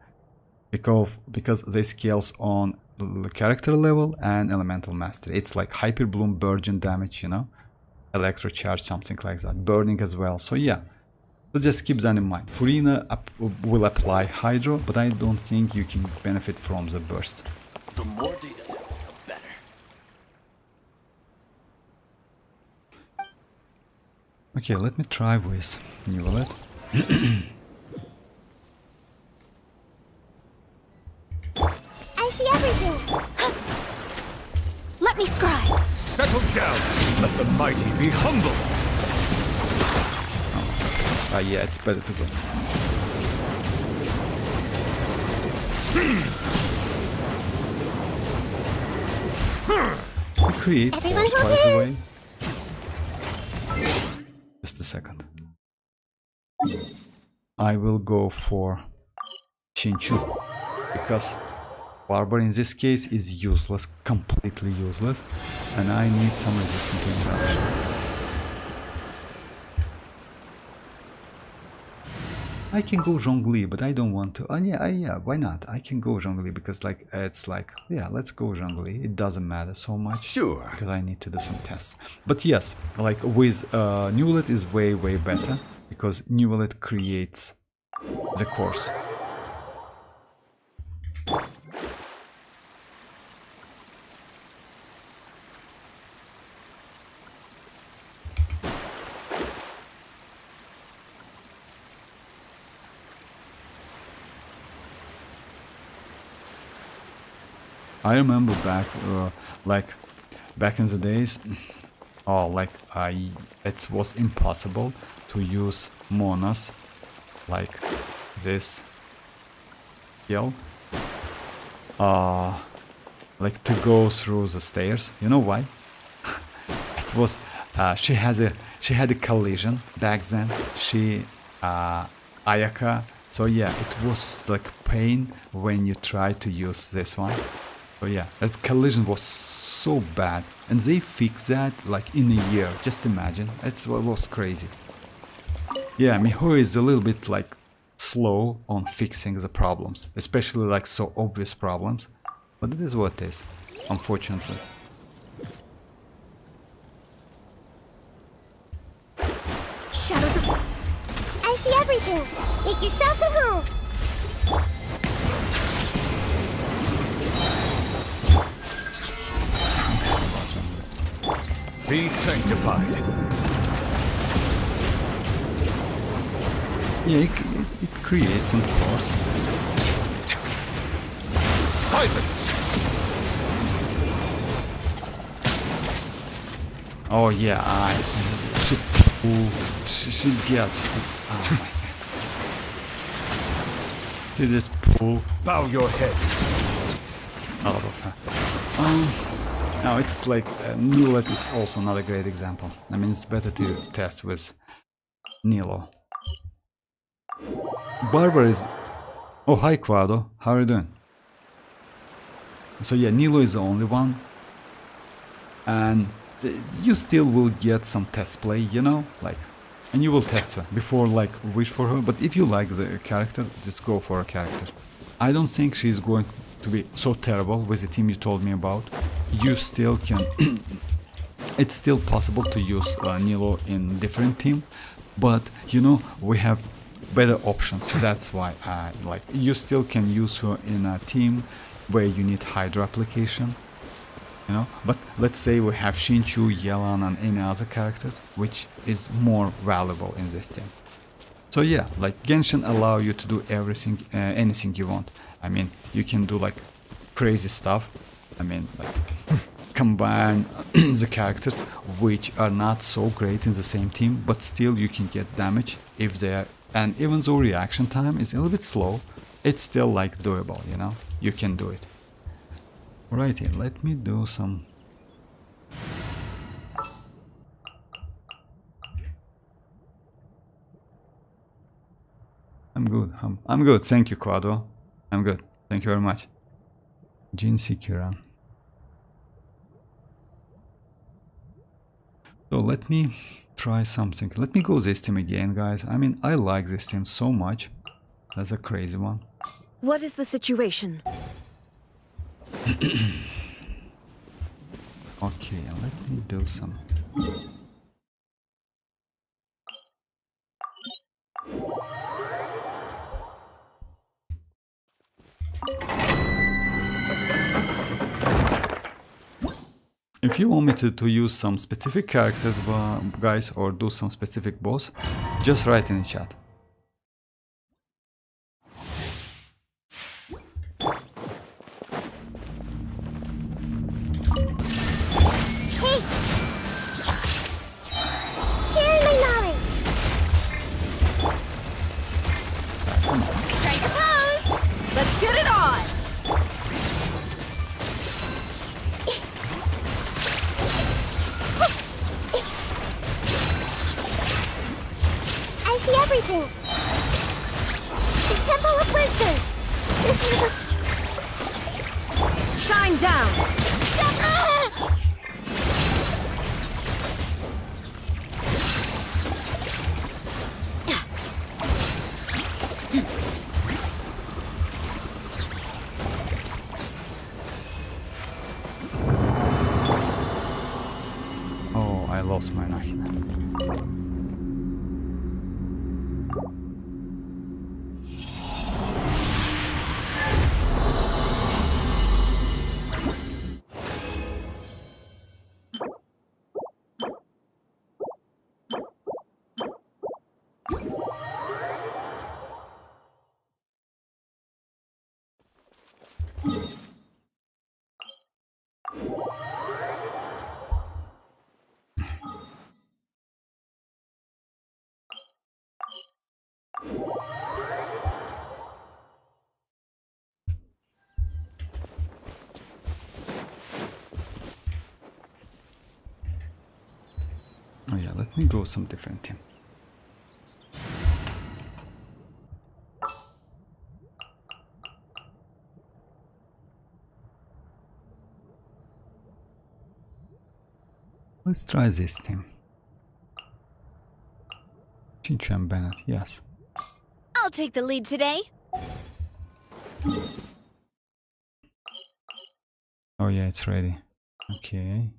because they scales on the character level and elemental mastery. It's like hyper bloom, burgeon damage, you know, electro charge, something like that, burning as well. So yeah, so just keep that in mind. Furina will apply Hydro, but I don't think you can benefit from the burst. The more data samples, the better. Okay, let me try with Neuvillette. I see everything. Let me scribe. Settle down. Let the mighty be humble. Yeah, it's better to go. We create Everyone's force, by the okay. way. Just a second. I will go for Xianyun, because Barber in this case is useless, completely useless, and I need some resistant interaction. I can go Zhongli, but I don't want to. Oh yeah, why not? I can go Zhongli, because like it's like, yeah, let's go Zhongli. It doesn't matter so much. Sure. Because I need to do some tests. But yes, like with Neuvillette is way better, because Neuvillette creates the course. I remember back in the days, it was impossible to use Monas like this skill, like to go through the stairs. You know why? It was she had a collision back then. Ayaka. So yeah, it was like pain when you try to use this one. So yeah, that collision was so bad, and they fixed that like in a year. Just imagine, it was crazy. Yeah, Mihoyo is a little bit like slow on fixing the problems, especially like so obvious problems, but it is what it is, unfortunately. everything. Make yourselves at home. Be sanctified. Yeah, it creates some force. Silence! Oh yeah, she just, oh my god. She just pull Bow your head. out of her. Now it's like Neuvillette is also not a great example. I mean, it's better to test with Nilo. Barber is... Oh, hi Quado, how are you doing? So yeah, Nilo is the only one. And you still will get some test play, you know? Like, and you will test her before like wish for her. But if you like the character, just go for a character. I don't think she's going to be so terrible with the team you told me about. You still can... It's still possible to use Nilo in different team. But, you know, we have better options. That's why I like... You still can use her in a team where you need Hydra application. You know, but let's say we have Shinchu, Yelan and any other characters, which is more valuable in this team. So yeah, like Genshin allow you to do everything, anything you want. I mean, you can do like crazy stuff. I mean, like combine the characters which are not so great in the same team, but still you can get damage if they're, and even though reaction time is a little bit slow, it's still like doable, you know, you can do it. Righty, let me do some... I'm good, I'm good, thank you Quado. I'm good, thank you very much. Jin Sekira. So let me try something. Let me go this team again, guys. I mean, I like this team so much. That's a crazy one. What is the situation? Okay, let me do some. If you want me to use some specific characters, guys, or do some specific boss, just write in the chat. Hey! Sharing my knowledge. Strike a pose! Let's get it on! I see everything. The Temple of Wisdom. This is a... Shine down! Oh, I lost my Nahida. Oh yeah, let me go some different team. Let's try this team. Shinchu and Bennett, yes. I'll take the lead today. Oh yeah, it's ready. Okay.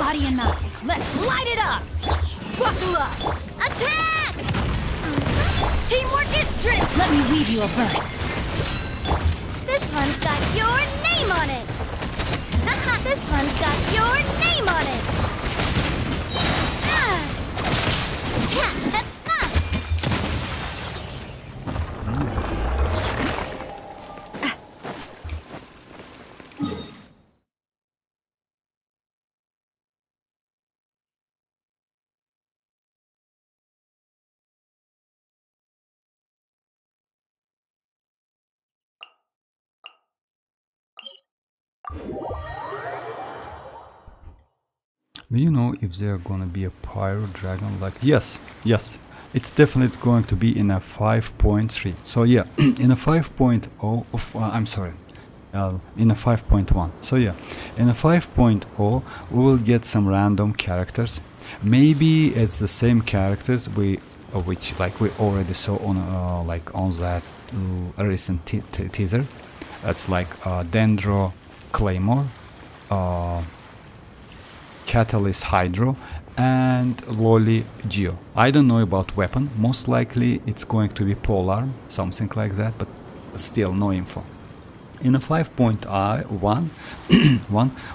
body and mind. Let's light it up! Buckle up! Attack! Teamwork is strength! Let me weave you a verse. This one's got your name on it. This one's got your name on it. Do you know if they're gonna be a pyro dragon? Like, yes, it's definitely going to be in a 5.3. So yeah, in a 5.0 of I'm sorry, in a 5.1. So yeah, in a 5.0 we will get some random characters. Maybe it's the same characters which like we already saw on like on that recent teaser. It's like Dendro Claymore, Catalyst Hydro, and Loli Geo. I don't know about weapon. Most likely it's going to be Polearm, something like that, but still no info. In a 5.1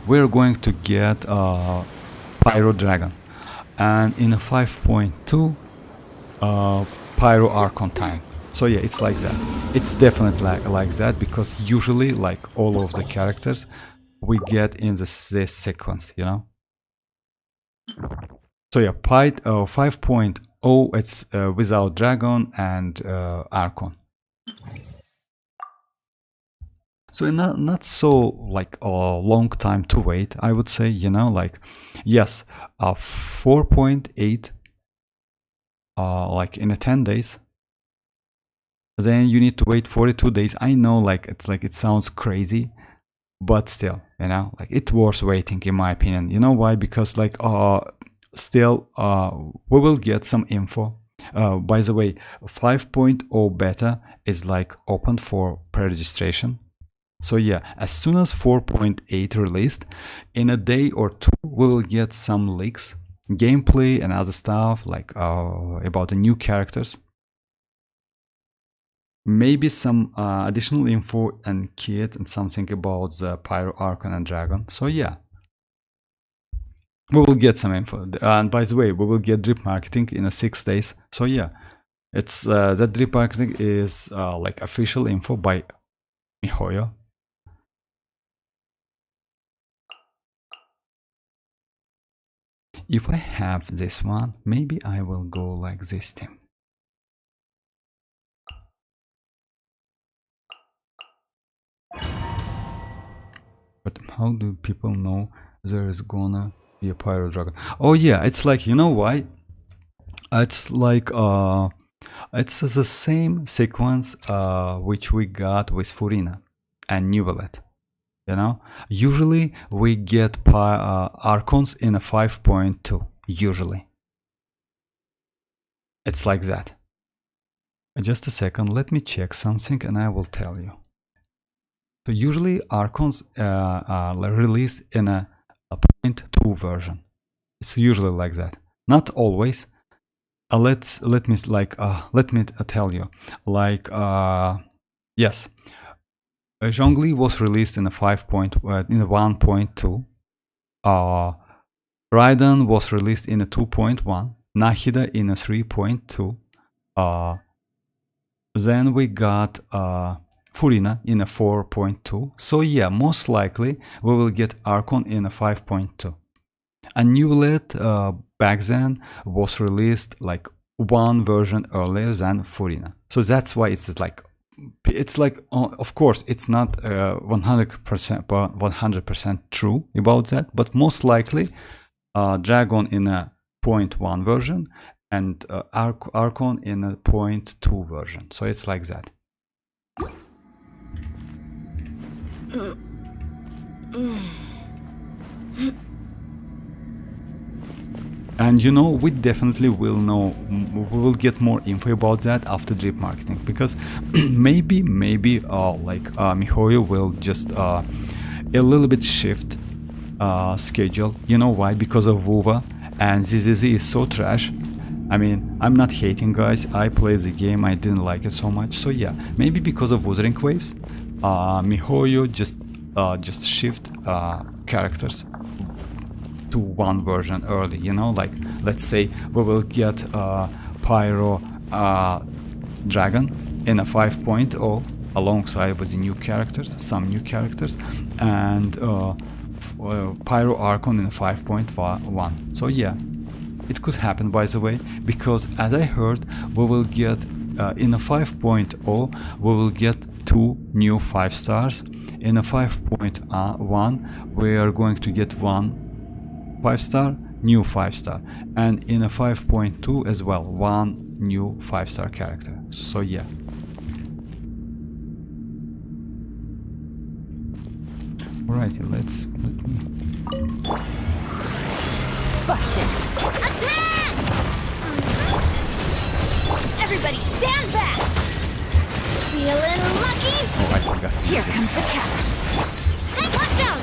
we're going to get Pyro Dragon, and in a 5.2 Pyro Archon time. So yeah, it's like that. It's definitely like that, because usually like all of the characters we get in this sequence, you know. So yeah, 5.0 it's without Dragon and Archon. So not so like a long time to wait, I would say, you know, like yes, 4.8 like in a 10 days. Then you need to wait 42 days. I know, like it sounds crazy, but still, you know, like it's worth waiting in my opinion. You know why? Because like still we will get some info. By the way, 5.0 beta is like open for pre-registration. So yeah, as soon as 4.8 released, in a day or two we will get some leaks, gameplay and other stuff, like about the new characters. Maybe some additional info and kit and something about the Pyro Archon and Dragon. So yeah, we will get some info. And by the way, we will get drip marketing in 6 days. So yeah, it's that drip marketing is like official info by Mihoyo. If I have this one, maybe I will go like this team. But how do people know there is gonna be a Pyro Dragon? Oh yeah, it's like, you know why? It's like it's the same sequence which we got with Furina and Neuvillette. You know, usually we get Archons in a 5.2. Usually, it's like that. Just a second, let me check something and I will tell you. So usually Archons are released in a 0.2 version. It's usually like that. Not always. Let me tell you. Like yes, Zhongli was released in a 1.2. Raiden was released in a 2.1. Nahida in a 3.2. Then we got Furina in a 4.2. So yeah, most likely we will get Archon in a 5.2. And Neuvillette back then was released like one version earlier than Furina. So that's why it's like of course it's not 100% true about that, but most likely Dragon in a 0.1 version and Archon in a 0.2 version. So it's like that. And you know, we definitely will know, we will get more info about that after drip marketing, because maybe like Mihoyo will just a little bit shift schedule. You know why? Because of WUVA, and ZZZ is so trash. I mean, I'm not hating, guys. I played the game, I didn't like it so much. So yeah, maybe because of Wuthering Waves, Mihoyo just shift characters to one version early, you know, like let's say we will get Pyro Dragon in a 5.0 alongside with the new characters, some new characters, and Pyro Archon in a 5.1. So yeah, it could happen, by the way, because as I heard, we will get in a 5.0 we will get 2 new 5 stars. In a 5.1 we are going to get 1 5-star, new 5-star, and in a 5.2 as well, 1 new 5-star character. So yeah. Alrighty, let me. Busted. Attack! Everybody stand back! Feeling lucky? Oh, I forgot to Here use it. comes the catch. Hey, watch out!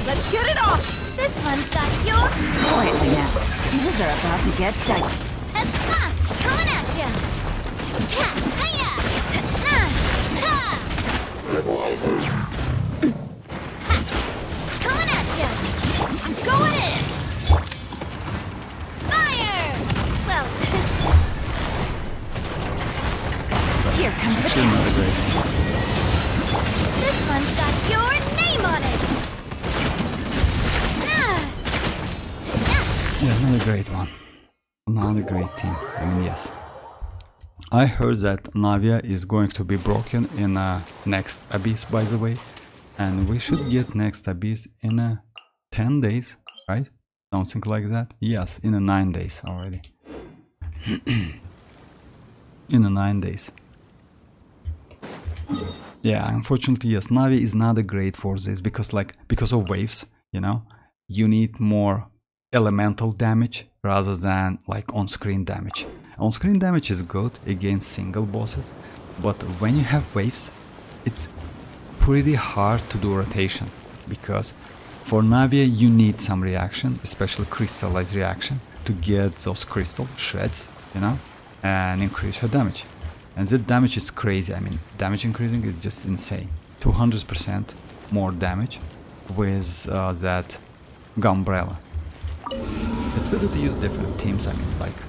Let's get it off! This one's got your... Quietly now. Things are about to get dicey. Coming at ya! Cha! Hiya! Ha! Coming at ya! I'm going in! Fire! Well... Here comes the Still not catch. great. This one's got your name on it! Yeah, not a great one. Not a great team. I mean, yes. I heard that Navia is going to be broken in next Abyss, by the way. And we should get next Abyss in 10 days, right? Something like that. Yes, in 9 days already. In 9 days. Yeah, unfortunately, yes, Navi is not a great for this because of waves, you know, you need more elemental damage rather than like on-screen damage. On-screen damage is good against single bosses, but when you have waves, it's pretty hard to do rotation because for Navia you need some reaction, especially crystallized reaction, to get those crystal shreds, you know, and increase her damage. And that damage is crazy. I mean, damage increasing is just insane. 200% more damage with that Gumbrella. It's better to use different teams. I mean, like,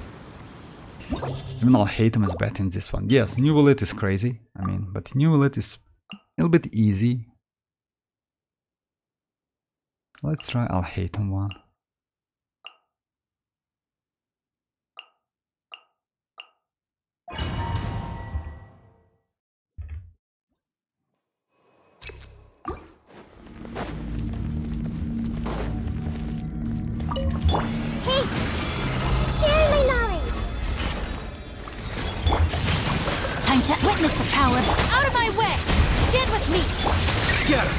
even I'll hate him as bad in this one. Yes, Neuvillette is crazy. I mean, but Neuvillette is a little bit easy. Let's try I'll hate him one. Hey! Share my knowledge! Time to witness the power. Out of my way! Stand with me! Scatter!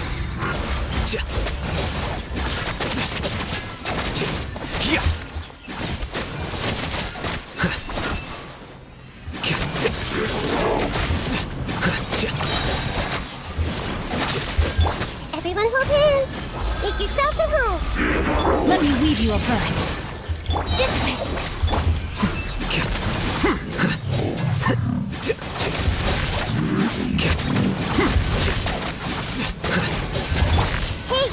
Everyone hold hands! Make yourselves at home! Let me weave you a verse. This way! Hey!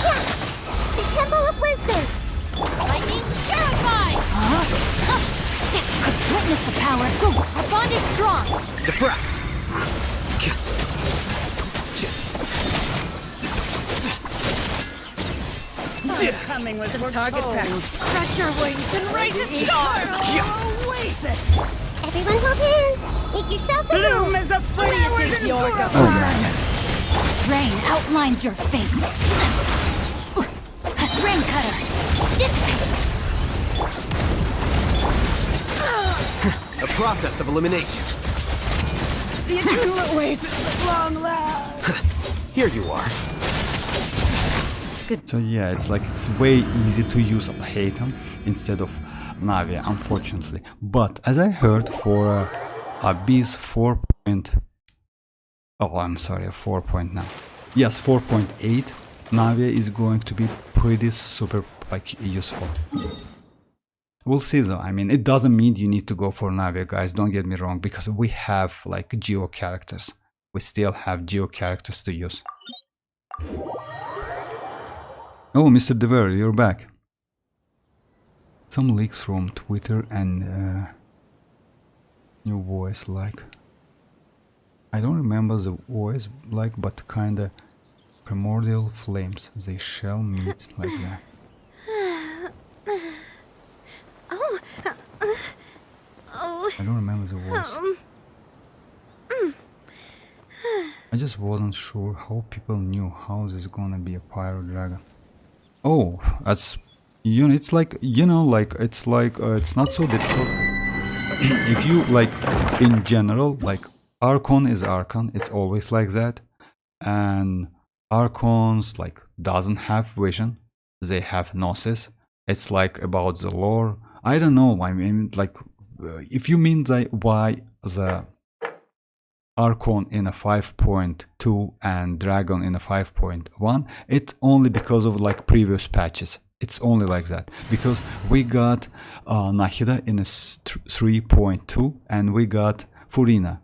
Yeah! The Temple of Wisdom! Lightning terrified! Witness the power. Our bond is strong! Defract! Coming with the target package. Stretch your wings and raise a storm! Oasis! Everyone hold hands! Make yourselves at home! Bloom is the flowers and Oh man. Rain outlines your fate. Rain cutter. This way! A process of elimination. The eternal oasis at long last. Here you are. So yeah, it's like it's way easy to use Haytham instead of Navia, unfortunately. But as I heard, for Abyss 4. Oh, I'm sorry, 4.9. Yes, 4.8. Navia is going to be pretty super like useful. We'll see though. I mean, it doesn't mean you need to go for Navia, guys. Don't get me wrong, because we have like geo characters. We still have geo characters to use. Oh, Mr. Dever, you're back. Some leaks from Twitter and new voice like. I don't remember the voice like, but kinda primordial flames. They shall meet like that. I don't remember the voice. I just wasn't sure how people knew how this is gonna be a pyro dragon. Oh, that's, you know, it's like, you know, like it's like it's not so difficult. If you like, in general, like Archon is Archon, it's always like that, and Archons like doesn't have vision, they have Gnosis. It's like about the lore. I don't know. I mean, like, if you mean why the Archon in a 5.2 and Dragon in a 5.1, it's only because of like previous patches. It's only like that because we got Nahida in a 3.2 and we got Furina.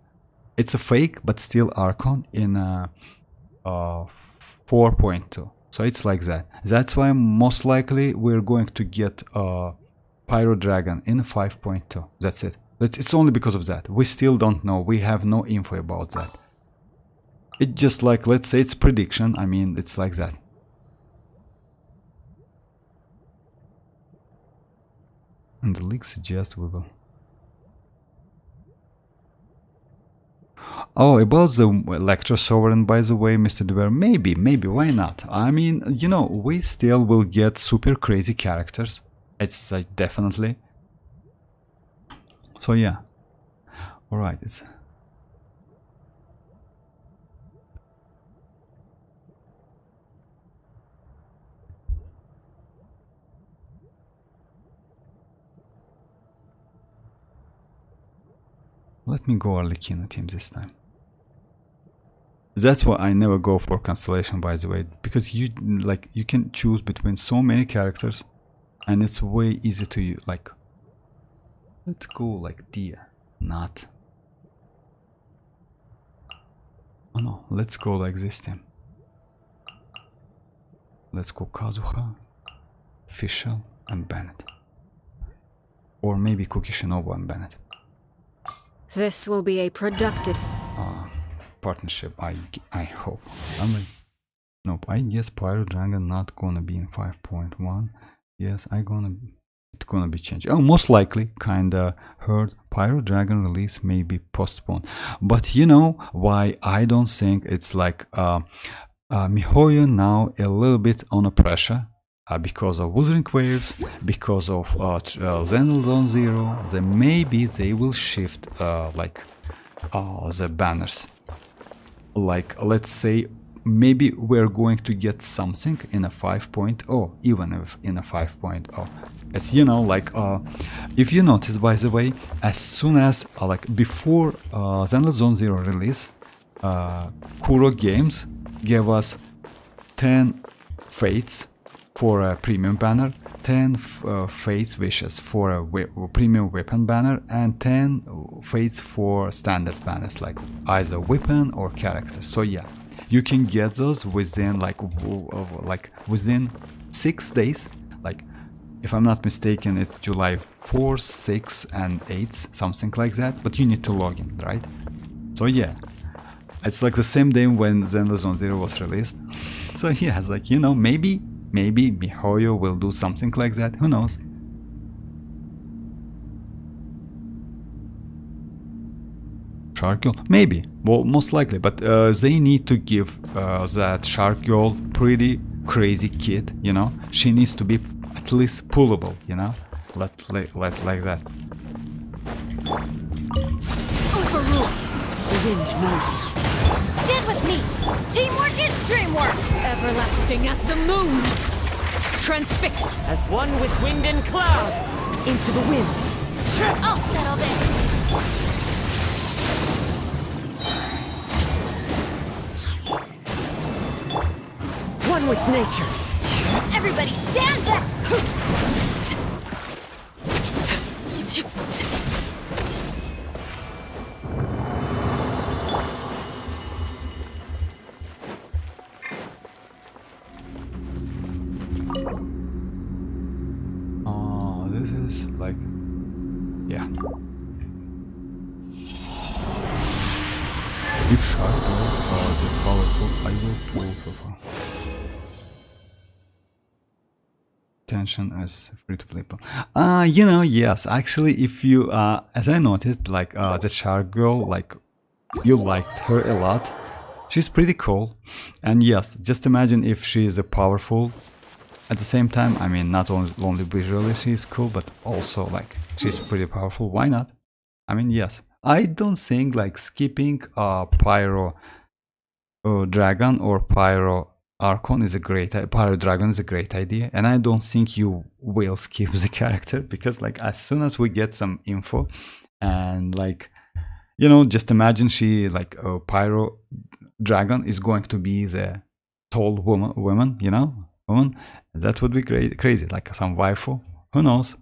It's a fake, but still Archon in a 4.2. So it's like that. That's why most likely we're going to get Pyro Dragon in 5.2. That's it. It's only because of that. We still don't know. We have no info about that. It's just like, let's say it's prediction. I mean, it's like that. And the leak suggests we will. Oh, about the Electro Sovereign, by the way, Mr. Dever, maybe, why not? I mean, you know, we still will get super crazy characters. It's definitely. So yeah. Alright, it's... Let me go Arlecchino team this time. That's why I never go for Constellation, by the way, because you like you can choose between so many characters, and it's way easy to like. Let's go like Dia, not. Oh no, let's go like this team. Let's go Kazuha, Fischl, and Bennett, or maybe Cookie Shinobu and Bennett. This will be a productive partnership. I hope. I mean, nope. I guess Pyro Dragon not gonna be in 5.1. Yes, it's gonna be changed. Oh, most likely. Kinda heard Pyro Dragon release may be postponed. But you know why I don't think it's like Mihoyo now a little bit under pressure. Because of Wuthering Waves, because of Xenodon Zero, then maybe they will shift like the banners. Like, let's say, maybe we're going to get something in a 5.0, even if in a 5.0. It's, you know, like, if you notice, by the way, as soon as, like, before Xenodon Zero release, Kuro Games gave us 10 Fates for a premium banner, 10 Fates Wishes for a premium weapon banner, and 10 Fates for standard banners, like either weapon or character. So yeah, you can get those within like within 6 days. Like, if I'm not mistaken, it's July 4th, 6th, and 8th, something like that. But you need to log in, right? So yeah, it's like the same day when Xenodon Zero was released. So yeah, it's like, you know, maybe Mihoyo will do something like that, who knows. Shark Girl? Maybe, well, most likely, but they need to give that Shark Girl pretty crazy kit, you know. She needs to be at least pullable, you know, like that. Overrule. The wind knows you. Stand with me. Teamwork is spark, everlasting as the moon. Transfix. As one with wind and cloud. Into the wind. I'll settle this. One with nature. Everybody stand back! Oh, this is like, yeah. If sharp or the powerful, I will pull profile. Tension as free-to-play. You know, yes. Actually, if you, as I noticed, like the shark girl, like you liked her a lot. She's pretty cool, and yes, just imagine if she is a powerful. At the same time, I mean, not only visually she's cool, but also like she's pretty powerful. Why not? I mean, yes. I don't think like skipping Pyro Dragon or Pyro Archon is a great Pyro Dragon is a great idea, and I don't think you will skip the character because like as soon as we get some info and like, you know, just imagine she like Pyro Dragon is going to be the tall woman, you know, woman. That would be crazy, like some waifu. Who knows?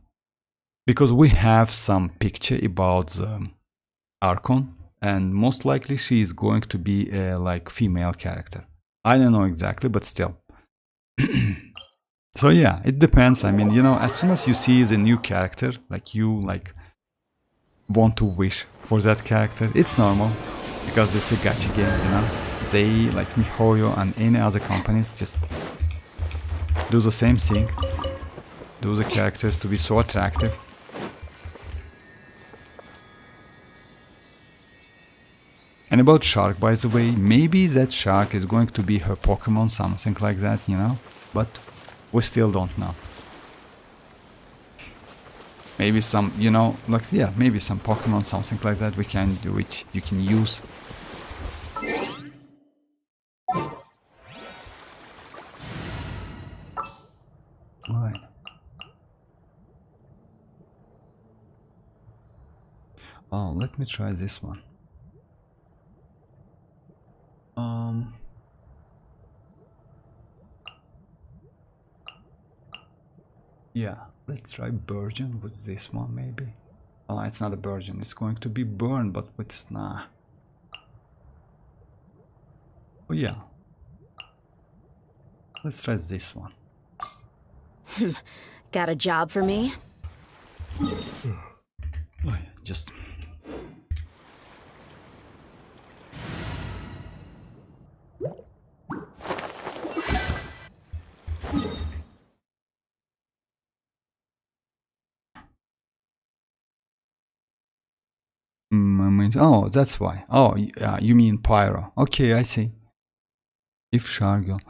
Because we have some picture about the Archon, and most likely she is going to be a like female character. I don't know exactly, but still. So yeah, it depends. I mean, you know, as soon as you see the new character, like you like want to wish for that character. It's normal because it's a gacha game, you know. They like Mihoyo and any other companies just do the same thing. Do the characters to be so attractive. And about Shark, by the way, maybe that Shark is going to be her Pokemon, something like that, you know? But we still don't know. Maybe some, you know, like, yeah, maybe some Pokemon, something like that we can do, which you can use. Alright. Oh, let me try this one. Yeah, let's try Virgin with this one maybe. Oh, it's not a Virgin, it's going to be Burn, but with Sna. Oh yeah. Let's try this one. Got a job for me? Oh, yeah, just... Oh, that's why. Oh, you mean Pyro. Okay, I see. If Shargo.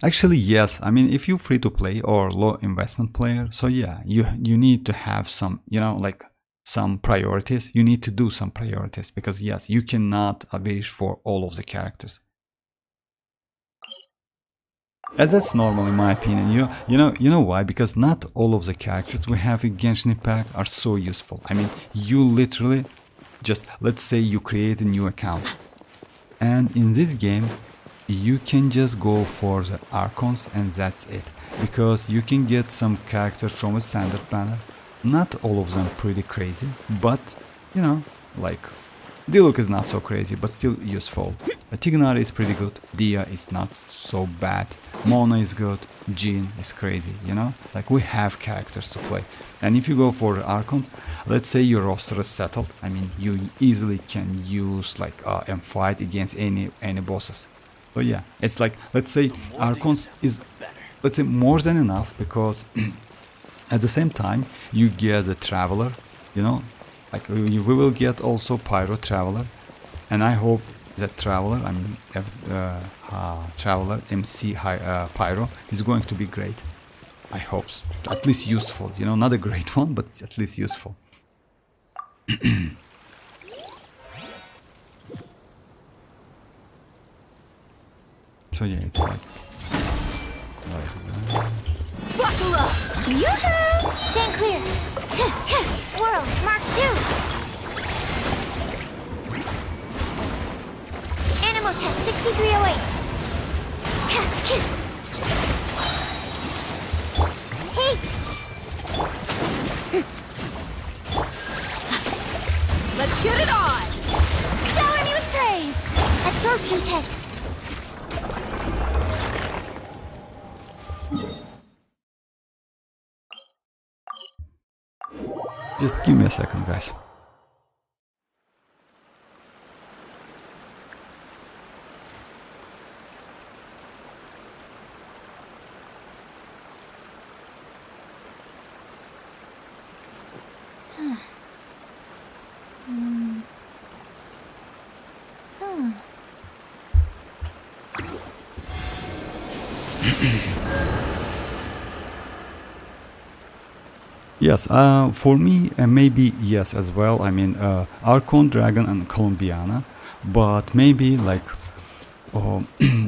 Actually, yes. I mean, if you're free to play or low investment player, so yeah, you need to have some, you know, like some priorities. You need to do some priorities because yes, you cannot wish for all of the characters. And that's normal in my opinion. You know why? Because not all of the characters we have in Genshin Impact are so useful. I mean, you literally just, let's say you create a new account, and in this game you can just go for the Archons and that's it, because you can get some characters from a standard banner. Not all of them pretty crazy, but you know, like Diluc is not so crazy but still useful. Tignari is pretty good, Dia is not so bad, Mona is good, Jean is crazy, you know, like we have characters to play. And if you go for Archon, let's say your roster is settled, I mean you easily can use like and fight against any bosses. So yeah, it's like, let's say Archons is, let's say, more than enough, because at the same time you get the Traveler, you know, like we will get also Pyro Traveler, and I hope that Traveler, I mean Traveler MC Pyro is going to be great. I hope so. At least useful, you know, not a great one, but at least useful. So yeah, it's like that. Buckle up! Yoo-hoo! Stand clear! Swirl! Mark 2! Animal test 6308! Hey! Let's get it on! Shower me with praise! Absorption test! Just give me a second, guys. Yes, for me, maybe yes as well. I mean, Archon, Dragon, and Columbiana, but maybe like, you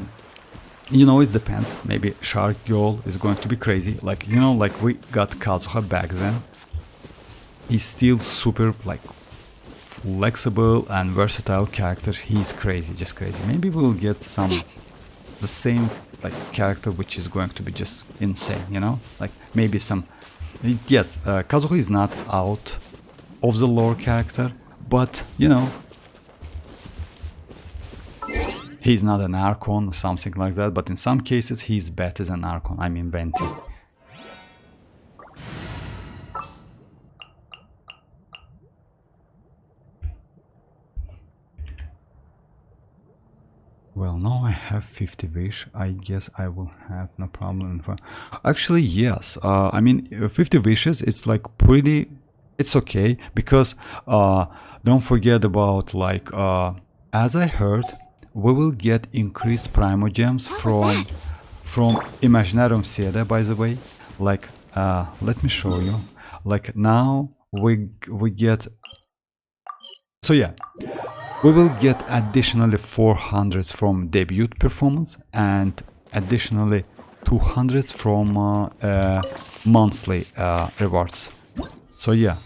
know, it depends. Maybe Shark Girl is going to be crazy. Like, you know, like we got Kazuha back then. He's still super like flexible and versatile character. He's crazy, just crazy. Maybe we'll get the same like character which is going to be just insane. You know, like maybe some. Yes, Kazuha is not out of the lore character, but, you know, he's not an Archon or something like that, but in some cases he's better than Archon, I mean Venti. Well, now I have 50 wish. I guess I will have no problem. Actually, yes. I mean, 50 wishes. It's like pretty. It's okay because don't forget about like as I heard, we will get increased primogems from Imaginarium Sede. By the way, like let me show you. Like now we get. So yeah. We will get additionally 400 from debut performance and additionally 200 from monthly rewards. So yeah,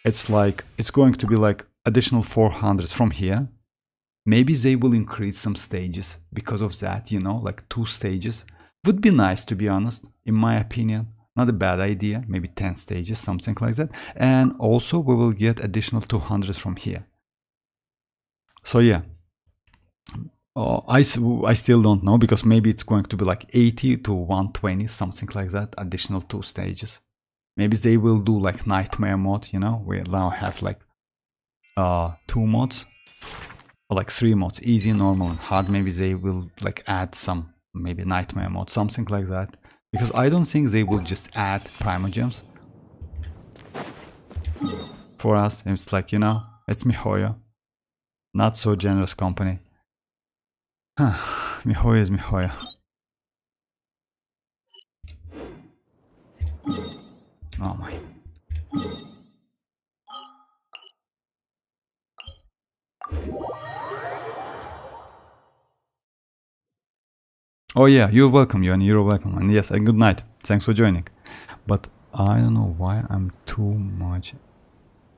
it's like it's going to be like additional 400 from here. Maybe they will increase some stages because of that, you know, like 2 stages. Would be nice, to be honest, in my opinion. Not a bad idea, maybe 10 stages, something like that. And also we will get additional 200 from here. So yeah, I still don't know because maybe it's going to be like 80 to 120, something like that, additional 2 stages. Maybe they will do like Nightmare mode, you know, we now have like 2 mods, or like 3 mods, easy, normal, and hard. Maybe they will like add some, maybe Nightmare mode, something like that. Because I don't think they will just add primogems for us. It's like, you know, it's Mihoyo. Not so generous company. Mihoyo is Mihoyo. Oh my. Oh yeah, you're welcome, Yoni, you're welcome. And yes, and good night. Thanks for joining. But I don't know why I'm too much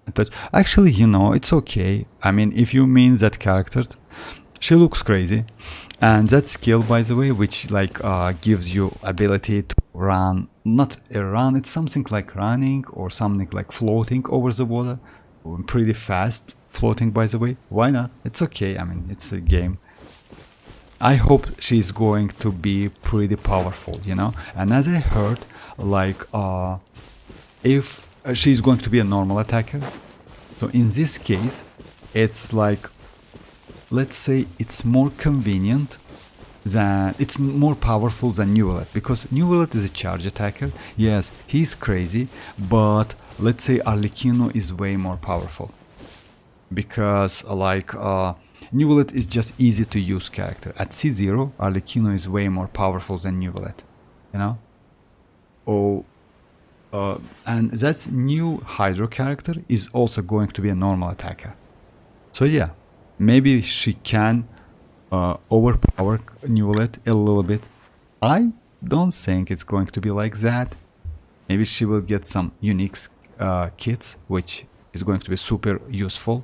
attached. Actually, you know, it's okay. I mean, if you mean that character, she looks crazy. And that skill, by the way, which like gives you ability to run, not a run, it's something like running or something like floating over the water. Pretty fast floating, by the way. Why not? It's okay. I mean, it's a game. I hope she's going to be pretty powerful, you know. And as I heard, like if she's going to be a normal attacker, so in this case it's like, let's say it's more convenient than, it's more powerful than Neuvillette, because Neuvillette is a charge attacker. Yes, he's crazy, but let's say Arlecchino is way more powerful because like Neuvillette is just easy to use character. At C0, Arlecchino is way more powerful than Neuvillette, you know. And that new Hydro character is also going to be a normal attacker. So yeah, maybe she can overpower Neuvillette a little bit. I don't think it's going to be like that. Maybe she will get some unique kits, which is going to be super useful.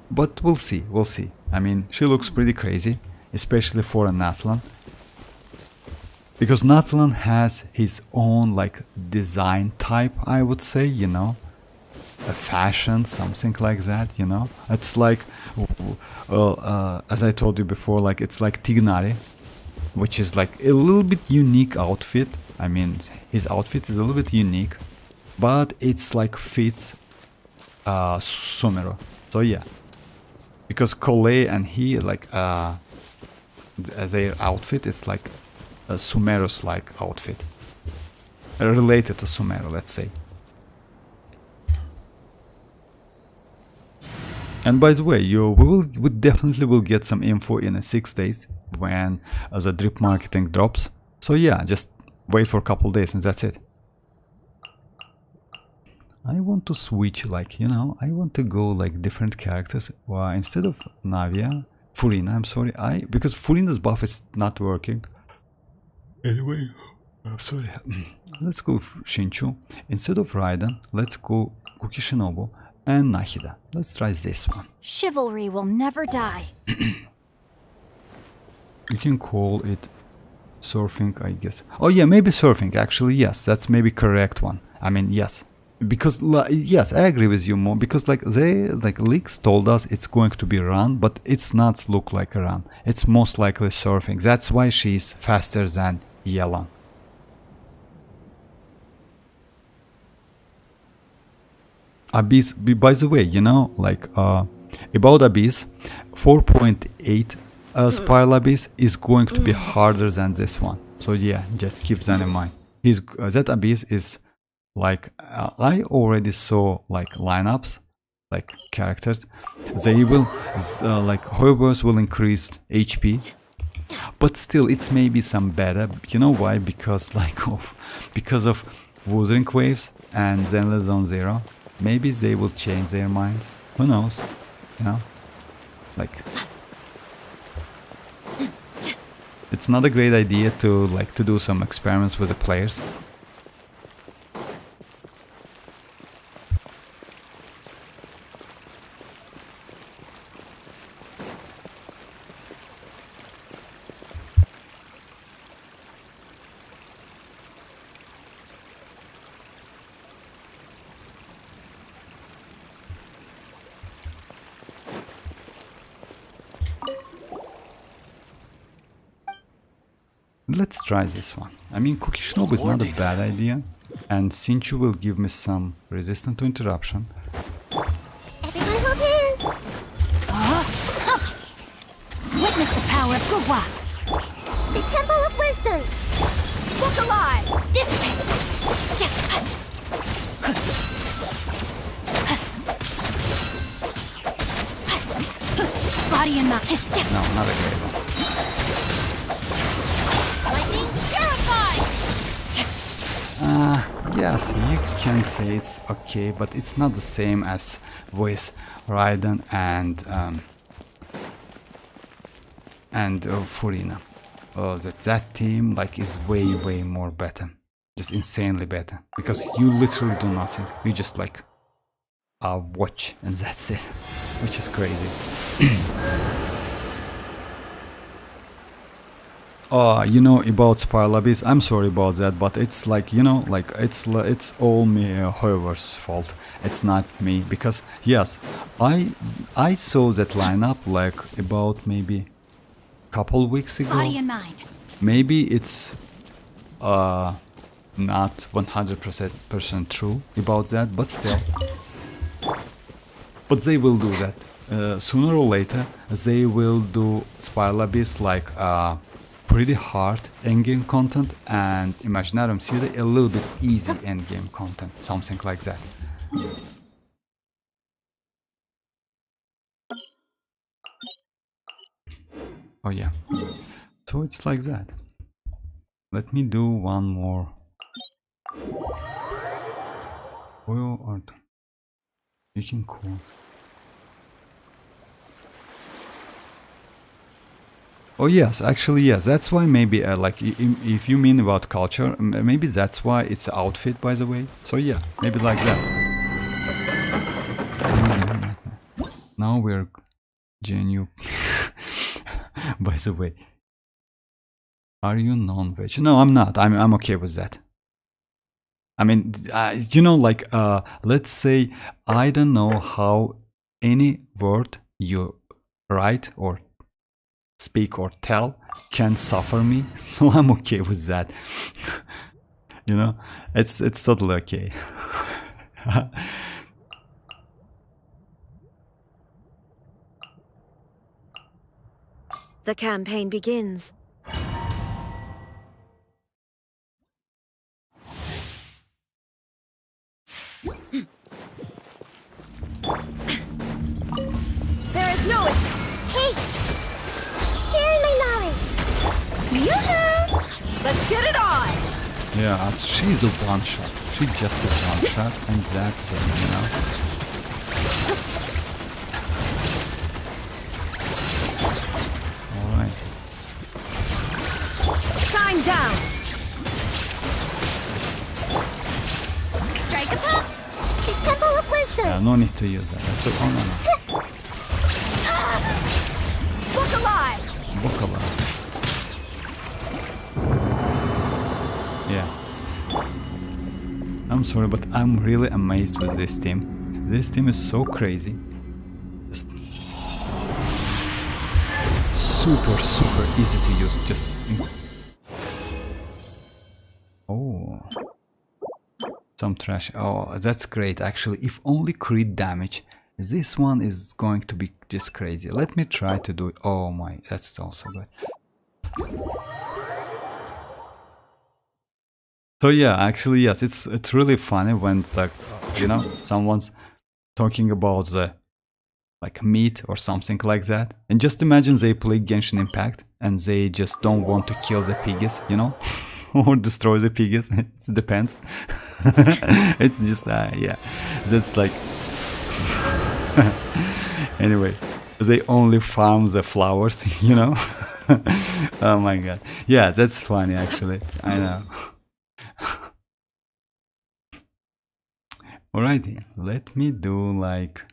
But we'll see, we'll see. I mean, she looks pretty crazy, especially for a Natlan. Because Natlan has his own like design type, I would say, you know. A fashion, something like that, you know. It's like, as I told you before, like it's like Tignari, which is like a little bit unique outfit. I mean, his outfit is a little bit unique, but it's like fits Sumero. So yeah. Because Collet and he, like, their outfit is like a Sumeros-like outfit. Related to Sumero, let's say. And by the way, we definitely will get some info in 6 days when the drip marketing drops. So yeah, just wait for a couple days and that's it. I want to switch, like, you know, I want to go like different characters. Well, instead of Furina, I'm sorry, because Furina's buff is not working. Anyway, sorry. Let's go Shinchu. Instead of Raiden, let's go Kukishinobu and Nahida. Let's try this one. Chivalry will never die. You can call it surfing, I guess. Oh yeah, maybe surfing, actually, yes, that's maybe correct one. I mean, yes. Because, yes, I agree with you more, because like leaks told us it's going to be run, but it's not look like a run. It's most likely surfing. That's why she's faster than Yelan. Abyss, by the way, you know, like about Abyss, 4.8 Spiral Abyss is going to be harder than this one. So yeah, just keep that in mind. That Abyss is like, I already saw like lineups, like characters. They will, like Hoyoverse will increase HP, but still it's maybe some better. You know why? Because because of Wuthering Waves and Zenless Zone Zero. Maybe they will change their minds. Who knows? You know, like it's not a great idea to do some experiments with the players. Let's try this one. I mean, Kukishinobu is not a bad idea, and Shinchu will give me some resistance to interruption. Everyone hold hands. Witness the power of Gugwa. The Temple of Wisdom. Look alive. Dissipate. Body and mind. No, not a great one. Lightning purified. Yes, you can say it's okay, but it's not the same as with Raiden and Furina. That team like is way more better, just insanely better, because you literally do nothing. You just like watch and that's it, which is crazy. You know about Spiral Abyss, I'm sorry about that, but it's like, you know, like it's all me, Hoyoverse's fault. It's not me, because yes, I saw that lineup like about maybe a couple weeks ago. Body and mind. Maybe it's not 100% true about that, but still. But they will do that. Sooner or later, they will do Spiral Abyss like pretty hard endgame content, and Imaginarium City a little bit easy endgame content, something like that. Oh yeah, so it's like that. Let me do one more. Oil art. You can call. Oh yes, actually yes. That's why maybe like if you mean about culture, maybe that's why it's outfit, by the way. So yeah, maybe like that. Now we're genuine. By the way, are you non-veg? No, I'm not. I'm okay with that. I mean, you know, like let's say I don't know how any word you write or speak or tell can suffer me, so I'm okay with that. You know, it's totally okay. The campaign begins. There is knowledge. Hey! Sharing my knowledge. Yoo-hoo! Let's get it on! Yeah, she's a one shot. She's just a one shot, and that's it, you know. All right. Shine down! Strike a pop. The Temple of Wisdom. Yeah, no need to use that. That's a, oh no. Look alive! Book alive. Yeah. I'm sorry, but I'm really amazed with this team. This team is so crazy. Just super easy to use. Just oh, some trash. Oh, that's great. Actually, if only crit damage, this one is going to be just crazy. Let me try to do it. Oh my, that's also good. So yeah, actually yes, it's really funny when it's like, you know, someone's talking about the like meat or something like that, and just imagine they play Genshin Impact and they just don't want to kill the piggies, you know, or destroy the piggies. It depends. It's just yeah, that's like anyway, they only farm the flowers, you know. Oh my god, yeah, that's funny actually. I know. Alrighty, let me do like,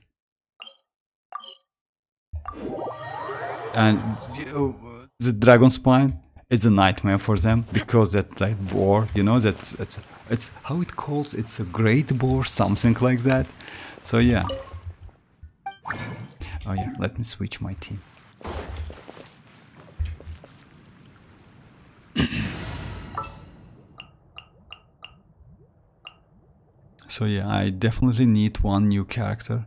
and the dragon spine is a nightmare for them because that like boar, you know, it's how it calls, it's a great boar, something like that. So yeah. Oh yeah, let me switch my team. So yeah, I definitely need one new character.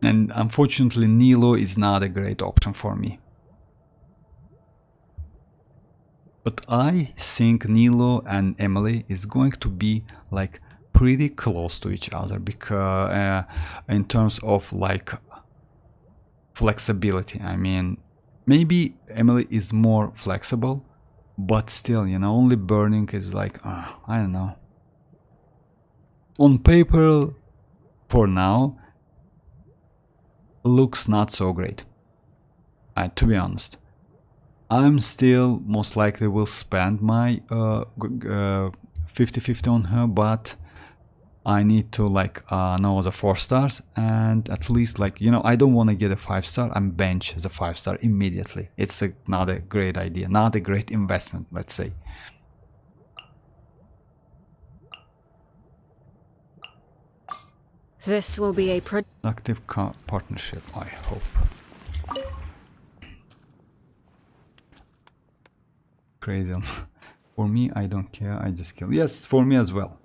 And unfortunately, Nilo is not a great option for me. But I think Nilo and Emily is going to be like pretty close to each other because in terms of like flexibility, I mean, maybe Emily is more flexible. But still, you know, only burning is like, I don't know. On paper, for now, looks not so great. To be honest. I'm still most likely will spend my 50-50 on her, but I need to like know the 4 stars and at least like, you know, I don't want to get a 5-star and bench the 5-star immediately. It's not a great idea, not a great investment, let's say. This will be a Productive partnership, I hope. Crazy. For me, I don't care, I just kill. Yes, for me as well.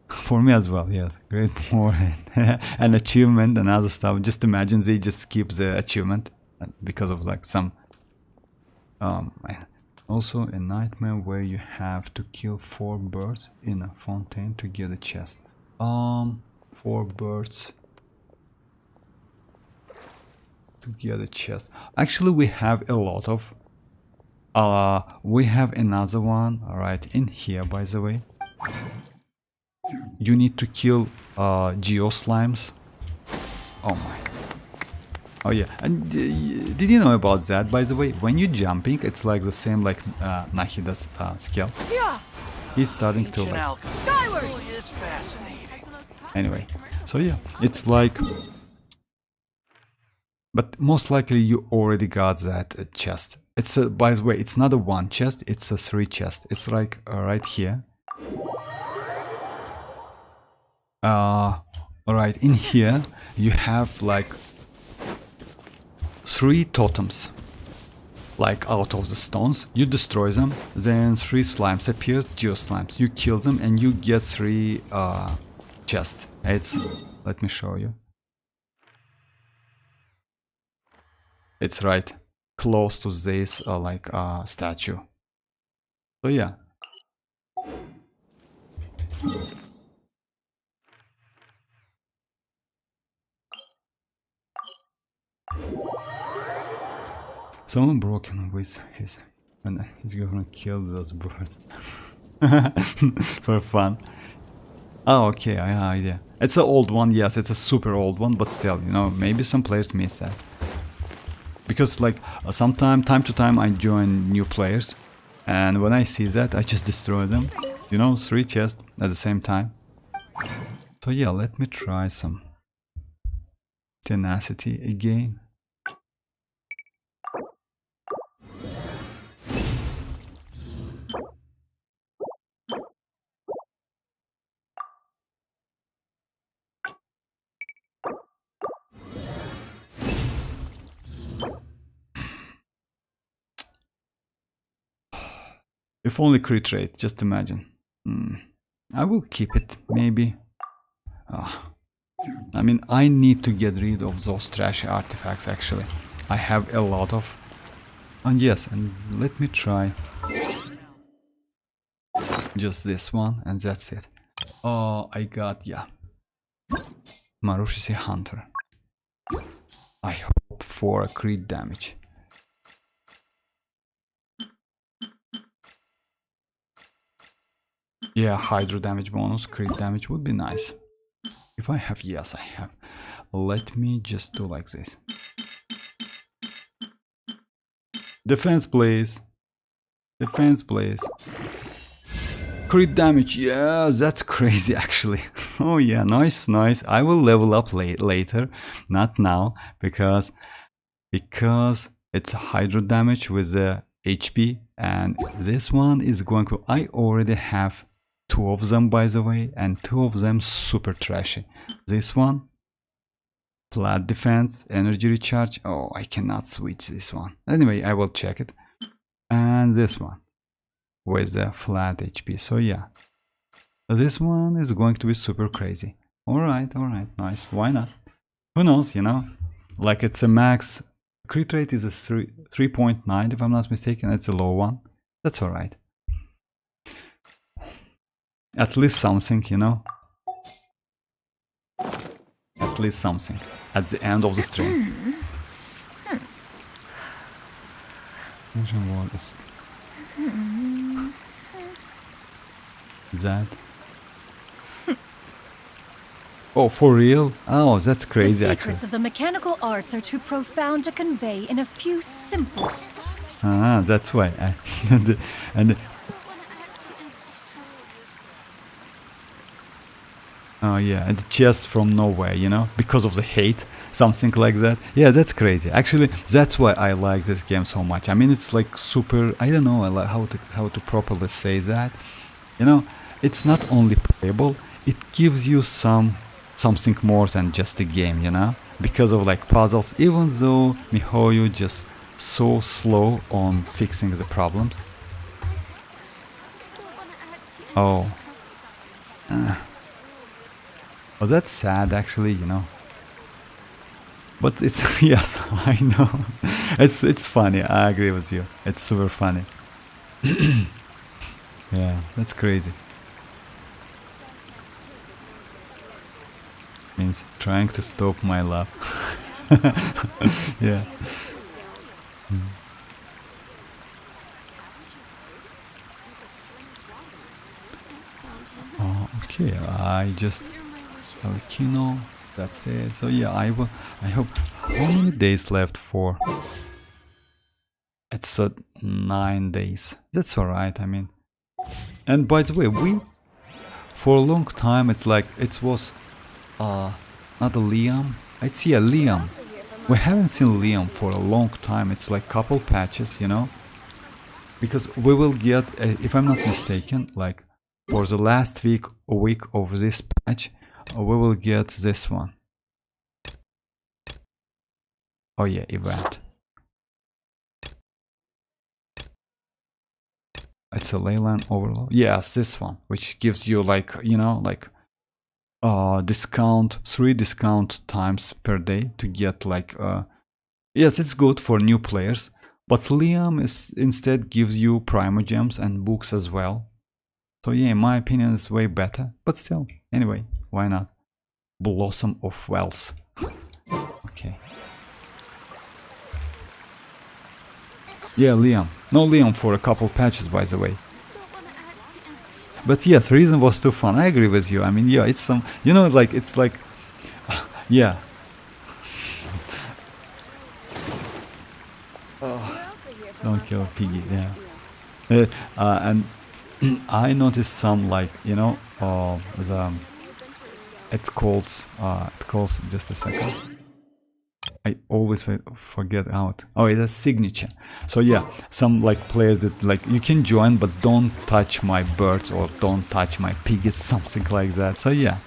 For me as well, yes. Great more and achievement and other stuff. Just imagine they just skip the achievement because of like some also a nightmare where you have to kill 4 birds in a fountain to get a chest. 4 birds to get a chest. Actually, we have a lot of we have another one right in here, by the way. You need to kill geo slimes. Oh my. Oh yeah, and did you know about that, by the way? When you're jumping, it's like the same like Nahida's skill. He's starting to like... Is fascinating. Anyway, so yeah, it's like... But most likely you already got that chest. It's a, by the way, it's not a one chest, it's a 3 chest. It's like right here. Alright, in here you have like 3 totems, like out of the stones. You destroy them, then 3 slimes appear, geoslimes. You kill them and you get 3 chests. It's, let me show you. It's right close to this like statue. So yeah. Someone broken with his, and he's gonna kill those birds for fun. Oh, okay, I have an idea. It's an old one, yes, it's a super old one, but still, you know, maybe some players miss that. Because like time to time I join new players, and when I see that, I just destroy them. You know, 3 chests at the same time. So yeah, let me try some tenacity again. If only crit rate, just imagine. I will keep it, maybe. I mean, I need to get rid of those trashy artifacts, actually. I have a lot of... And yes, and let me try just this one, and that's it. Oh, I got, yeah. Marushisi Hunter. I hope for a crit damage. Yeah, hydro damage bonus, crit damage would be nice. If I have, yes, I have. Let me just do like this. Defense, please. Defense, please. Crit damage, yeah, that's crazy actually. Oh yeah, nice, nice. I will level up later, not now, because it's a hydro damage with the HP, and this one is going to... I already have 2 of them, by the way, and 2 of them super trashy. This one, flat defense, energy recharge. Oh, I cannot switch this one. Anyway, I will check it. And this one with the flat HP. So yeah, this one is going to be super crazy. Alright, nice. Why not? Who knows, you know? Like it's a max. Crit rate is a 3.9 if I'm not mistaken. It's a low one. That's alright. At least something, you know? At least something. At the end of the stream. That? Oh, for real? Oh, that's crazy, The actually. secrets of the mechanical arts are too profound to convey in a few simple... Ah, that's why. And oh yeah, and just from nowhere, you know, because of the hate, something like that. Yeah, that's crazy. Actually, that's why I like this game so much. I mean, it's like super. I don't know how to properly say that. You know, it's not only playable. It gives you something more than just a game. You know, because of like puzzles. Even though Mihoyo just so slow on fixing the problems. Oh. Oh, that's sad, actually, you know. But it's... yes, I know. It's funny, I agree with you. It's super funny. Yeah, that's crazy. Means trying to stop my love. Yeah. Oh, okay, I just... Kino, that's it. So yeah, I hope How many days left for? It's 9 days. That's alright, I mean. And by the way, we for a long time it was not a Liam. It's yeah, Liam. We haven't seen Liam for a long time. It's like couple patches, you know. Because we will get, if I'm not mistaken, like for the last week of this patch, we will get this one. Oh yeah, event. It's a Leyland overload. Yes, this one, which gives you like, you know, like discount, 3 discount times per day to get like yes, it's good for new players, but Liam instead gives you primogems and books as well. So yeah, in my opinion, it's way better, but still, anyway, why not? Blossom of Wells. Okay. Yeah, Liam. No Liam for a couple patches, by the way. But yes, reason was too fun. I agree with you. I mean, yeah, it's some, you know, like, it's like, yeah. Don't kill Piggy, yeah. And I noticed some, like, you know, it calls just a second. I always forget out. Oh, it's a signature. So yeah, some like players that like you can join, but don't touch my birds or don't touch my piggies, something like that. So yeah,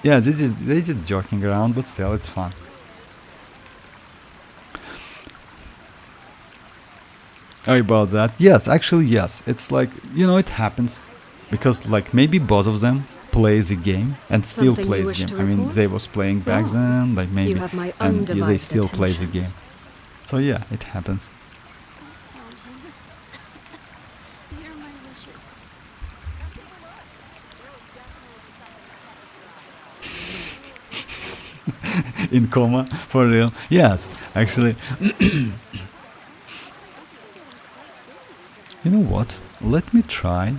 yeah, they're just joking around, but still, it's fun. Oh, about that, yes, actually, yes. It's like, you know, it happens because like maybe both of them play the game and still plays the game. I mean, they was playing back then, like maybe, and yeah, they still play the game. So yeah, it happens. In coma, for real? Yes, actually. You know what? Let me try.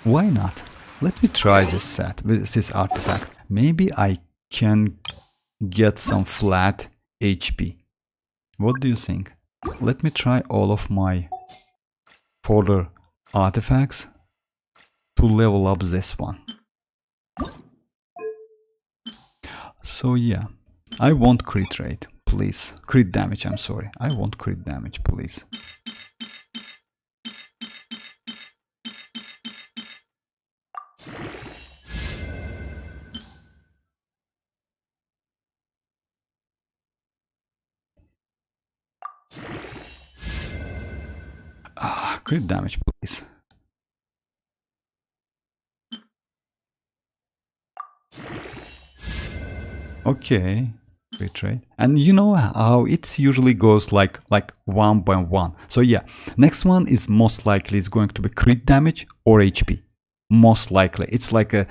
Why not? Let me try this set, this artifact. Maybe I can get some flat HP. What do you think? Let me try all of my fodder artifacts to level up this one. So yeah, I want crit rate, please. Crit damage, I'm sorry. I want crit damage, please. Crit damage, please. Okay, crit rate. And you know how it usually goes like 1 by 1. So yeah, next one is most likely is going to be crit damage or HP. Most likely. It's like a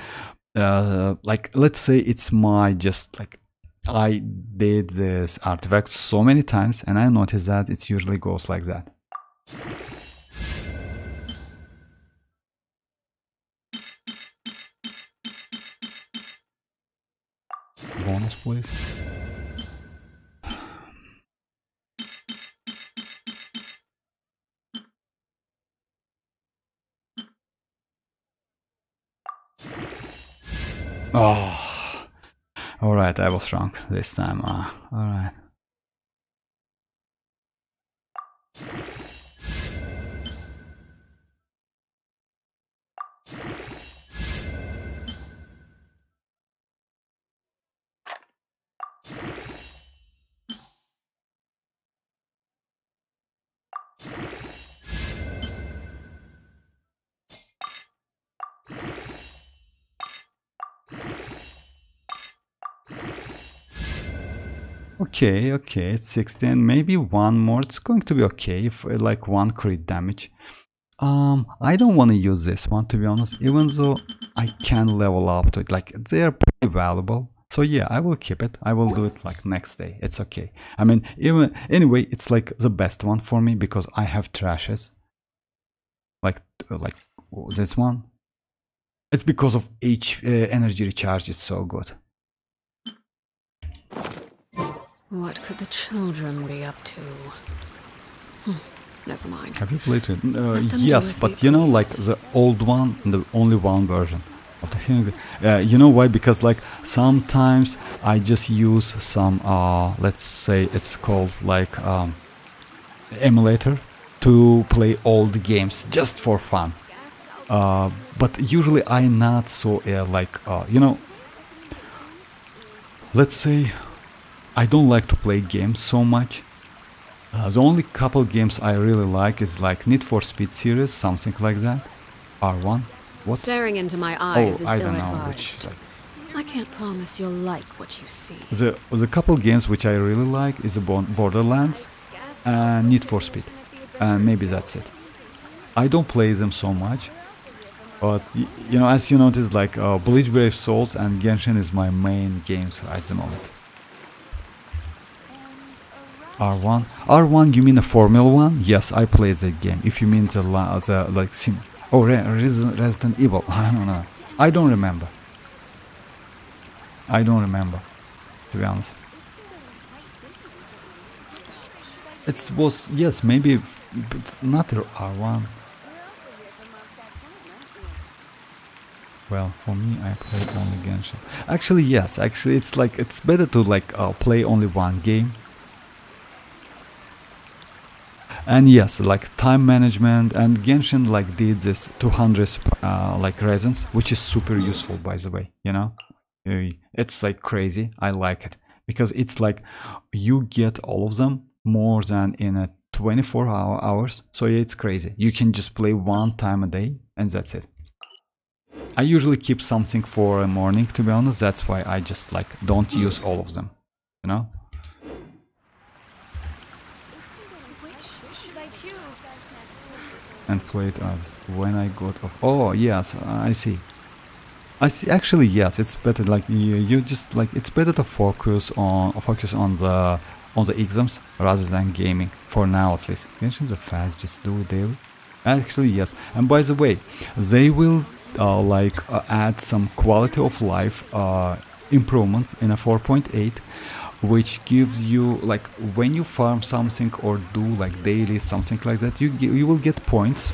like, let's say it's my just like, I did this artifact so many times and I noticed that it usually goes like that. Bonus, please. Oh, all right. I was wrong this time. All right. Okay, okay, it's 16, maybe one more, it's going to be okay, if like 1 crit damage. I don't want to use this one, to be honest, even though I can level up to it, like, they're pretty valuable. So yeah, I will keep it, I will do it like next day, it's okay. I mean, even, anyway, it's like the best one for me, because I have trashes. Like this one. It's because of energy recharge is so good. What could the children be up to? Never mind. Have you played it? them do Yes, as but they you know, like please. the old one, the only one version of the Hindu. You know why? Because like sometimes I just use some, let's say it's called like emulator to play old games just for fun. But usually I not so like you know. Let's say I don't like to play games so much. The only couple games I really like is like Need for Speed series, something like that. R1. What? Staring into my Oh, eyes is I don't know which. ill-advised. Like, I can't promise you'll like what you see. the couple games which I really like is the Borderlands and Need for Speed, and maybe that's it. I don't play them so much, but you know, as you notice, like Bleach Brave Souls and Genshin is my main games at the moment. R1. R1, you mean a Formula 1? Yes, I played that game. If you mean the like sim. Oh, Resident Evil. I don't know. I don't remember. I don't remember, to be honest. It was, yes, maybe, but not R1. Well, for me, I played only Genshin. Actually, yes. Actually, it's like it's better to like play only one game. And yes, like time management, and Genshin like did this 200 like resins, which is super useful, by the way. You know, it's like crazy. I like it because it's like you get all of them more than in a 24 hours. So yeah, it's crazy. You can just play one time a day, and that's it. I usually keep something for a morning, to be honest. That's why I just like don't use all of them. You know. And play it as when I got off. Oh yes, I see. I see. Actually, yes, it's better. Like you just like it's better to focus on the exams rather than gaming for now, at least. Genshin's a fast. Just do it daily. Actually, yes. And by the way, they will add some quality of life improvements in a 4.8. Which gives you, like, when you farm something or do like daily something like that, you will get points,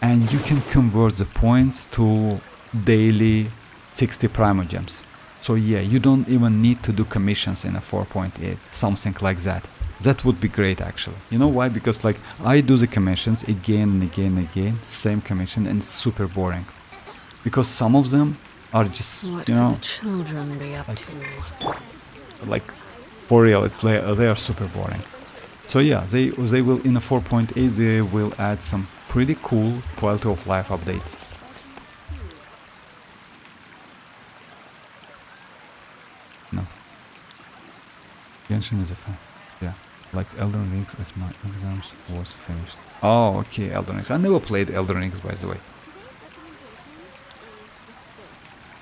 and you can convert the points to daily 60 primogems. So yeah, you don't even need to do commissions in a 4.8, something like that. That would be great, actually. You know why? Because like I do the commissions again and again and again, same commission, and it's super boring. Because some of them are just, What you know, could the children be up to? like for real, it's like they are super boring. So yeah, they will in a 4.8 they will add some pretty cool quality of life updates. No, Genshin is a fast. Yeah, like Elden Rings as my exams was finished. Oh, okay, Elden Rings. I never played Elden Rings, by the way.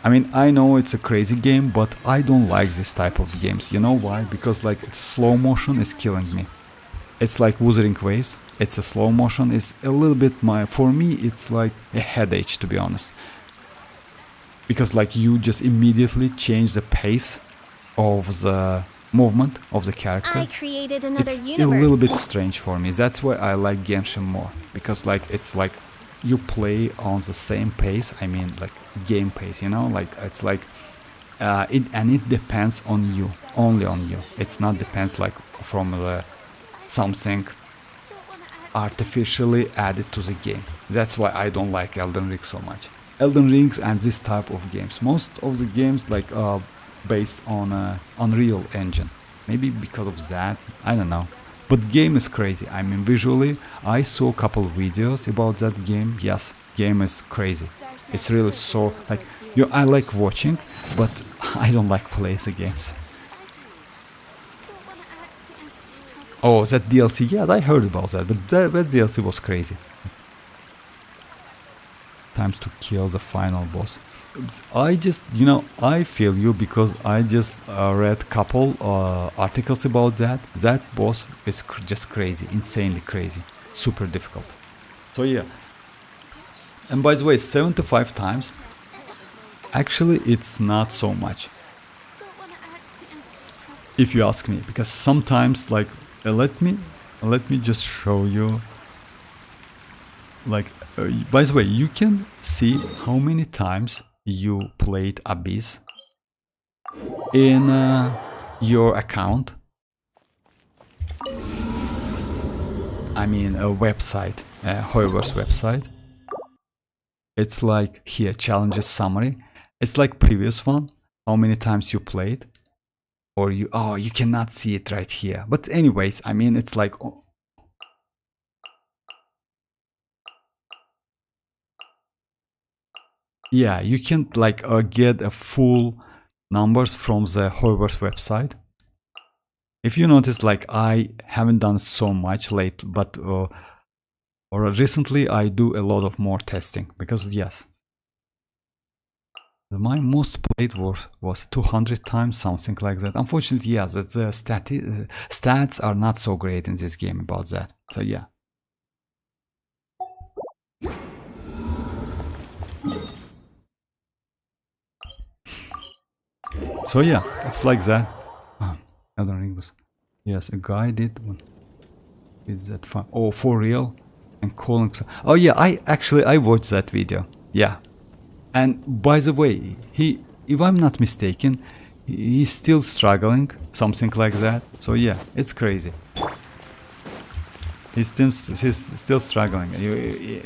I mean, I know it's a crazy game, but I don't like this type of games. You know why? Because like it's slow motion is killing me. It's like Wuthering Waves. It's a slow motion. It's a little bit for me it's like a headache, to be honest. Because like you just immediately change the pace of the movement of the character. I created another It's universe. a little bit strange for me. That's why I like Genshin more. Because like it's like you play on the same pace. I mean like game pace, you know, like it's like it depends on you, only on you. It's not depends like from something artificially added to the game. That's why I don't like Elden Ring so much. Elden Rings and this type of games, most of the games like based on Unreal Engine. Maybe because of that, I don't know. But game is crazy. I mean, visually, I saw a couple of videos about that game. Yes, game is crazy. It's really so like I like watching, but I don't like playing the games. Oh, that DLC. Yes, I heard about that, but that DLC was crazy. Times to kill the final boss. I just, you know, I feel you because I just read couple articles about that. That boss is just crazy, insanely crazy, super difficult. So yeah. And by the way, 75 times, actually it's not so much. if you ask me, because sometimes like let me just show you. Like by the way, you can see how many times you played Abyss in your account. I mean a website, a Hoyoverse website. It's like here, challenges summary. It's like previous one, how many times you played. Or you, oh, you cannot see it right here. But anyways, I mean, it's like, oh. Yeah, you can like get a full numbers from the Hoyoverse website. If you notice, like I haven't done so much late, but or recently I do a lot of more testing because yes, my most played was 200 times, something like that. Unfortunately, yes, the stats are not so great in this game about that. So yeah. So yeah, it's like that. Elden Ring was, yes, a guy did one. Did that fun? Oh, for real? And calling. Oh yeah, I watched that video. Yeah. And by the way, if I'm not mistaken, he's still struggling, something like that. So yeah, it's crazy. He's still struggling,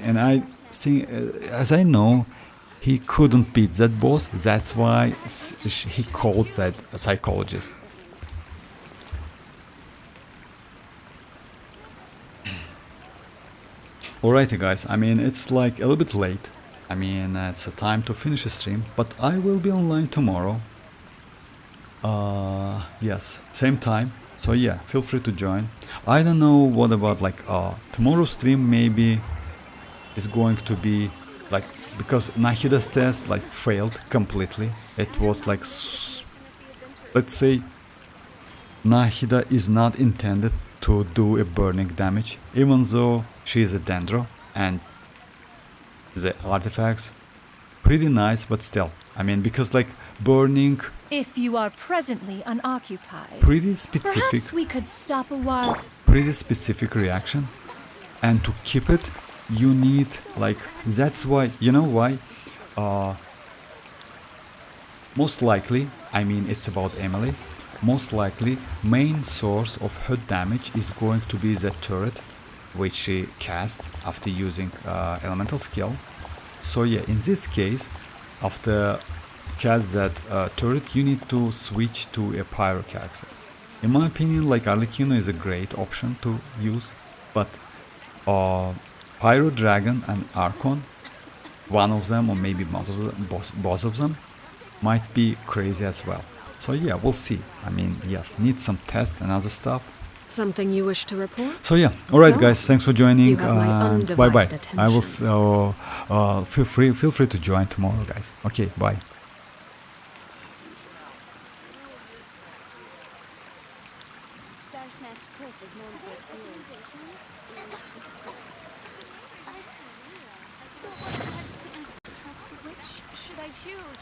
and I think, as I know, he couldn't beat that boss. That's why he called that a psychologist. Alrighty, guys. I mean, it's like a little bit late. I mean, it's a time to finish the stream, but I will be online tomorrow. Yes, same time. So yeah, feel free to join. I don't know what about like tomorrow's stream maybe is going to be like, because Nahida's test like failed completely. It was like, let's say Nahida is not intended to do a burning damage, even though she is a Dendro and the artifacts pretty nice, but still, I mean, because like burning, If you are presently unoccupied, pretty specific, perhaps we could stop a while. pretty specific reaction, and to keep it you need like, that's why, you know why, most likely, I mean, it's about Emily, most likely main source of her damage is going to be the turret which she cast after using elemental skill. So yeah, in this case, after cast that turret, you need to switch to a pyro character. In my opinion, like Arlecchino is a great option to use, but Pyro Dragon and Archon, one of them or maybe both of them, might be crazy as well. So yeah, we'll see. I mean, yes, need some tests and other stuff. Something you wish to report? So yeah, alright No. guys, thanks for joining. You have my And bye bye. undivided I will attention. feel free to join tomorrow, guys. Okay, bye. Star Snatch Cliff is known for its heroes. Which should I choose?